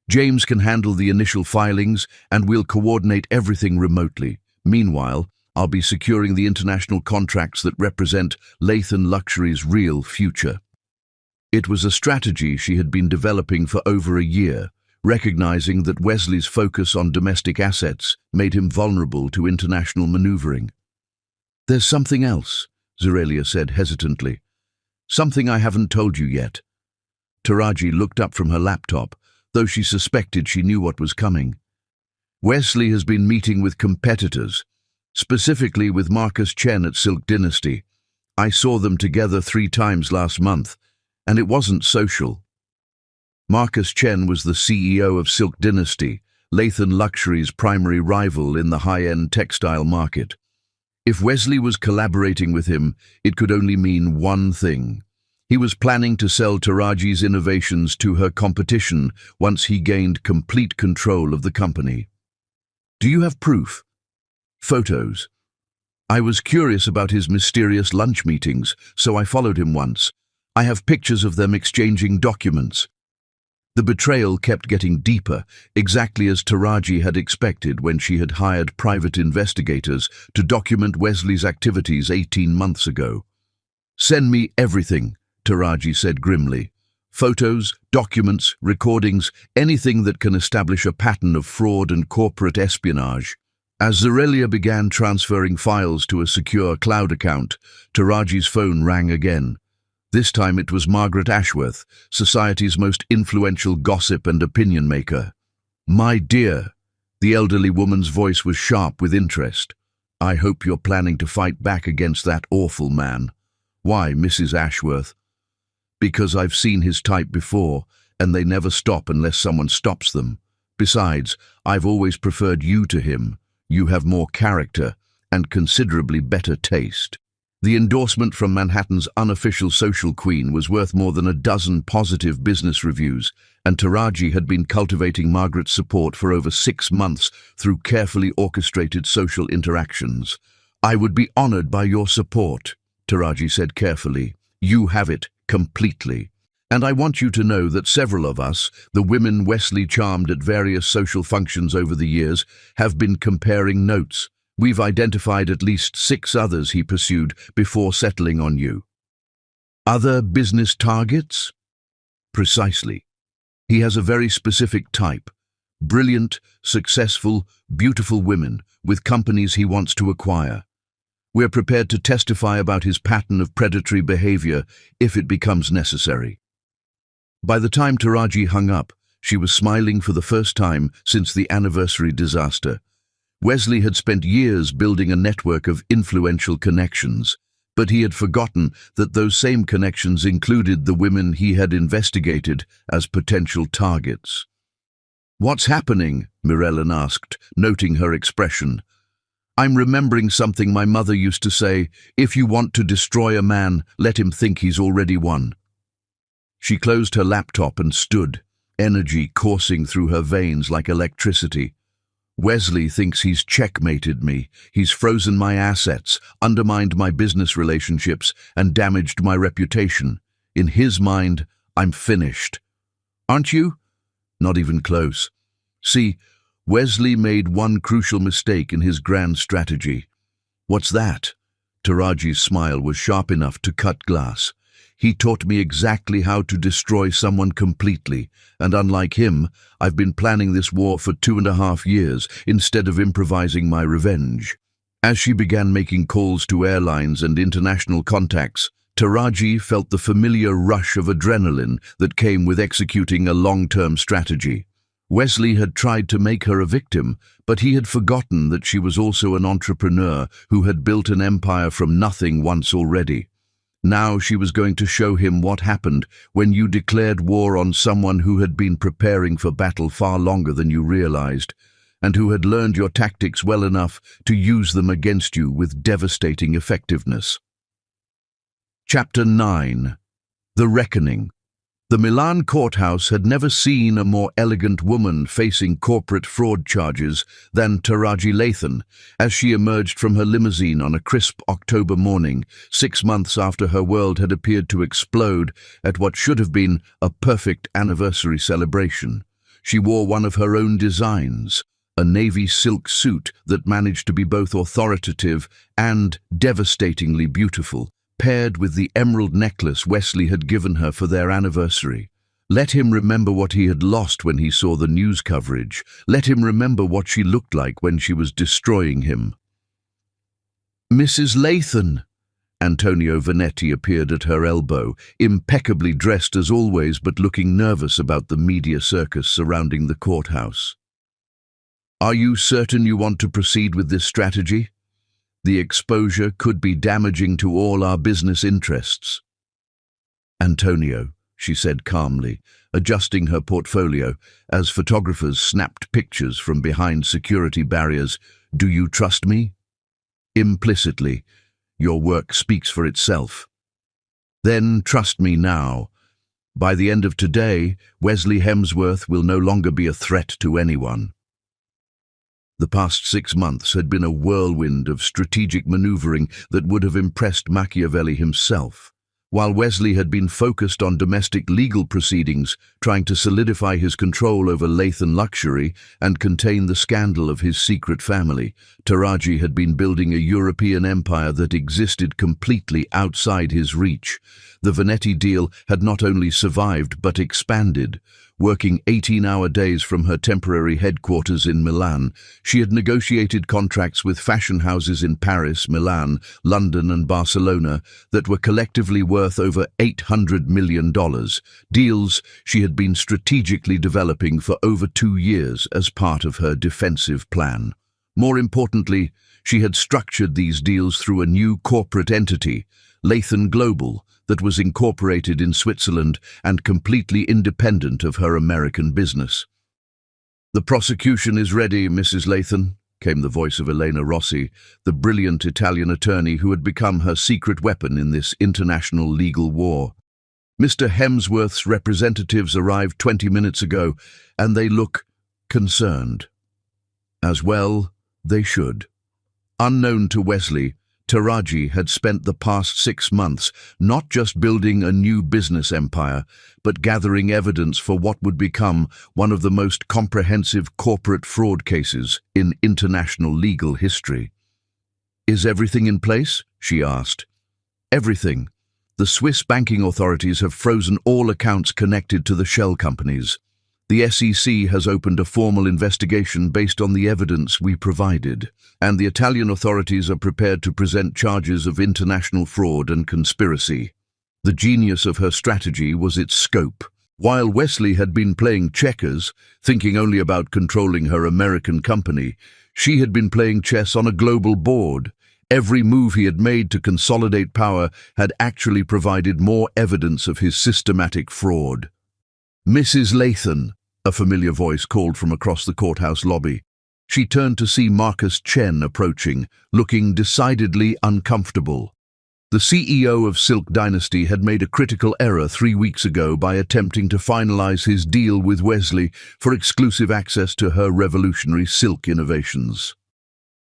James can handle the initial filings and we'll coordinate everything remotely. Meanwhile, I'll be securing the international contracts that represent Lathan Luxury's real future. It was a strategy she had been developing for over a year, recognizing that Wesley's focus on domestic assets made him vulnerable to international maneuvering. There's something else, Zirelia said hesitantly. Something I haven't told you yet. Taraji looked up from her laptop, though she suspected she knew what was coming. Wesley has been meeting with competitors, specifically with Marcus Chen at Silk Dynasty. I saw them together 3 times last month, and it wasn't social. Marcus Chen was the CEO of Silk Dynasty, Lathan Luxury's primary rival in the high-end textile market. If Wesley was collaborating with him, it could only mean one thing. He was planning to sell Taraji's innovations to her competition once he gained complete control of the company. Do you have proof? Photos. I was curious about his mysterious lunch meetings, so I followed him once. I have pictures of them exchanging documents. The betrayal kept getting deeper, exactly as Taraji had expected when she had hired private investigators to document Wesley's activities 18 months ago. Send me everything, Taraji said grimly. Photos, documents, recordings, anything that can establish a pattern of fraud and corporate espionage. As Zirelia began transferring files to a secure cloud account, Taraji's phone rang again. This time it was Margaret Ashworth, society's most influential gossip and opinion maker. My dear, The elderly woman's voice was sharp with interest. "I hope you're planning to fight back against that awful man." "Why, Mrs. Ashworth?" "Because I've seen his type before, and they never stop unless someone stops them. Besides, I've always preferred you to him. You have more character and considerably better taste." The endorsement from Manhattan's unofficial social queen was worth more than a dozen positive business reviews, and Taraji had been cultivating Margaret's support for over 6 months through carefully orchestrated social interactions. "I would be honored by your support," Taraji said carefully. "You have it completely. And I want you to know that several of us, the women Wesley charmed at various social functions over the years, have been comparing notes. We've identified at least 6 others he pursued before settling on you." "Other business targets?" "Precisely. He has a very specific type. Brilliant, successful, beautiful women with companies he wants to acquire. We're prepared to testify about his pattern of predatory behavior if it becomes necessary." By the time Taraji hung up, she was smiling for the first time since the anniversary disaster. Wesley had spent years building a network of influential connections, but he had forgotten that those same connections included the women he had investigated as potential targets. "What's happening?" Mirellen asked, noting her expression. "I'm remembering something my mother used to say, if you want to destroy a man, let him think he's already won." She closed her laptop and stood, energy coursing through her veins like electricity. "Wesley thinks he's checkmated me. He's frozen my assets, undermined my business relationships, and damaged my reputation. In his mind, I'm finished. Aren't you?" "Not even close. See, Wesley made one crucial mistake in his grand strategy." "What's that?" Taraji's smile was sharp enough to cut glass. "He taught me exactly how to destroy someone completely, and unlike him, I've been planning this war for 2.5 years instead of improvising my revenge." As she began making calls to airlines and international contacts, Taraji felt the familiar rush of adrenaline that came with executing a long-term strategy. Wesley had tried to make her a victim, but he had forgotten that she was also an entrepreneur who had built an empire from nothing once already. Now she was going to show him what happened when you declared war on someone who had been preparing for battle far longer than you realized, and who had learned your tactics well enough to use them against you with devastating effectiveness. Chapter 9. The Reckoning. The Milan courthouse had never seen a more elegant woman facing corporate fraud charges than Taraji Lathan as she emerged from her limousine on a crisp October morning, 6 months after her world had appeared to explode at what should have been a perfect anniversary celebration. She wore one of her own designs, a navy silk suit that managed to be both authoritative and devastatingly beautiful, paired with the emerald necklace Wesley had given her for their anniversary. Let him remember what he had lost when he saw the news coverage. Let him remember what she looked like when she was destroying him. "Mrs. Lathan!" Antonio Vanetti appeared at her elbow, impeccably dressed as always but looking nervous about the media circus surrounding the courthouse. "Are you certain you want to proceed with this strategy? The exposure could be damaging to all our business interests." "Antonio," she said calmly, adjusting her portfolio as photographers snapped pictures from behind security barriers, "do you trust me?" "Implicitly. Your work speaks for itself." "Then trust me now. By the end of today, Wesley Hemsworth will no longer be a threat to anyone." The past 6 months had been a whirlwind of strategic maneuvering that would have impressed Machiavelli himself. While Wesley had been focused on domestic legal proceedings, trying to solidify his control over Lathan luxury and contain the scandal of his secret family, Taraji had been building a European empire that existed completely outside his reach. The Vanetti deal had not only survived but expanded. Working 18-hour days from her temporary headquarters in Milan, she had negotiated contracts with fashion houses in Paris, Milan, London and Barcelona that were collectively worth over $800 million, deals she had been strategically developing for over 2 years as part of her defensive plan. More importantly, she had structured these deals through a new corporate entity, Lathan Global, that was incorporated in Switzerland and completely independent of her American business. "The prosecution is ready, Mrs. Lathan," came the voice of Elena Rossi, the brilliant Italian attorney who had become her secret weapon in this international legal war. "Mr. Hemsworth's representatives arrived 20 minutes ago, and they look concerned." As well, they should. Unknown to Wesley, Taraji had spent the past 6 months not just building a new business empire, but gathering evidence for what would become one of the most comprehensive corporate fraud cases in international legal history. "Is everything in place?" she asked. "Everything. The Swiss banking authorities have frozen all accounts connected to the shell companies. The SEC has opened a formal investigation based on the evidence we provided, and the Italian authorities are prepared to present charges of international fraud and conspiracy." The genius of her strategy was its scope. While Wesley had been playing checkers, thinking only about controlling her American company, she had been playing chess on a global board. Every move he had made to consolidate power had actually provided more evidence of his systematic fraud. "Mrs. Lathan," a familiar voice called from across the courthouse lobby. She turned to see Marcus Chen approaching, looking decidedly uncomfortable. The CEO of Silk Dynasty had made a critical error 3 weeks ago by attempting to finalize his deal with Wesley for exclusive access to her revolutionary silk innovations.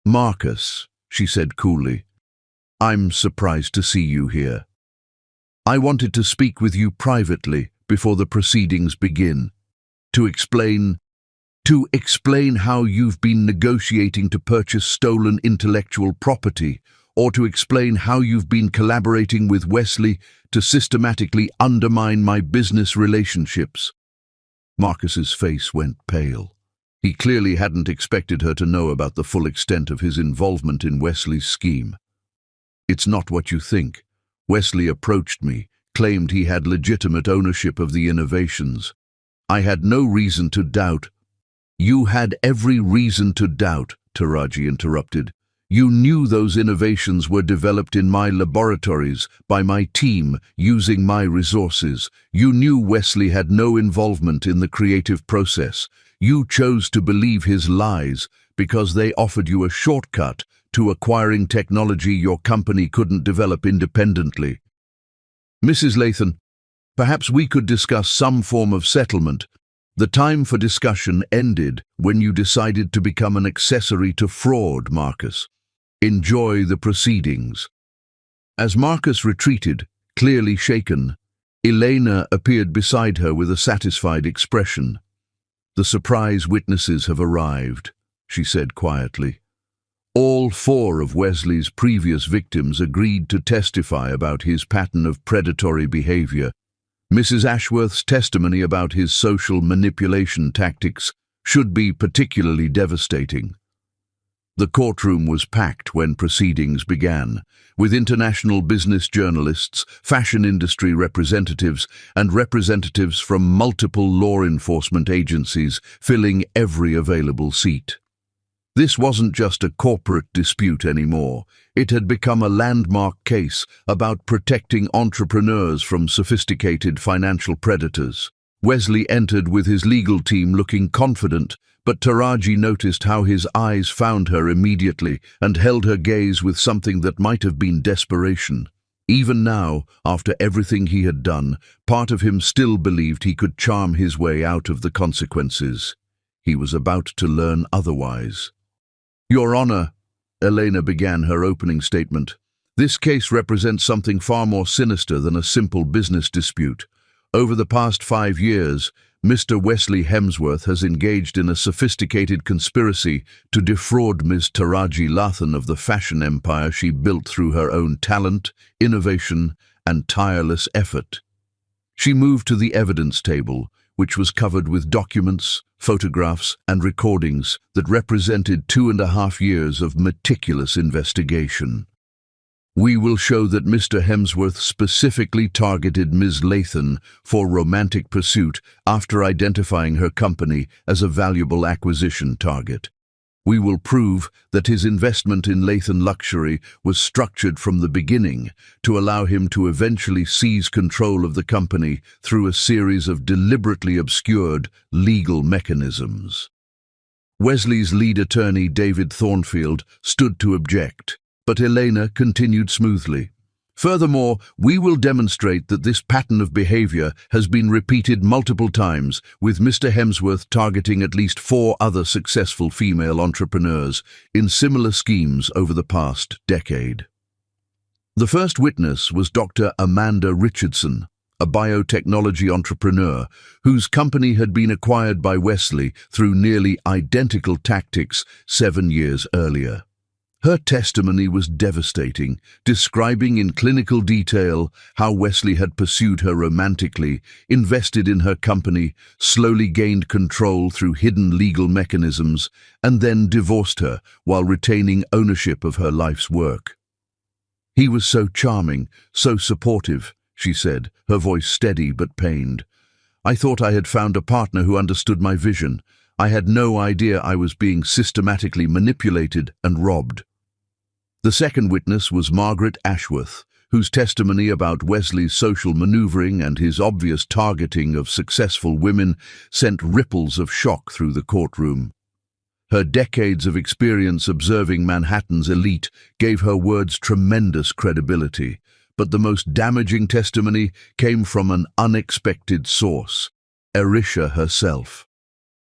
"Marcus," she said coolly, "I'm surprised to see you here. I wanted to speak with you privately before the proceedings begin. To explain how you've been negotiating to purchase stolen intellectual property, or to explain how you've been collaborating with Wesley to systematically undermine my business relationships." Marcus's face went pale. He clearly hadn't expected her to know about the full extent of his involvement in Wesley's scheme. "It's not what you think. Wesley approached me, claimed he had legitimate ownership of the innovations. I had no reason to doubt." "You had every reason to doubt," Taraji interrupted. "You knew those innovations were developed in my laboratories, by my team, using my resources. You knew Wesley had no involvement in the creative process. You chose to believe his lies because they offered you a shortcut to acquiring technology your company couldn't develop independently. Mrs. Lathan, perhaps we could discuss some form of settlement. The time for discussion ended when you decided to become an accessory to fraud, Marcus. Enjoy the proceedings." As Marcus retreated, clearly shaken, Elena appeared beside her with a satisfied expression. "The surprise witnesses have arrived," she said quietly. "All 4 of Wesley's previous victims agreed to testify about his pattern of predatory behavior. Mrs. Ashworth's testimony about his social manipulation tactics should be particularly devastating." The courtroom was packed when proceedings began, with international business journalists, fashion industry representatives, and representatives from multiple law enforcement agencies filling every available seat. This wasn't just a corporate dispute anymore. It had become a landmark case about protecting entrepreneurs from sophisticated financial predators. Wesley entered with his legal team looking confident, but Taraji noticed how his eyes found her immediately and held her gaze with something that might have been desperation. Even now, after everything he had done, part of him still believed he could charm his way out of the consequences. He was about to learn otherwise. "Your Honor," Elena began her opening statement, "this case represents something far more sinister than a simple business dispute. Over the past 5 years, Mr. Wesley Hemsworth has engaged in a sophisticated conspiracy to defraud Ms. Taraji Lathan of the fashion empire she built through her own talent, innovation, and tireless effort." She moved to the evidence table, which was covered with documents, photographs, and recordings that represented 2.5 years of meticulous investigation. We will show that Mr. Hemsworth specifically targeted Ms. Lathan for romantic pursuit after identifying her company as a valuable acquisition target. We will prove that his investment in Lathan Luxury was structured from the beginning to allow him to eventually seize control of the company through a series of deliberately obscured legal mechanisms. Wesley's lead attorney, David Thornfield, stood to object, but Elena continued smoothly. Furthermore, we will demonstrate that this pattern of behavior has been repeated multiple times, with Mr. Hemsworth targeting at least 4 other successful female entrepreneurs in similar schemes over the past decade. The first witness was Dr. Amanda Richardson, a biotechnology entrepreneur whose company had been acquired by Wesley through nearly identical tactics 7 years earlier. Her testimony was devastating, describing in clinical detail how Wesley had pursued her romantically, invested in her company, slowly gained control through hidden legal mechanisms, and then divorced her while retaining ownership of her life's work. "He was so charming, so supportive," she said, her voice steady but pained. "I thought I had found a partner who understood my vision. I had no idea I was being systematically manipulated and robbed." The second witness was Margaret Ashworth, whose testimony about Wesley's social maneuvering and his obvious targeting of successful women sent ripples of shock through the courtroom. Her decades of experience observing Manhattan's elite gave her words tremendous credibility, but the most damaging testimony came from an unexpected source, Arisha herself.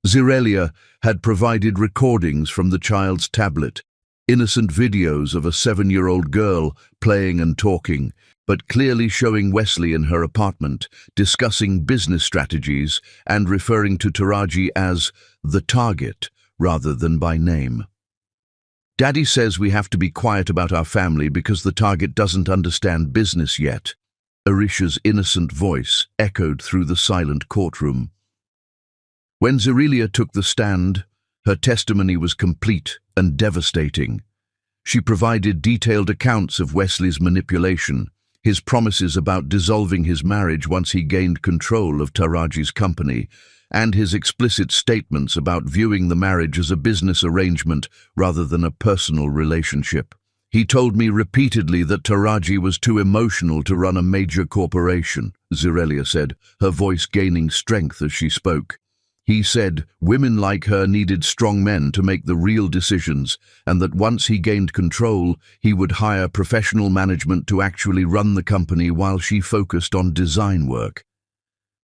Zerelia had provided recordings from the child's tablet, innocent videos of a 7-year-old girl playing and talking, but clearly showing Wesley in her apartment, discussing business strategies and referring to Taraji as the target rather than by name. "Daddy says we have to be quiet about our family because the target doesn't understand business yet." Arisha's innocent voice echoed through the silent courtroom. When Zerelia took the stand, her testimony was complete and devastating. She provided detailed accounts of Wesley's manipulation, his promises about dissolving his marriage once he gained control of Taraji's company, and his explicit statements about viewing the marriage as a business arrangement rather than a personal relationship. "He told me repeatedly that Taraji was too emotional to run a major corporation," Zerelia said, her voice gaining strength as she spoke. "He said women like her needed strong men to make the real decisions, and that once he gained control, he would hire professional management to actually run the company while she focused on design work."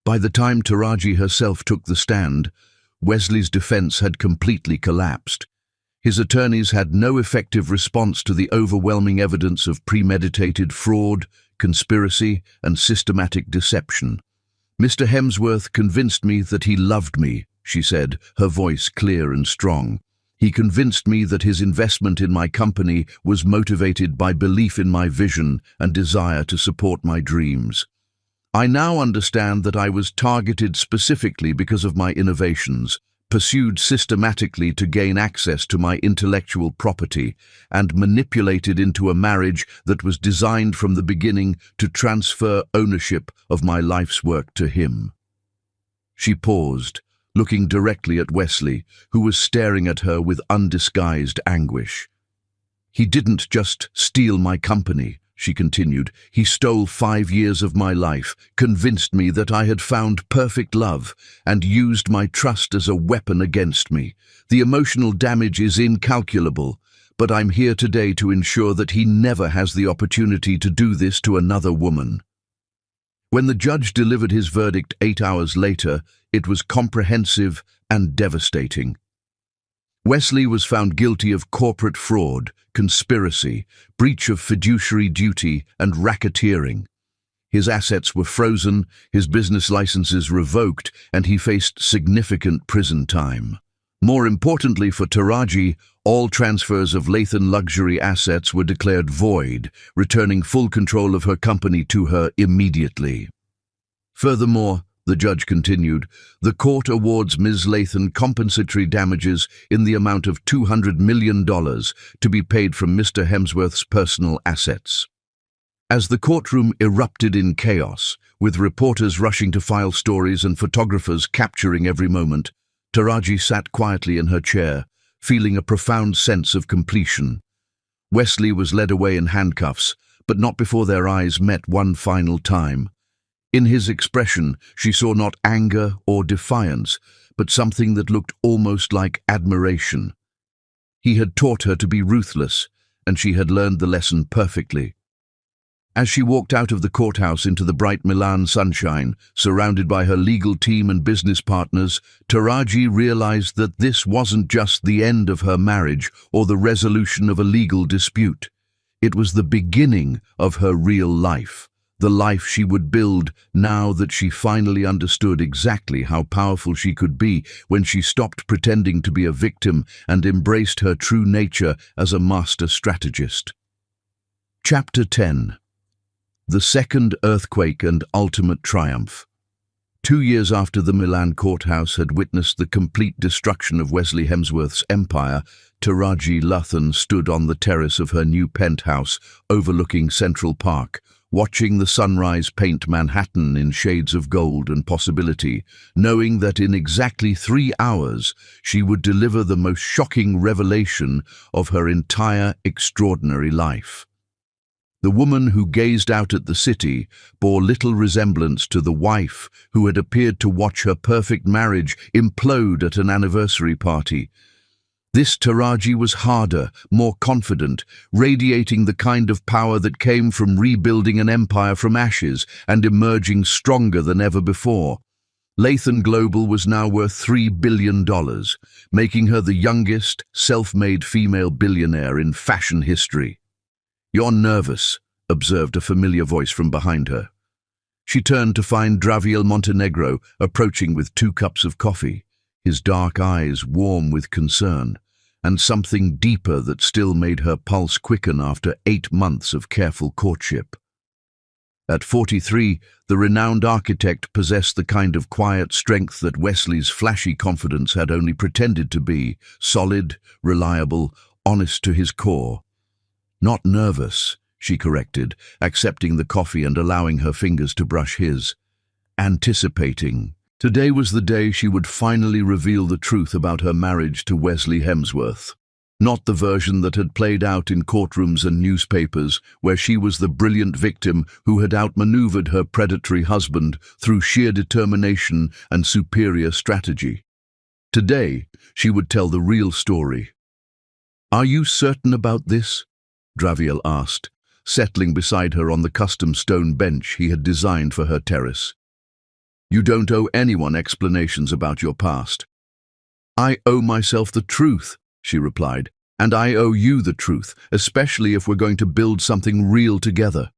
By the time Taraji herself took the stand, Wesley's defense had completely collapsed. His attorneys had no effective response to the overwhelming evidence of premeditated fraud, conspiracy, and systematic deception. "Mr. Hemsworth convinced me that he loved me," she said, her voice clear and strong. "He convinced me that his investment in my company was motivated by belief in my vision and desire to support my dreams. I now understand that I was targeted specifically because of my innovations, pursued systematically to gain access to my intellectual property, and manipulated into a marriage that was designed from the beginning to transfer ownership of my life's work to him." She paused, looking directly at Wesley, who was staring at her with undisguised anguish. "He didn't just steal my company," she continued. "He stole 5 years of my life, convinced me that I had found perfect love, and used my trust as a weapon against me. The emotional damage is incalculable, but I'm here today to ensure that he never has the opportunity to do this to another woman." When the judge delivered his verdict 8 hours later, it was comprehensive and devastating. Wesley was found guilty of corporate fraud, conspiracy, breach of fiduciary duty, and racketeering. His assets were frozen, his business licenses revoked, and he faced significant prison time. More importantly for Taraji, all transfers of Lathan Luxury assets were declared void, returning full control of her company to her immediately. Furthermore, The judge continued, "The court awards Ms. Lathan compensatory damages in the amount of $200 million to be paid from Mr. Hemsworth's personal assets." As the courtroom erupted in chaos, with reporters rushing to file stories and photographers capturing every moment, Taraji sat quietly in her chair, feeling a profound sense of completion. Wesley was led away in handcuffs, but not before their eyes met one final time. In his expression, she saw not anger or defiance, but something that looked almost like admiration. He had taught her to be ruthless, and she had learned the lesson perfectly. As she walked out of the courthouse into the bright Milan sunshine, surrounded by her legal team and business partners, Taraji realized that this wasn't just the end of her marriage or the resolution of a legal dispute. It was the beginning of her real life, the life she would build now that she finally understood exactly how powerful she could be when she stopped pretending to be a victim and embraced her true nature as a master strategist. Chapter 10. The Second Earthquake and Ultimate Triumph. 2 years after the Milan courthouse had witnessed the complete destruction of Wesley Hemsworth's empire, Taraji Lathan stood on the terrace of her new penthouse overlooking Central Park, watching the sunrise paint Manhattan in shades of gold and possibility, knowing that in exactly 3 hours she would deliver the most shocking revelation of her entire extraordinary life. The woman who gazed out at the city bore little resemblance to the wife who had appeared to watch her perfect marriage implode at an anniversary party. This Taraji was harder, more confident, radiating the kind of power that came from rebuilding an empire from ashes and emerging stronger than ever before. Lathan Global was now worth $3 billion, making her the youngest, self-made female billionaire in fashion history. "You're nervous," observed a familiar voice from behind her. She turned to find Draviel Montenegro approaching with 2 cups of coffee, his dark eyes warm with concern, and something deeper that still made her pulse quicken after 8 months of careful courtship. At 43, the renowned architect possessed the kind of quiet strength that Wesley's flashy confidence had only pretended to be: solid, reliable, honest to his core. "Not nervous," she corrected, accepting the coffee and allowing her fingers to brush his. "Anticipating." Today was the day she would finally reveal the truth about her marriage to Wesley Hemsworth. Not the version that had played out in courtrooms and newspapers, where she was the brilliant victim who had outmaneuvered her predatory husband through sheer determination and superior strategy. Today, she would tell the real story. "Are you certain about this?" Draviel asked, settling beside her on the custom stone bench he had designed for her terrace. "You don't owe anyone explanations about your past." "I owe myself the truth," she replied, "and I owe you the truth, especially if we're going to build something real together."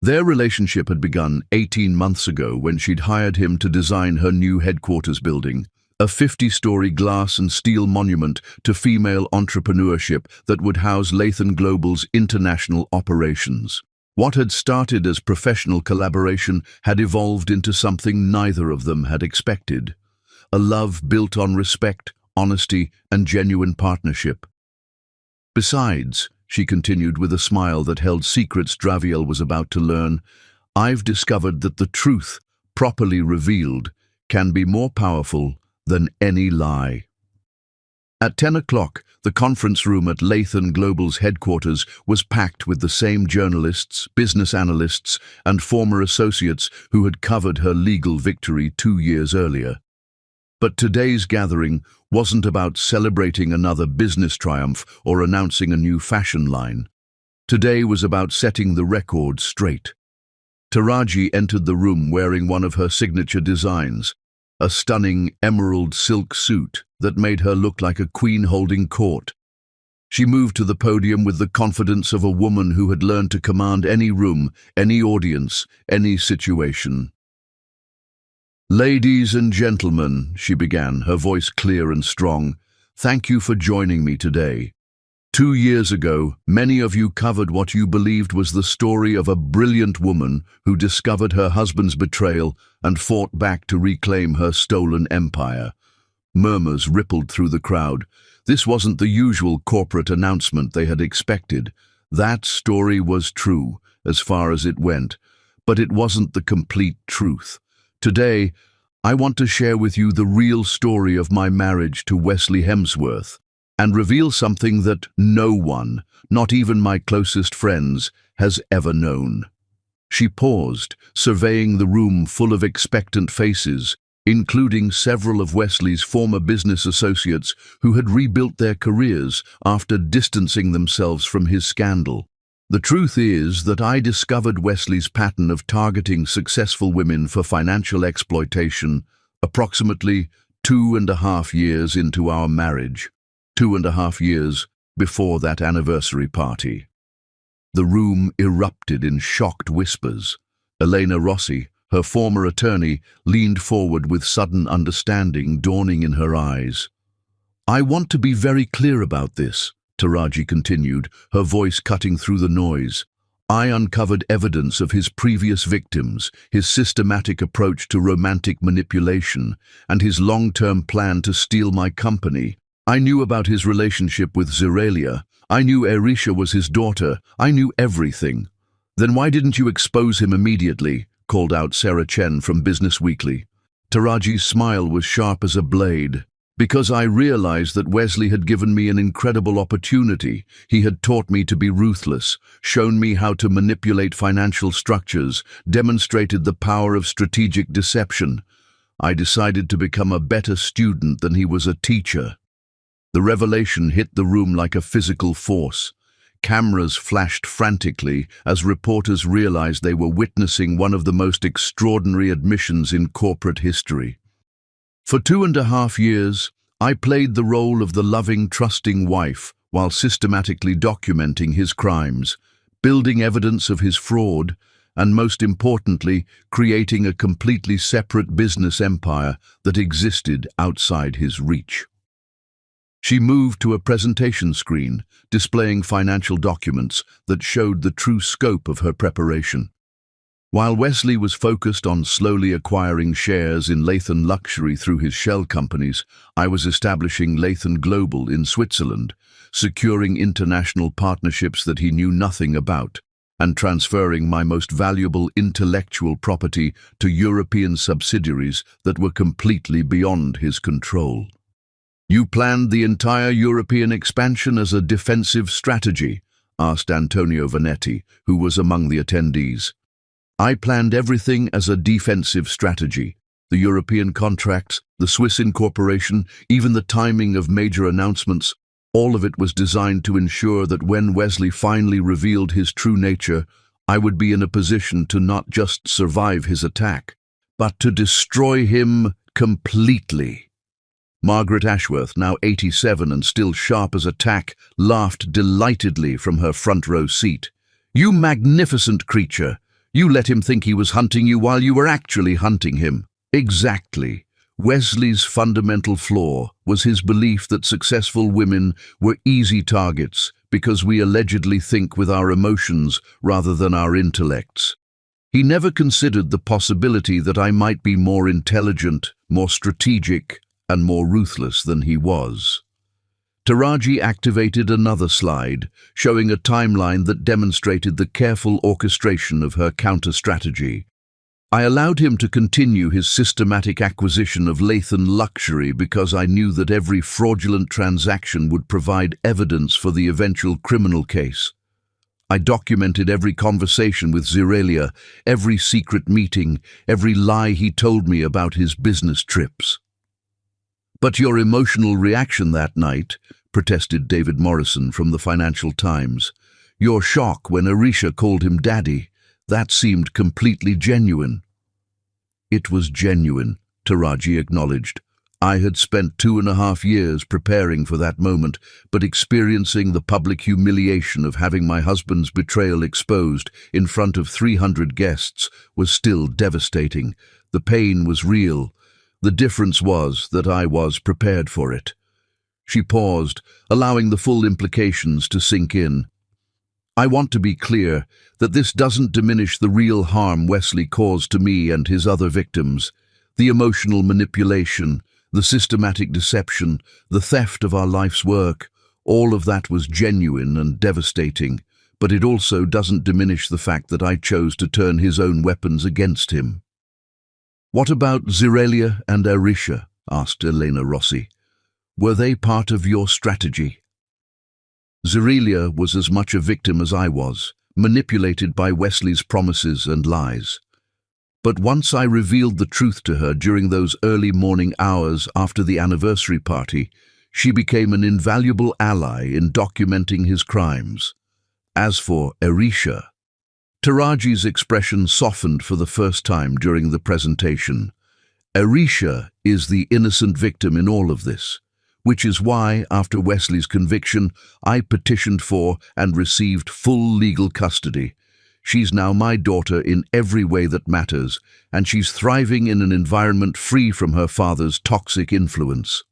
Their relationship had begun 18 months ago when she'd hired him to design her new headquarters building, a 50-story glass and steel monument to female entrepreneurship that would house Lathan Global's international operations. What had started as professional collaboration had evolved into something neither of them had expected: a love built on respect, honesty, and genuine partnership. "Besides," she continued with a smile that held secrets Draviel was about to learn, "I've discovered that the truth, properly revealed, can be more powerful than any lie." At 10 o'clock, the conference room at Lathan Global's headquarters was packed with the same journalists, business analysts, and former associates who had covered her legal victory 2 years earlier. But today's gathering wasn't about celebrating another business triumph or announcing a new fashion line. Today was about setting the record straight. Taraji entered the room wearing one of her signature designs, a stunning emerald silk suit that made her look like a queen holding court. She moved to the podium with the confidence of a woman who had learned to command any room, any audience, any situation. "Ladies and gentlemen," she began, her voice clear and strong, "thank you for joining me today. 2 years ago, many of you covered what you believed was the story of a brilliant woman who discovered her husband's betrayal and fought back to reclaim her stolen empire. Murmurs rippled through the crowd. This wasn't the usual corporate announcement they had expected. That story was true, as far as it went, but it wasn't the complete truth. Today, I want to share with you the real story of my marriage to Wesley Hemsworth, and reveal something that no one, not even my closest friends, has ever known. She paused, surveying the room full of expectant faces, including several of Wesley's former business associates who had rebuilt their careers after distancing themselves from his scandal. The truth is that I discovered Wesley's pattern of targeting successful women for financial exploitation approximately 2.5 years into our marriage. 2.5 years before that anniversary party. The room erupted in shocked whispers. Elena Rossi, her former attorney, leaned forward with sudden understanding dawning in her eyes. "I want to be very clear about this," Taraji continued, her voice cutting through the noise. "I uncovered evidence of his previous victims, his systematic approach to romantic manipulation, and his long-term plan to steal my company. I knew about his relationship with Zeralia. I knew Arisha was his daughter. I knew everything." "Then why didn't you expose him immediately?" called out Sarah Chen from Business Weekly. Taraji's smile was sharp as a blade. "Because I realized that Wesley had given me an incredible opportunity. He had taught me to be ruthless, shown me how to manipulate financial structures, demonstrated the power of strategic deception. I decided to become a better student than he was a teacher." The revelation hit the room like a physical force. Cameras flashed frantically as reporters realized they were witnessing one of the most extraordinary admissions in corporate history. For 2.5 years, I played the role of the loving, trusting wife while systematically documenting his crimes, building evidence of his fraud, and most importantly, creating a completely separate business empire that existed outside his reach. She moved to a presentation screen, displaying financial documents that showed the true scope of her preparation. While Wesley was focused on slowly acquiring shares in Lathan Luxury through his shell companies, I was establishing Lathan Global in Switzerland, securing international partnerships that he knew nothing about, and transferring my most valuable intellectual property to European subsidiaries that were completely beyond his control. "You planned the entire European expansion as a defensive strategy?" asked Antonio Vanetti, who was among the attendees. "I planned everything as a defensive strategy. The European contracts, the Swiss incorporation, even the timing of major announcements, all of it was designed to ensure that when Wesley finally revealed his true nature, I would be in a position to not just survive his attack, but to destroy him completely." Margaret Ashworth, now 87 and still sharp as a tack, laughed delightedly from her front row seat. "You magnificent creature! You let him think he was hunting you while you were actually hunting him." Exactly. Wesley's fundamental flaw was his belief that successful women were easy targets because we allegedly think with our emotions rather than our intellects. He never considered the possibility that I might be more intelligent, more strategic, and more ruthless than he was. Taraji activated another slide, showing a timeline that demonstrated the careful orchestration of her counter-strategy. I allowed him to continue his systematic acquisition of Lathan Luxury because I knew that every fraudulent transaction would provide evidence for the eventual criminal case. I documented every conversation with Zeralia, every secret meeting, every lie he told me about his business trips. "But your emotional reaction that night," protested David Morrison from the Financial Times. "Your shock when Arisha called him daddy, that seemed completely genuine." "It was genuine," Taraji acknowledged. "I had spent 2.5 years preparing for that moment, but experiencing the public humiliation of having my husband's betrayal exposed in front of 300 guests was still devastating. The pain was real. The difference was that I was prepared for it." She paused, allowing the full implications to sink in. I want to be clear that this doesn't diminish the real harm Wesley caused to me and his other victims. The emotional manipulation, the systematic deception, the theft of our life's work, all of that was genuine and devastating, but it also doesn't diminish the fact that I chose to turn his own weapons against him. What about Zirelia and Arisha? Asked Elena Rossi. Were they part of your strategy? Zirelia was as much a victim as I was, manipulated by Wesley's promises and lies. But once I revealed the truth to her during those early morning hours after the anniversary party, she became an invaluable ally in documenting his crimes. As for Arisha, Taraji's expression softened for the first time during the presentation. Arisha is the innocent victim in all of this, which is why, after Wesley's conviction, I petitioned for and received full legal custody. She's now my daughter in every way that matters, and she's thriving in an environment free from her father's toxic influence.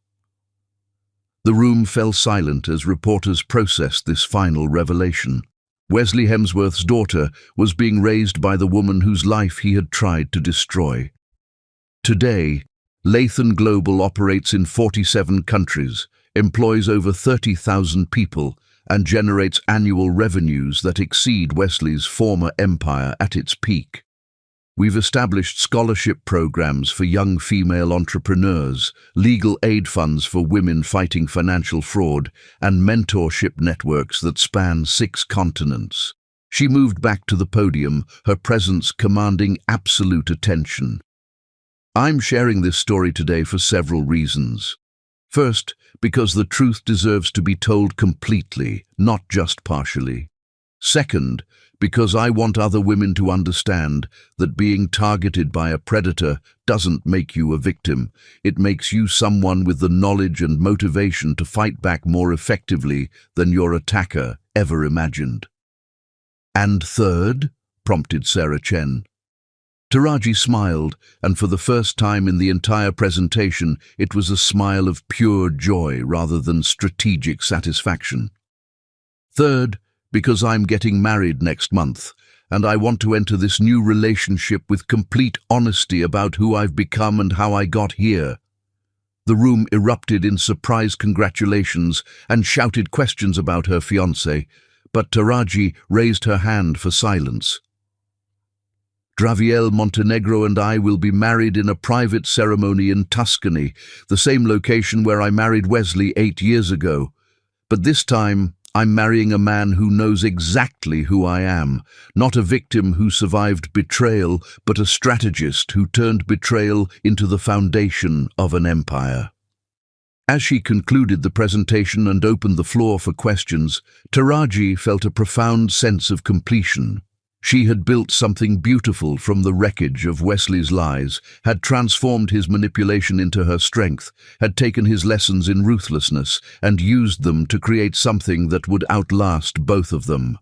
The room fell silent as reporters processed this final revelation. Wesley Hemsworth's daughter was being raised by the woman whose life he had tried to destroy. Today, Lathan Global operates in 47 countries, employs over 30,000 people, and generates annual revenues that exceed Wesley's former empire at its peak. We've established scholarship programs for young female entrepreneurs, legal aid funds for women fighting financial fraud, and mentorship networks that span 6 continents. She moved back to the podium, her presence commanding absolute attention. I'm sharing this story today for several reasons. First, because the truth deserves to be told completely, not just partially. Second, because I want other women to understand that being targeted by a predator doesn't make you a victim. It makes you someone with the knowledge and motivation to fight back more effectively than your attacker ever imagined. And third, prompted Sarah Chen. Taraji smiled, and for the first time in the entire presentation, it was a smile of pure joy rather than strategic satisfaction. Third, because I'm getting married next month, and I want to enter this new relationship with complete honesty about who I've become and how I got here. The room erupted in surprised congratulations and shouted questions about her fiancé, but Taraji raised her hand for silence. Draviel Montenegro and I will be married in a private ceremony in Tuscany, the same location where I married Wesley 8 years ago. But this time, I'm marrying a man who knows exactly who I am, not a victim who survived betrayal, but a strategist who turned betrayal into the foundation of an empire. As she concluded the presentation and opened the floor for questions, Taraji felt a profound sense of completion. She had built something beautiful from the wreckage of Wesley's lies, had transformed his manipulation into her strength, had taken his lessons in ruthlessness and used them to create something that would outlast both of them.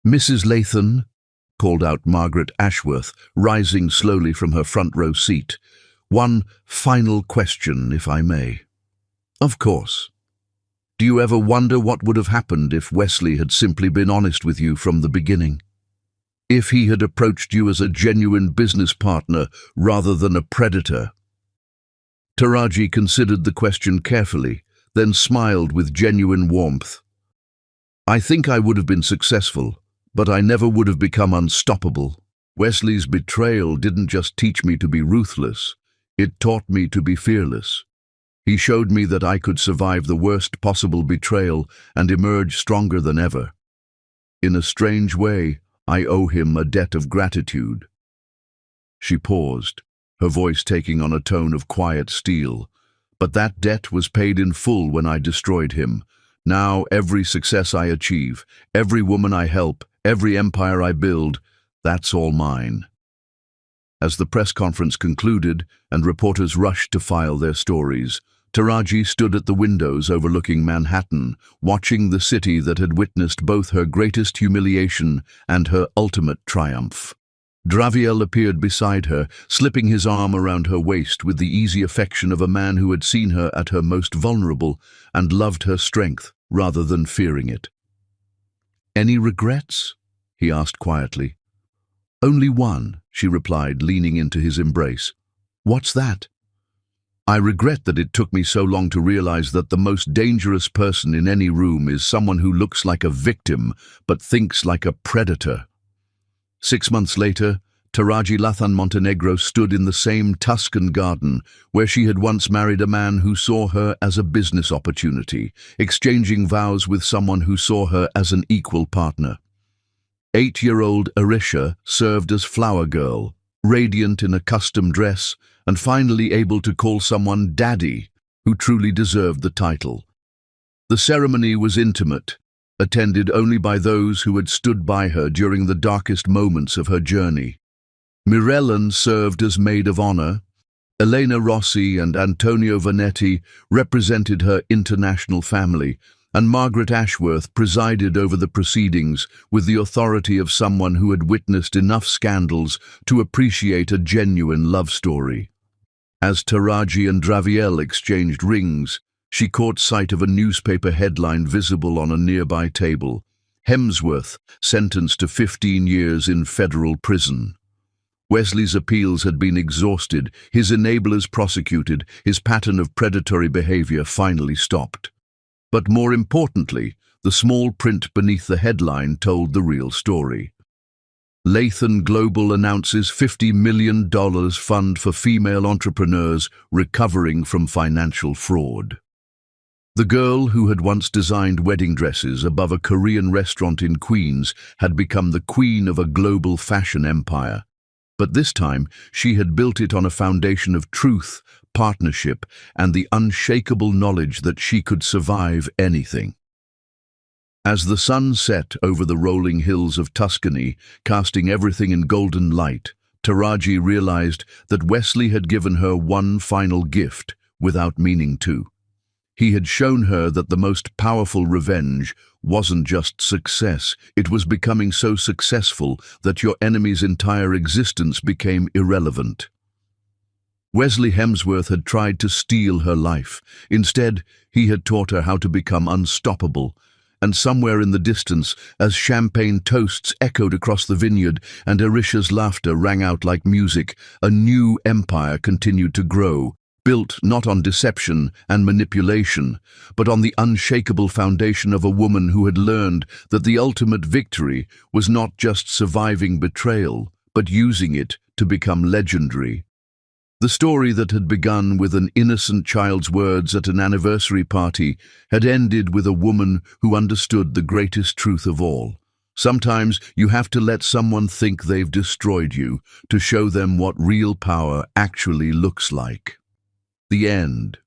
"Mrs. Lathan," called out Margaret Ashworth, rising slowly from her front row seat. "One final question, if I may." "Of course. Do you ever wonder what would have happened if Wesley had simply been honest with you from the beginning? If he had approached you as a genuine business partner rather than a predator?" Taraji considered the question carefully, then smiled with genuine warmth. "I think I would have been successful, but I never would have become unstoppable. Wesley's betrayal didn't just teach me to be ruthless, it taught me to be fearless. He showed me that I could survive the worst possible betrayal and emerge stronger than ever. In a strange way, I owe him a debt of gratitude." She paused, her voice taking on a tone of quiet steel. "But that debt was paid in full when I destroyed him. Now every success I achieve, every woman I help, every empire I build, that's all mine." As the press conference concluded and reporters rushed to file their stories, Taraji stood at the windows overlooking Manhattan, watching the city that had witnessed both her greatest humiliation and her ultimate triumph. Draviel appeared beside her, slipping his arm around her waist with the easy affection of a man who had seen her at her most vulnerable and loved her strength rather than fearing it. "Any regrets?" he asked quietly. "Only one," she replied, leaning into his embrace. "What's that?" "I regret that it took me so long to realize that the most dangerous person in any room is someone who looks like a victim but thinks like a predator." 6 months later, Taraji Lathan Montenegro stood in the same Tuscan garden where she had once married a man who saw her as a business opportunity, exchanging vows with someone who saw her as an equal partner. 8-year-old Arisha served as flower girl, radiant in a custom dress, and finally able to call someone daddy, who truly deserved the title. The ceremony was intimate, attended only by those who had stood by her during the darkest moments of her journey. Mirellen served as maid of honor. Elena Rossi and Antonio Vanetti represented her international family, and Margaret Ashworth presided over the proceedings with the authority of someone who had witnessed enough scandals to appreciate a genuine love story. As Taraji and Draviel exchanged rings, she caught sight of a newspaper headline visible on a nearby table: "Hemsworth sentenced to 15 years in federal prison." Wesley's appeals had been exhausted, his enablers prosecuted, his pattern of predatory behavior finally stopped. But more importantly, the small print beneath the headline told the real story. Lathan Global announces $50 million fund for female entrepreneurs recovering from financial fraud. The girl who had once designed wedding dresses above a Korean restaurant in Queens had become the queen of a global fashion empire. But this time, she had built it on a foundation of truth, partnership, and the unshakable knowledge that she could survive anything. As the sun set over the rolling hills of Tuscany, casting everything in golden light, Taraji realized that Wesley had given her one final gift without meaning to. He had shown her that the most powerful revenge wasn't just success, it was becoming so successful that your enemy's entire existence became irrelevant. Wesley Hemsworth had tried to steal her life. Instead, he had taught her how to become unstoppable. And somewhere in the distance, as champagne toasts echoed across the vineyard and Arisha's laughter rang out like music, a new empire continued to grow, built not on deception and manipulation, but on the unshakable foundation of a woman who had learned that the ultimate victory was not just surviving betrayal, but using it to become legendary. The story that had begun with an innocent child's words at an anniversary party had ended with a woman who understood the greatest truth of all. Sometimes you have to let someone think they've destroyed you to show them what real power actually looks like. The end.